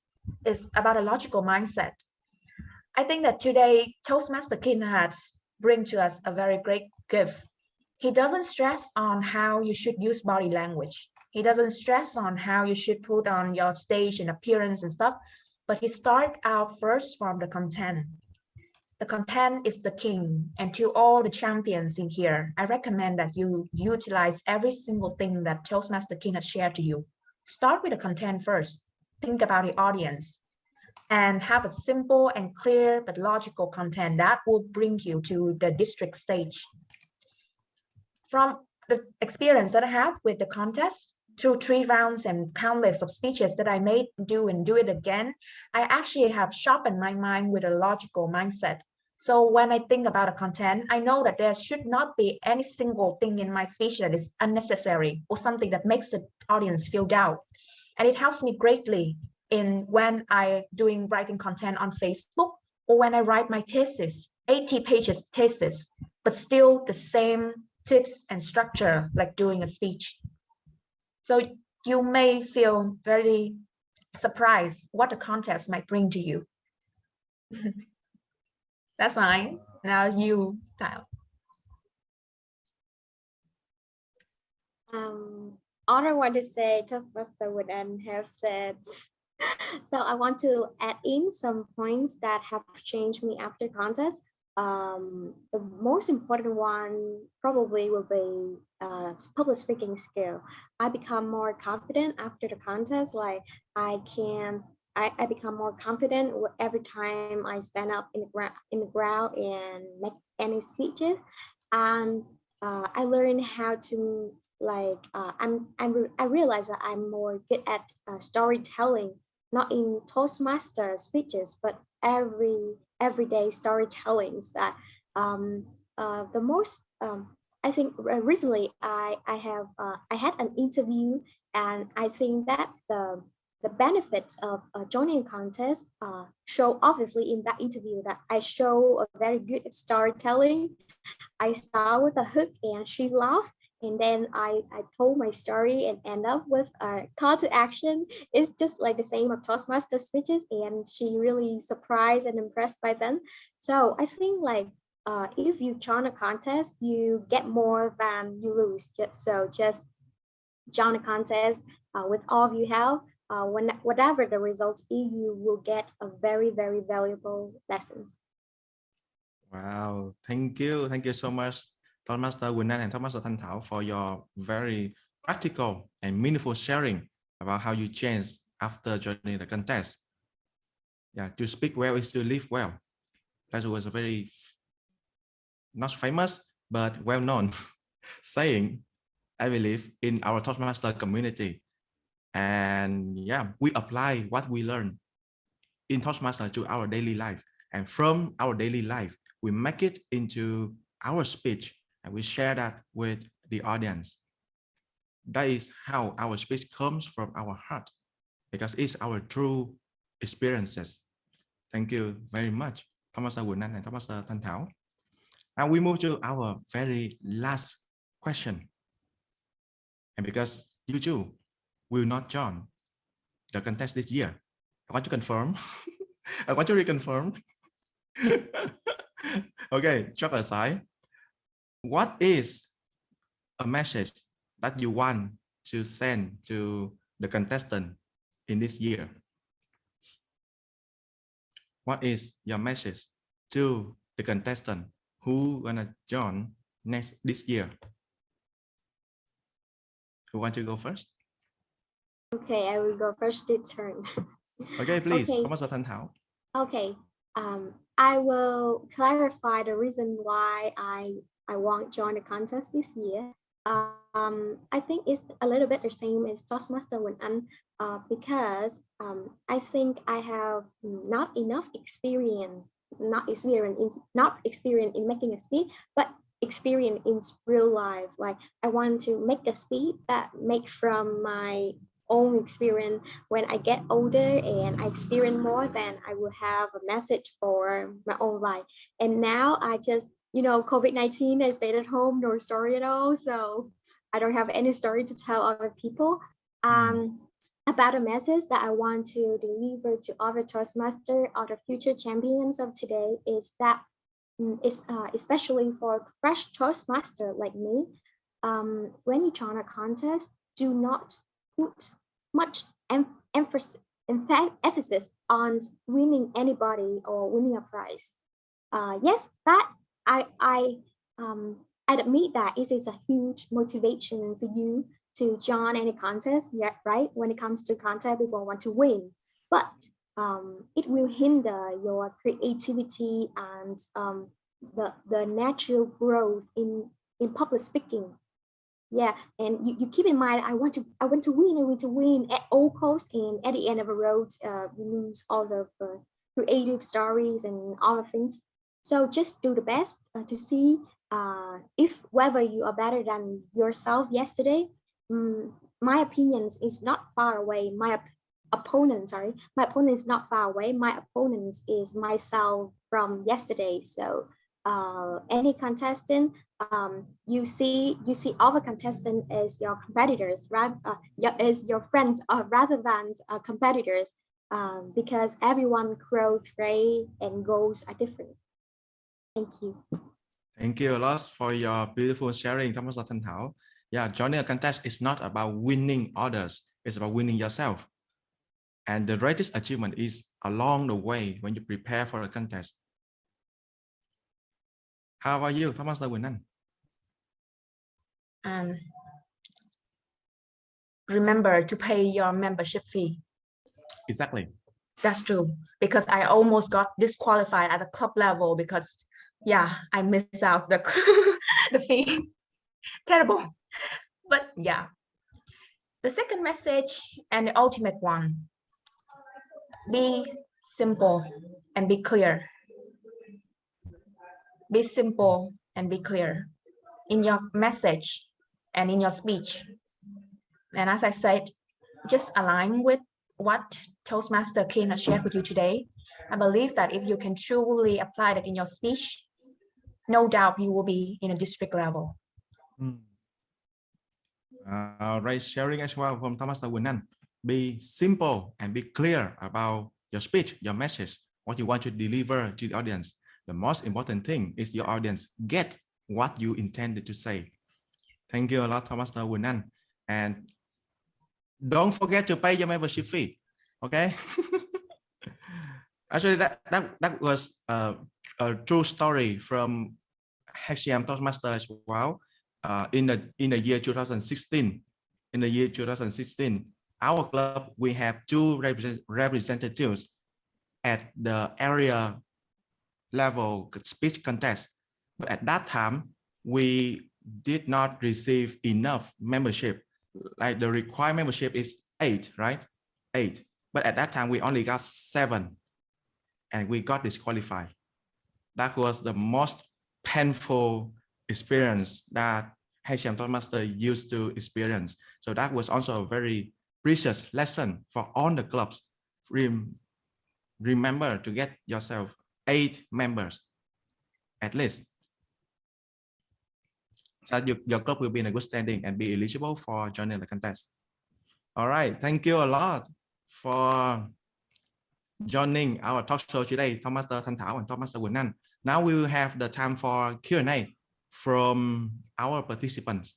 is about a logical mindset. I think that today Toastmaster Kin has bring to us a very great gift. He doesn't stress on how you should use body language. He doesn't stress on how you should put on your stage and appearance and stuff, but he start out first from the content. The content is the king, and to all the champions in here, I recommend that you utilize every single thing that Toastmaster Kin has shared to you. Start with the content first. Think about the audience and have a simple and clear but logical content that will bring you to the district stage. From the experience that I have with the contest, through 3 rounds and countless of speeches that I do it again, I actually have sharpened my mind with a logical mindset. So when I think about a content, I know that there should not be any single thing in my speech that is unnecessary or something that makes the audience feel down. And it helps me greatly in when I doing writing content on Facebook or when I write my thesis, 80 pages thesis, but still the same tips and structure like doing a speech. So you may feel very surprised what the contest might bring to you. That's fine. Now you, Thảo. All I want to say, Toastmaster would have said. So I want to add in some points that have changed me after contest. The most important one probably will be public speaking skill. I become more confident after the contest. Like I become more confident every time I stand up in the ground and make any speeches. And I learned how to I realize that I'm more good at storytelling, not in Toastmaster speeches, but everyday storytellings. That the most I think recently I had an interview, and I think that the benefits of joining a contest show obviously in that interview that I show a very good storytelling. I start with a hook and she laughed, and then I told my story and end up with a call to action. It's just like the same of Toastmaster speeches, and she really surprised and impressed by them. So I think like if you join a contest, you get more than you lose. So just join a contest with all you have. Whatever the results is, you will get a very, very valuable lessons. Wow, thank you so much, Toastmaster Quỳnh Anh and Toastmaster Thanh Thảo, for your very practical and meaningful sharing about how you changed after joining the contest. Yeah, to speak well is to live well. That was a very not famous but well-known saying, I believe, in our Toastmaster community. And yeah, we apply what we learn in Toastmaster to our daily life, and from our daily life we make it into our speech and we share that with the audience. That is how our speech comes from our heart, because it's our true experiences. Thank you very much, Toastmaster Quỳnh Anh and Toastmaster Thanh Thảo. Now we move to our very last question. And because you two will not join the contest this year, I want to confirm. I want to reconfirm. Okay, joke aside, what is a message that you want to send to the contestant in this year? What is your message to the contestant who gonna join this year? Who want to go first? Okay, I will go first this turn. Okay, please. Okay. Toastmaster Thanh Thảo. Okay, I will clarify the reason why I won't join the contest this year. I think it's a little bit the same as Toastmaster Quỳnh Anh, because I think I have not enough experience, not experience in making a speech, but experience in real life. Like I want to make a speech that make from my own experience. When I get older and I experience more, then I will have a message for my own life. And now I just, COVID-19, I stayed at home, no story at all. So I don't have any story to tell other people. About a message that I want to deliver to other Toastmasters, other future champions of today, is that especially for fresh Toastmaster like me, when you join a contest, do not put much emphasis on winning anybody or winning a prize. Yes, that I admit that it is a huge motivation for you to join any contest. Yeah, right. When it comes to contest, people want to win, but it will hinder your creativity and the natural growth in public speaking. Yeah, and you keep in mind, I want to win at all costs, and at the end of the road, you lose all of the creative stories and all of things. So just do the best to see if whether you are better than yourself yesterday. My opinions is not far away. My opponent is not far away. My opponent is myself from yesterday. So any contestant, you see other contestant as your competitors, right? As your friends, rather than competitors, because everyone growth rate and goals are different. Thank you. Thank you a lot for your beautiful sharing, Thomas Thanh Thảo. Yeah, joining a contest is not about winning others. It's about winning yourself. And the greatest achievement is along the way when you prepare for a contest. How about you, Thomas Quỳnh Anh? Remember to pay your membership fee. Exactly. That's true, because I almost got disqualified at the club level because, yeah, I missed out the the fee. Terrible. But yeah, the second message and the ultimate one: be simple and be clear. Be simple and be clear in your message and in your speech. And as I said, just align with what Toastmaster Ken has shared with you today. I believe that if you can truly apply that in your speech, no doubt you will be in a district level. Right, sharing as well from Toastmaster Quỳnh Anh. Be simple and be clear about your speech, your message, what you want to deliver to the audience. The most important thing is your audience get what you intended to say. Thank you a lot, Toastmaster Quỳnh Anh. And don't forget to pay your membership fee. Okay. Actually, that was a true story from HCM Toastmaster as well. In the year 2016, our club, we have 2 representatives at the area level speech contest. But at that time, we did not receive enough membership. Like the required membership is 8, right? 8. But at that time, we only got 7 and we got disqualified. That was the most painful experience that HCM Toastmaster used to experience. So that was also a very precious lesson for all the clubs. Remember to get yourself 8 members at least, so your club will be in a good standing and be eligible for joining the contest. All right, thank you a lot for joining our talk show today, Toastmaster Thanh Thảo and Toastmaster Quỳnh Anh. Now we will have the time for Q&A from our participants.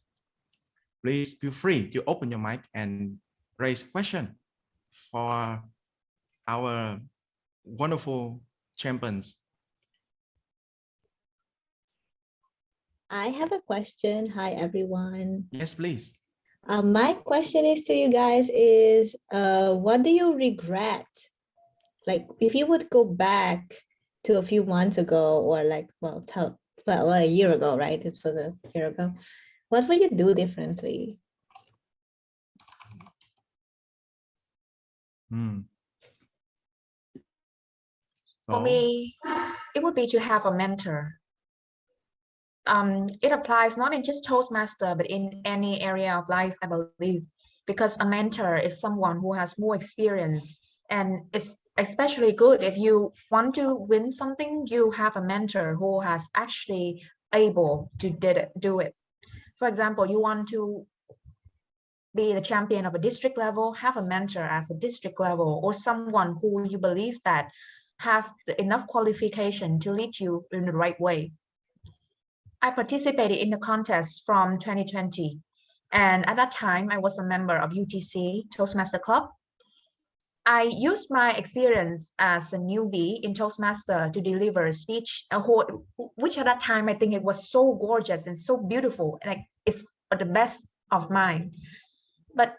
Please feel free to open your mic and raise a question for our wonderful champions. I have a question. Hi, everyone. Yes, please. My question is to you guys is, what do you regret? Like, if you would go back to a few months ago, or like, well, a year ago, right? It was a year ago. What would you do differently? For me, it would be to have a mentor. It applies not in just Toastmaster, but in any area of life, I believe, because a mentor is someone who has more experience, and it's especially good if you want to win something, you have a mentor who has actually able to do it. For example, you want to be the champion of a district level, have a mentor as a district level, or someone who you believe that have enough qualification to lead you in the right way. I participated in the contest from 2020, and at that time I was a member of UTC Toastmaster Club. I used my experience as a newbie in Toastmaster to deliver a speech, which at that time I think it was so gorgeous and so beautiful, like it's the best of mine. But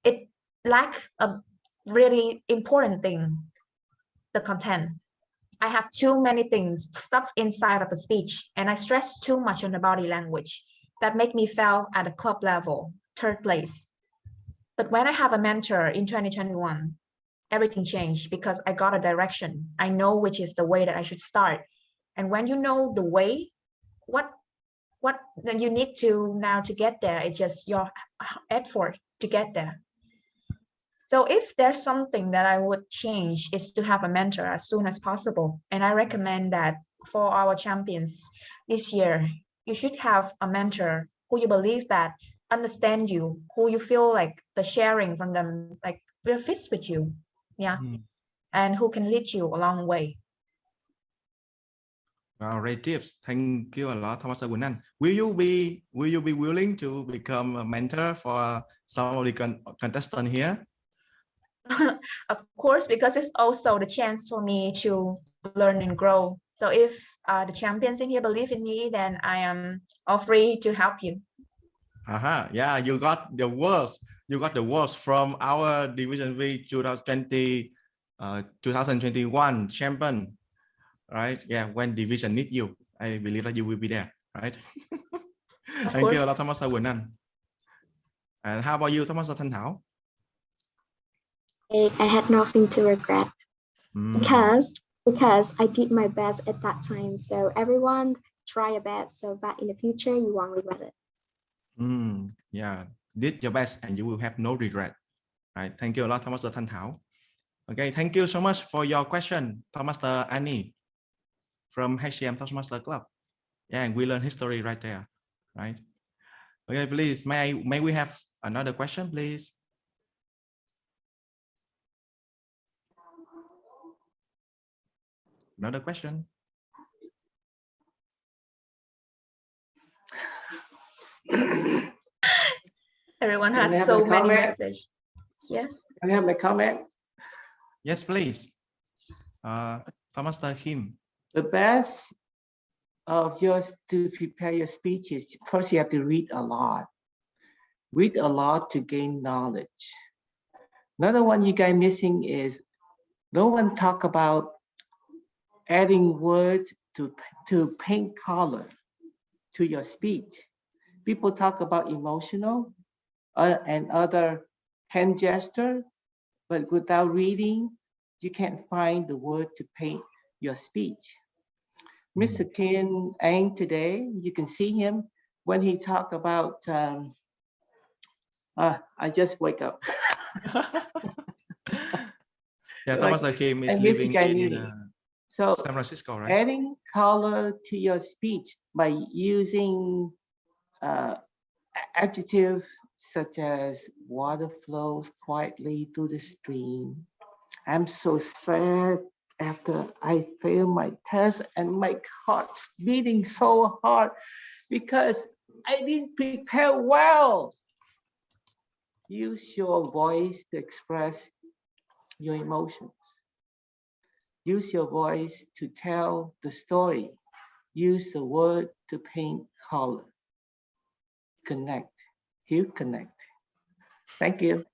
it lacked a really important thing, the content. I have too many things stuffed inside of a speech, and I stress too much on the body language that make me fail at the club level, 3rd place. But when I have a mentor in 2021, everything changed because I got a direction. I know which is the way that I should start. And when you know the way, what then you need to now to get there, it's just your effort to get there. So if there's something that I would change is to have a mentor as soon as possible. And I recommend that for our champions this year, you should have a mentor who you believe that understand you, who you feel like the sharing from them like will fits with you. Yeah. And who can lead you a long way. Wow, great tips. Thank you a lot, Toastmaster Gunan. Will you be willing to become a mentor for some of the contestants here? Of course, because it's also the chance for me to learn and grow. So if the champions in here believe in me, then I am all free to help you. Yeah, you got the words. You got the words from our Division V 2020, 2021 champion, right? Yeah, when division need you, I believe that you will be there, right? Thank you a lot, Toastmaster Gunan. And how about you, Toastmaster Thanh Thảo? I had nothing to regret because I did my best at that time. So everyone try your best so that in the future you won't regret it. Yeah, did your best and you will have no regret. Right. Thank you a lot, Toastmaster Thanh Thảo. Okay, thank you so much for your question, Toastmaster Annie from HCM Toastmaster Club. Yeah, and we learn history right there. Right. Okay, please, may we have another question, please? Another question. Everyone has so many messages. Yes. Can I have my comment? Yes, please. Toastmaster Kim. The best of yours to prepare your speeches, first you have to read a lot. Read a lot to gain knowledge. Another one you guys missing is no one talk about adding words to paint color to your speech. People talk about emotional and other hand gesture, but without reading, you can't find the word to paint your speech. Mr. 𝐾𝐴𝐧𝐿 today, you can see him when he talked about, I just wake up. Yeah, Toastmaster Kim is living in San Francisco, right? Adding color to your speech by using adjectives such as water flows quietly through the stream. I'm so sad after I failed my test and my heart's beating so hard because I didn't prepare well. Use your voice to express your emotions. Use your voice to tell the story. Use the word to paint color. Connect. He'll connect. Thank you.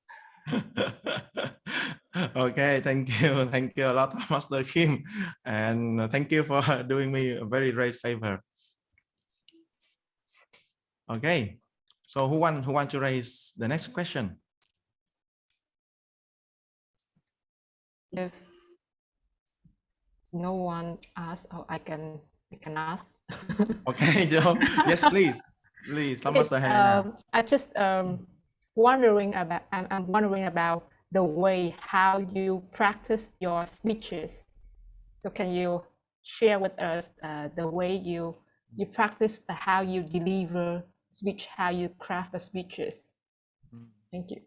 Okay, thank you. Thank you a lot, Master Kim. And thank you for doing me a very great favor. Okay, so who want to raise the next question? If no one asks, oh, I can ask. Okay, Joe. Yes, please. Please, Master Helena. I just wondering about. I'm wondering about the way how you practice your speeches. So can you share with us the way you practice, how you deliver speech, how you craft the speeches? Thank you.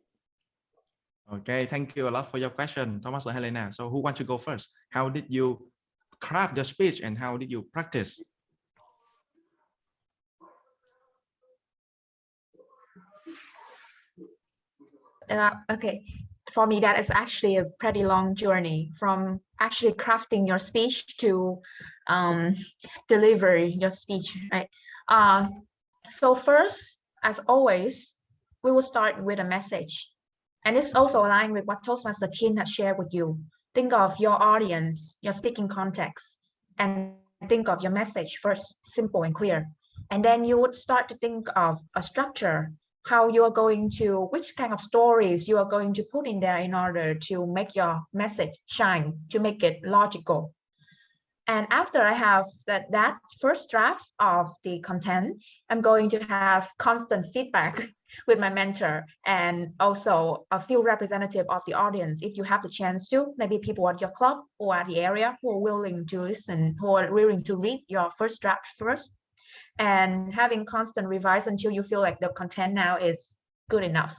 Okay, thank you a lot for your question, Master Helena. So who wants to go first? How did you craft the speech and how did you practice? Okay, for me, that is actually a pretty long journey from actually crafting your speech to deliver your speech, right? So first, as always, we will start with a message. And it's also aligned with what Toastmaster Kim has shared with you. Think of your audience, your speaking context, and think of your message first, simple and clear. And then you would start to think of a structure, how you are going to, which kind of stories you are going to put in there in order to make your message shine, to make it logical. And after I have that first draft of the content, I'm going to have constant feedback with my mentor and also a few representative of the audience. If you have the chance to, maybe people at your club or at the area who are willing to listen, who are willing to read your first draft first, and having constant revise until you feel like the content now is good enough.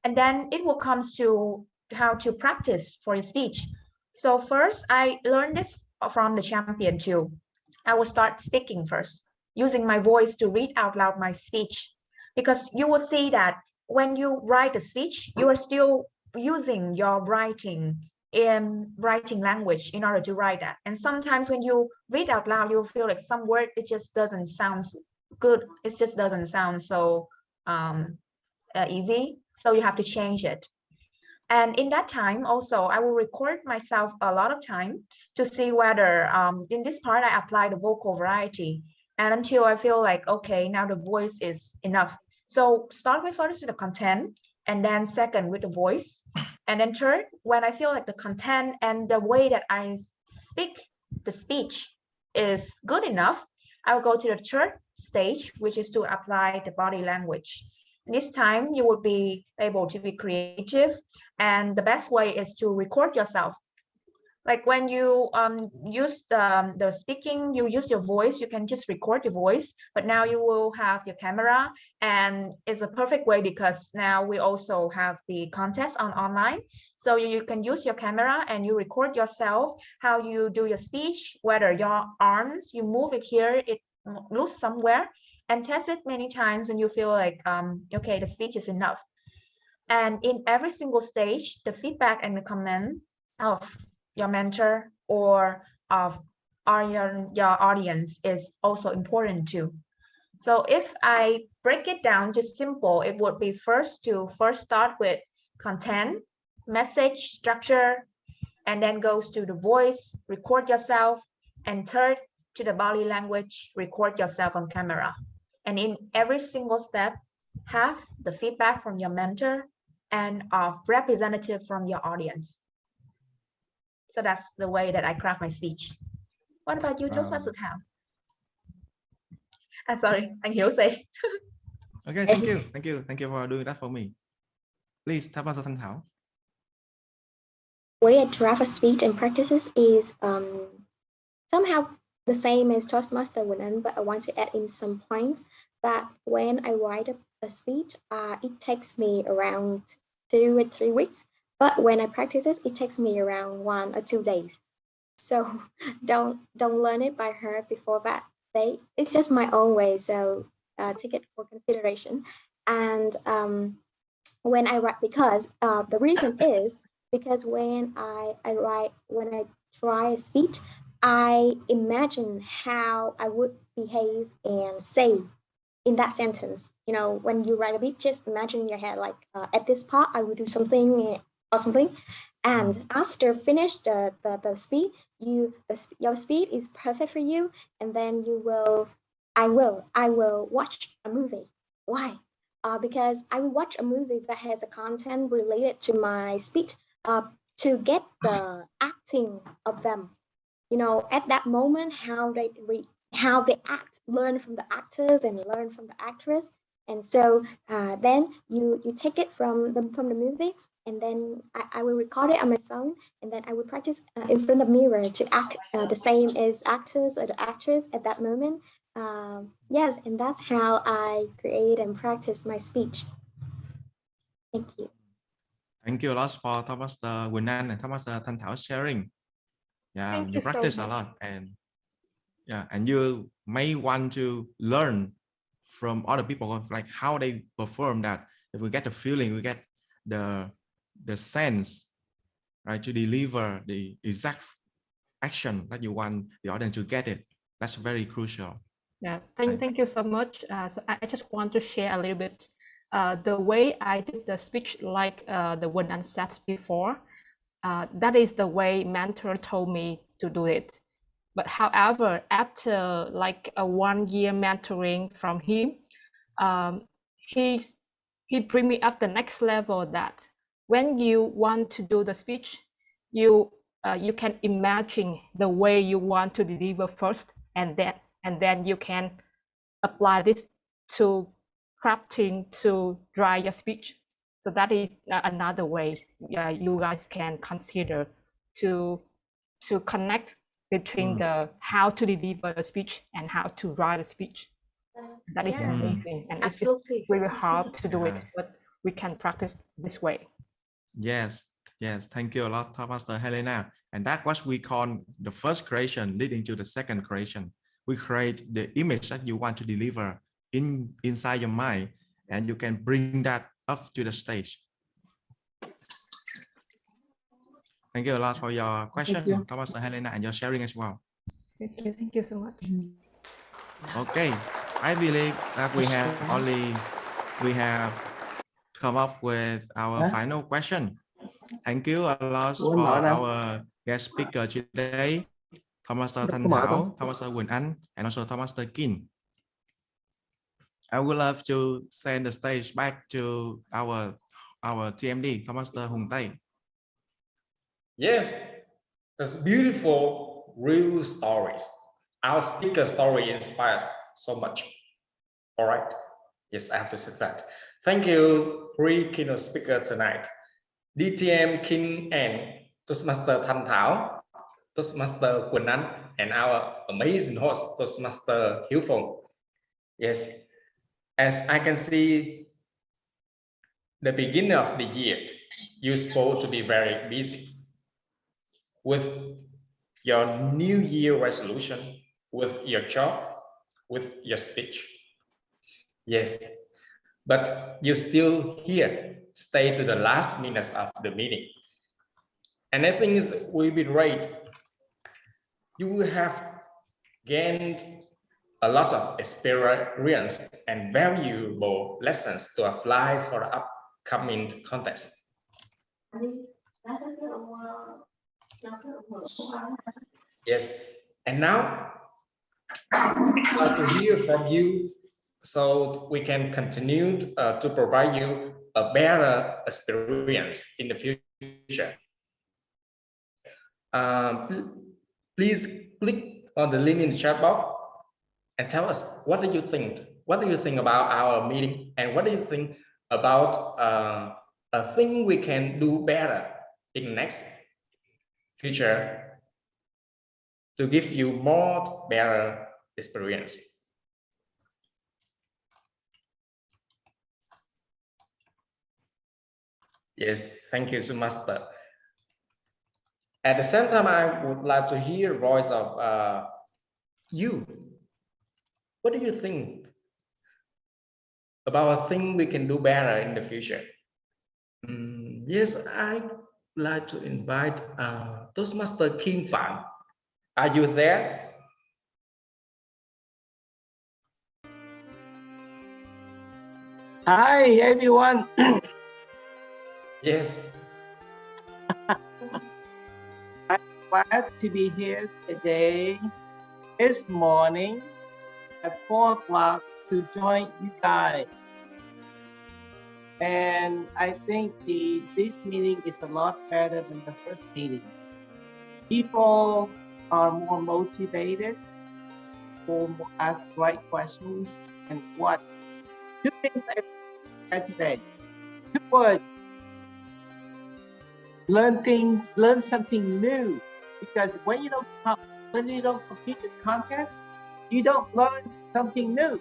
And then it will come to how to practice for your speech. So first, I learned this from the champion too. I will start speaking first, using my voice to read out loud my speech. Because you will see that when you write a speech, you are still using your writing language in order to write that. And sometimes when you read out loud, you'll feel like some word, it just doesn't sound good. It just doesn't sound so easy. So you have to change it. And in that time, also, I will record myself a lot of time to see whether in this part I apply the vocal variety. And until I feel like, okay, now the voice is enough. So start with first the content, and then second with the voice. And then third, when I feel like the content and the way that I speak the speech is good enough, I'll go to the third stage, which is to apply the body language. This time you will be able to be creative, and the best way is to record yourself. Like when you use the speaking, you use your voice, you can just record your voice, but now you will have your camera, and it's a perfect way because now we also have the contest online. So you can use your camera and you record yourself, how you do your speech, whether your arms, you move it here, it moves somewhere, and test it many times when you feel like, okay, the speech is enough. And in every single stage, the feedback and the comment of your mentor or of your audience is also important too. So if I break it down just simple, it would be first start with content, message, structure, and then goes to the voice, record yourself, and third to the body language, record yourself on camera. And in every single step, have the feedback from your mentor and of representative from your audience. So that's the way that I craft my speech. What about you, Toastmaster Thảo? Sorry, anh Hiếu say. Okay, thank you for doing that for me. Please, Toastmaster Thanh Thảo. Way I draft a speech and practices is somehow the same as Toastmaster Quỳnh, but I want to add in some points that when I write a speech, it takes me around 2 or 3 weeks. But when I practice it takes me around 1 or 2 days. So don't learn it by heart before that day. It's just my own way. So take it for consideration. And when I write, because the reason is because when I try a speech, I imagine how I would behave and say in that sentence. You know, when you write a bit, just imagine in your head, like at this part, I would do something or something. And after finish the speed, your speed is perfect for you. And then I will watch a movie. Why? Because I will watch a movie that has a content related to my speech to get the acting of them. You know, at that moment, how they act, learn from the actors and learn from the actress. And so then you take it from the movie, and then I will record it on my phone, and then I will practice in front of mirror to act the same as actors or the actress at that moment. Yes, and that's how I create and practice my speech. Thank you. Thank you a lot for Toastmaster Quỳnh and Toastmaster Thanh Thảo sharing. Yeah, Thank you you practice so a much. lot, and you may want to learn from other people, like how they perform that. If we get the feeling, we get the sense, right, to deliver the exact action that you want the audience to get it. That's very crucial. Yeah, thank you so much. So I just want to share a little bit the way I did the speech, like the one I said before. That is the way mentor told me to do it. But however, after like a 1 year mentoring from him, he bring me up the next level, that when you want to do the speech, you you can imagine the way you want to deliver first, and then you can apply this to crafting to write your speech. So that is another way you guys can consider to connect between the how to deliver a speech and how to write a speech. That is amazing, and it's really hard to do it, but we can practice this way. Yes, thank you a lot, Toastmaster Helena. And that what we call the first creation leading to the second creation. We create the image that you want to deliver inside your mind, and you can bring that up to the stage. Thank you a lot for your question, Toastmaster Helena, and your sharing as well. Thank you so much. Okay, I believe that we have come up with our final question. Thank you a lot for our guest speaker today, Toastmaster Thanh Thảo, Toastmaster Quỳnh Anh, and also Toastmaster Kin. I would love to send the stage back to our TMD, Toastmaster Hùng Tây. Yes, it's beautiful, real stories. Our speaker story inspires so much. All right. Yes, I have to say that. Thank you, three keynote speakers tonight. DTM King and Toastmaster Thanh Thảo, Toastmaster Quỳnh Anh, and our amazing host, Toastmaster Hiếu Phùng. Yes, as I can see, the beginning of the year, you're supposed to be very busy with your New Year resolution, with your job, with your speech. Yes, but you're still here, stay to the last minutes of the meeting. And I think it will be great. You will have gained a lot of experience and valuable lessons to apply for the upcoming contest. Yes, and now I'd like to hear from you so we can continue to provide you a better experience in the future. Please click on the link in the chat box and tell us, what do you think? What do you think about our meeting? And what do you think about a thing we can do better in the next future to give you more better experience? Yes, thank you so much. At the same time, I would like to hear the voice of you. What do you think about a thing we can do better in the future? Yes, I'd like to invite Toastmaster Kim Phạm. Are you there? Hi, everyone. Yes. I'm glad to be here today, this morning at 4 o'clock to join you guys. And I think this meeting is a lot better than the first meeting. People are more motivated to ask right questions and what. Two things I had today. Two words. Learn something new. Because when you don't compete in contests, you don't learn something new.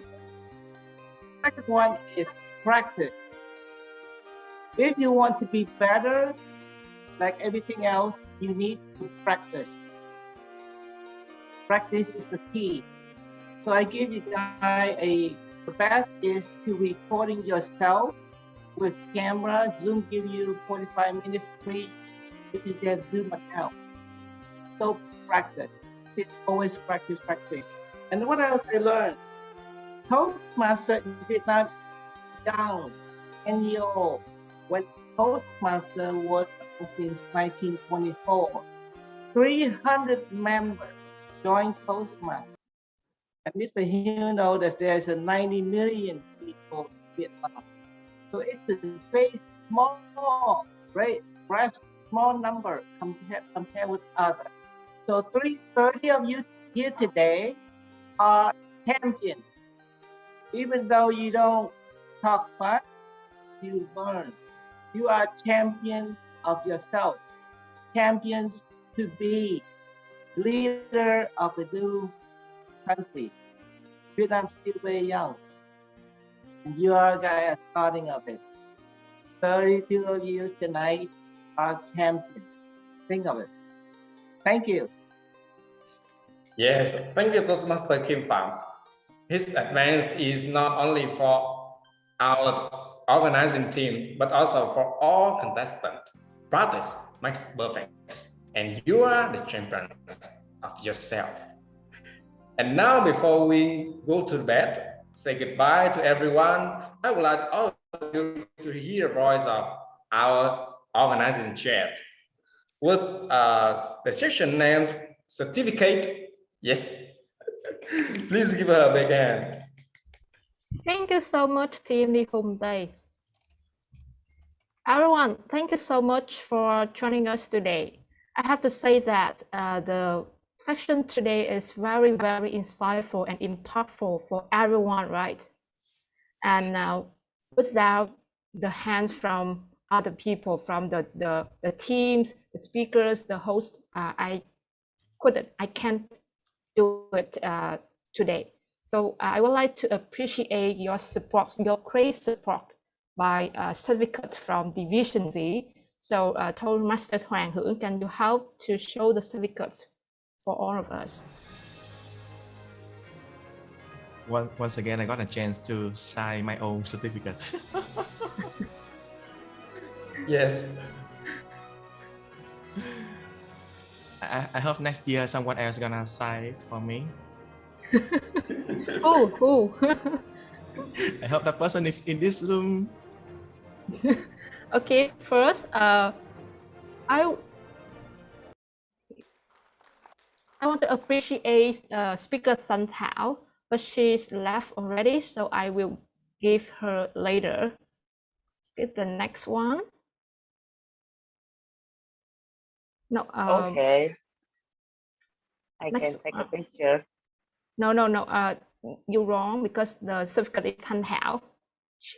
Second one is practice. If you want to be better, like everything else, you need to practice. Practice is the key. So I give you guys the best is to recording yourself with camera. Zoom give you 45 minutes free. It is their Zoom account. So practice. It's always practice. And what else I learned? Toastmaster in Vietnam down 10 years old. When Toastmaster was since 1924, 300 members joined Toastmaster. And Mr. Hill knows that there's 90 million people in Vietnam. So it's a very small, right, small number compared with others. So 30 of you here today are champions. Even though you don't talk much, you learn. You are champions of yourself, champions to be leader of the new country. Vietnam still very young, and you are guys starting of it. 32 of you tonight are champions. Think of it. Thank you. Yes, thank you, Toastmaster Kim Pham. His advice is not only for our organizing team, but also for all contestants. Practice makes perfect, and you are the champion of yourself. And now, before we go to bed, say goodbye to everyone, I would like all of you to hear the voice of our organizing chat with the session named Certificate. Yes. Please give her a big hand. Thank you so much, Team DivisionV. Everyone, thank you so much for joining us today. I have to say that the section today is very, very insightful and impactful for everyone, right? And now, without the hands from other people, from the teams, the speakers, the host, I can't do it today. So I would like to appreciate your support, your great support by certificate from DivisionV. So Toastmaster Hoàng Hữu, can you help to show the certificates for all of us? Once again, I got a chance to sign my own certificate. Yes. I hope next year someone else gonna sign for me. Who? I hope that person is in this room. Okay, first, I want to appreciate Speaker Thanh Thảo, but she's left already, so I will give her later. Get the next one. No. Okay. I can take a picture. No. You're wrong because the certificate is Thanh Thảo.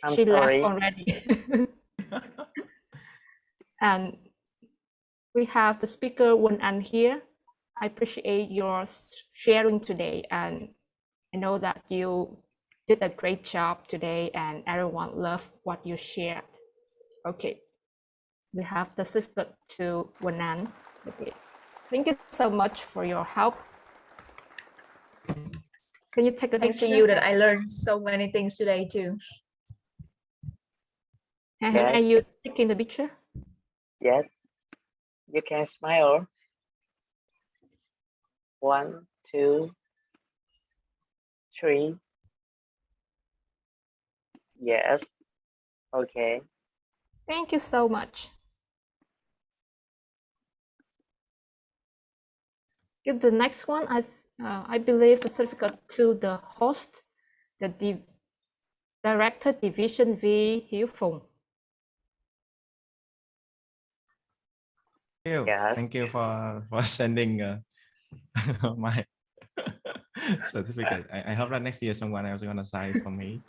I'm she sorry. left already. And we have the speaker Quỳnh Anh here. I appreciate your sharing today, and I know that you did a great job today, and everyone loved what you shared. Okay, we have the certificate to Quỳnh Anh. Okay. Thank you so much for your help. Can you take a Thanks picture? to you that I learned so many things today too. And Yes. are you taking the picture? Yes. You can smile. 1, 2, 3. Yes. Okay. Thank you so much. Get the next one. I believe the certificate to the host, the Director DivisionV Hiếu Phùng. Thank you for sending my certificate. I hope that next year someone else is gonna sign for me.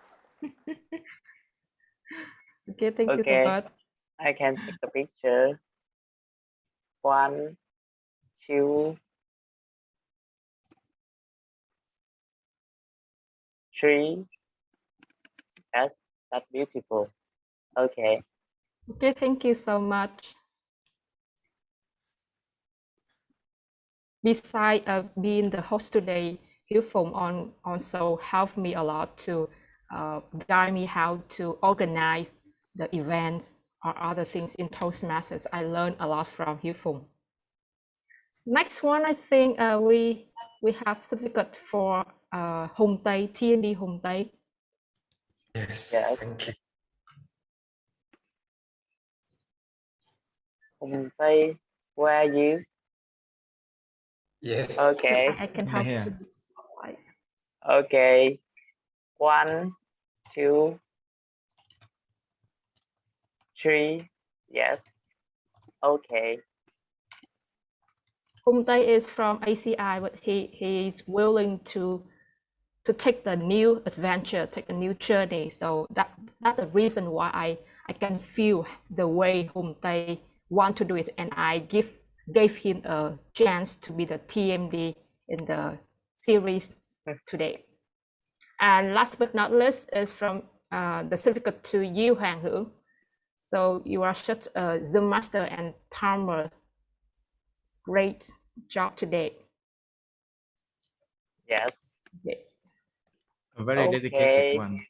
Okay, thank you so much. I can take the picture. 1, 2, 3. Yes, that's beautiful. Okay. Okay, thank you so much. Besides being the host today, Hiếu Phùng also helped me a lot to guide me how to organize the events or other things in Toastmasters. I learned a lot from Hiếu Phùng. Next one, I think we have certificate for Hùng Tây, TND Hùng Tây. Yes, thank you. Hùng Tây, where are you? Yes. Okay. I can help to spotlight. Okay. 1, 2, 3. Yes. Okay. Tae is from ACI, but he is willing to take the new adventure, take a new journey. So that's the reason why I can feel the way Tae want to do it, and I gave him a chance to be the TMD in the series today. And last but not least is from the certificate to you, Hang-Hữu. So you are such a Zoom master and timer. Great job today. Yes. Okay. A very dedicated one.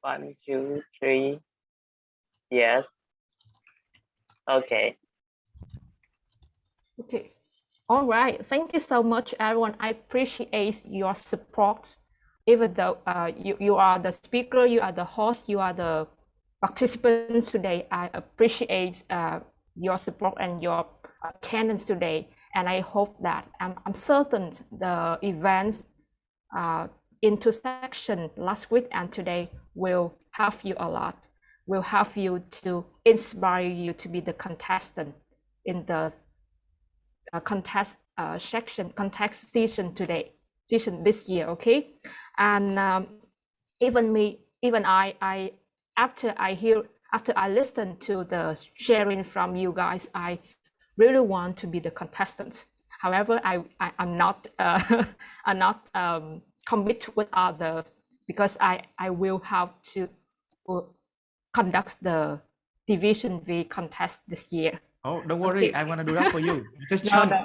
1, 2, 3. Yes. Okay. Okay. All right. Thank you so much, everyone. I appreciate your support. Even though you are the speaker, you are the host, you are the participants today, I appreciate your support and your attendance today. And I hope that I'm certain the events into section last week and today will help you a lot, will help you to inspire you to be the contestant in the contest season today, season this year. Okay. And even I after I listen to the sharing from you guys, I really want to be the contestant. However, I'm not I'm not commit with others because I will have to conduct the Division V contest this year. Oh, don't worry, I want to do that for you. Just No, jump. no.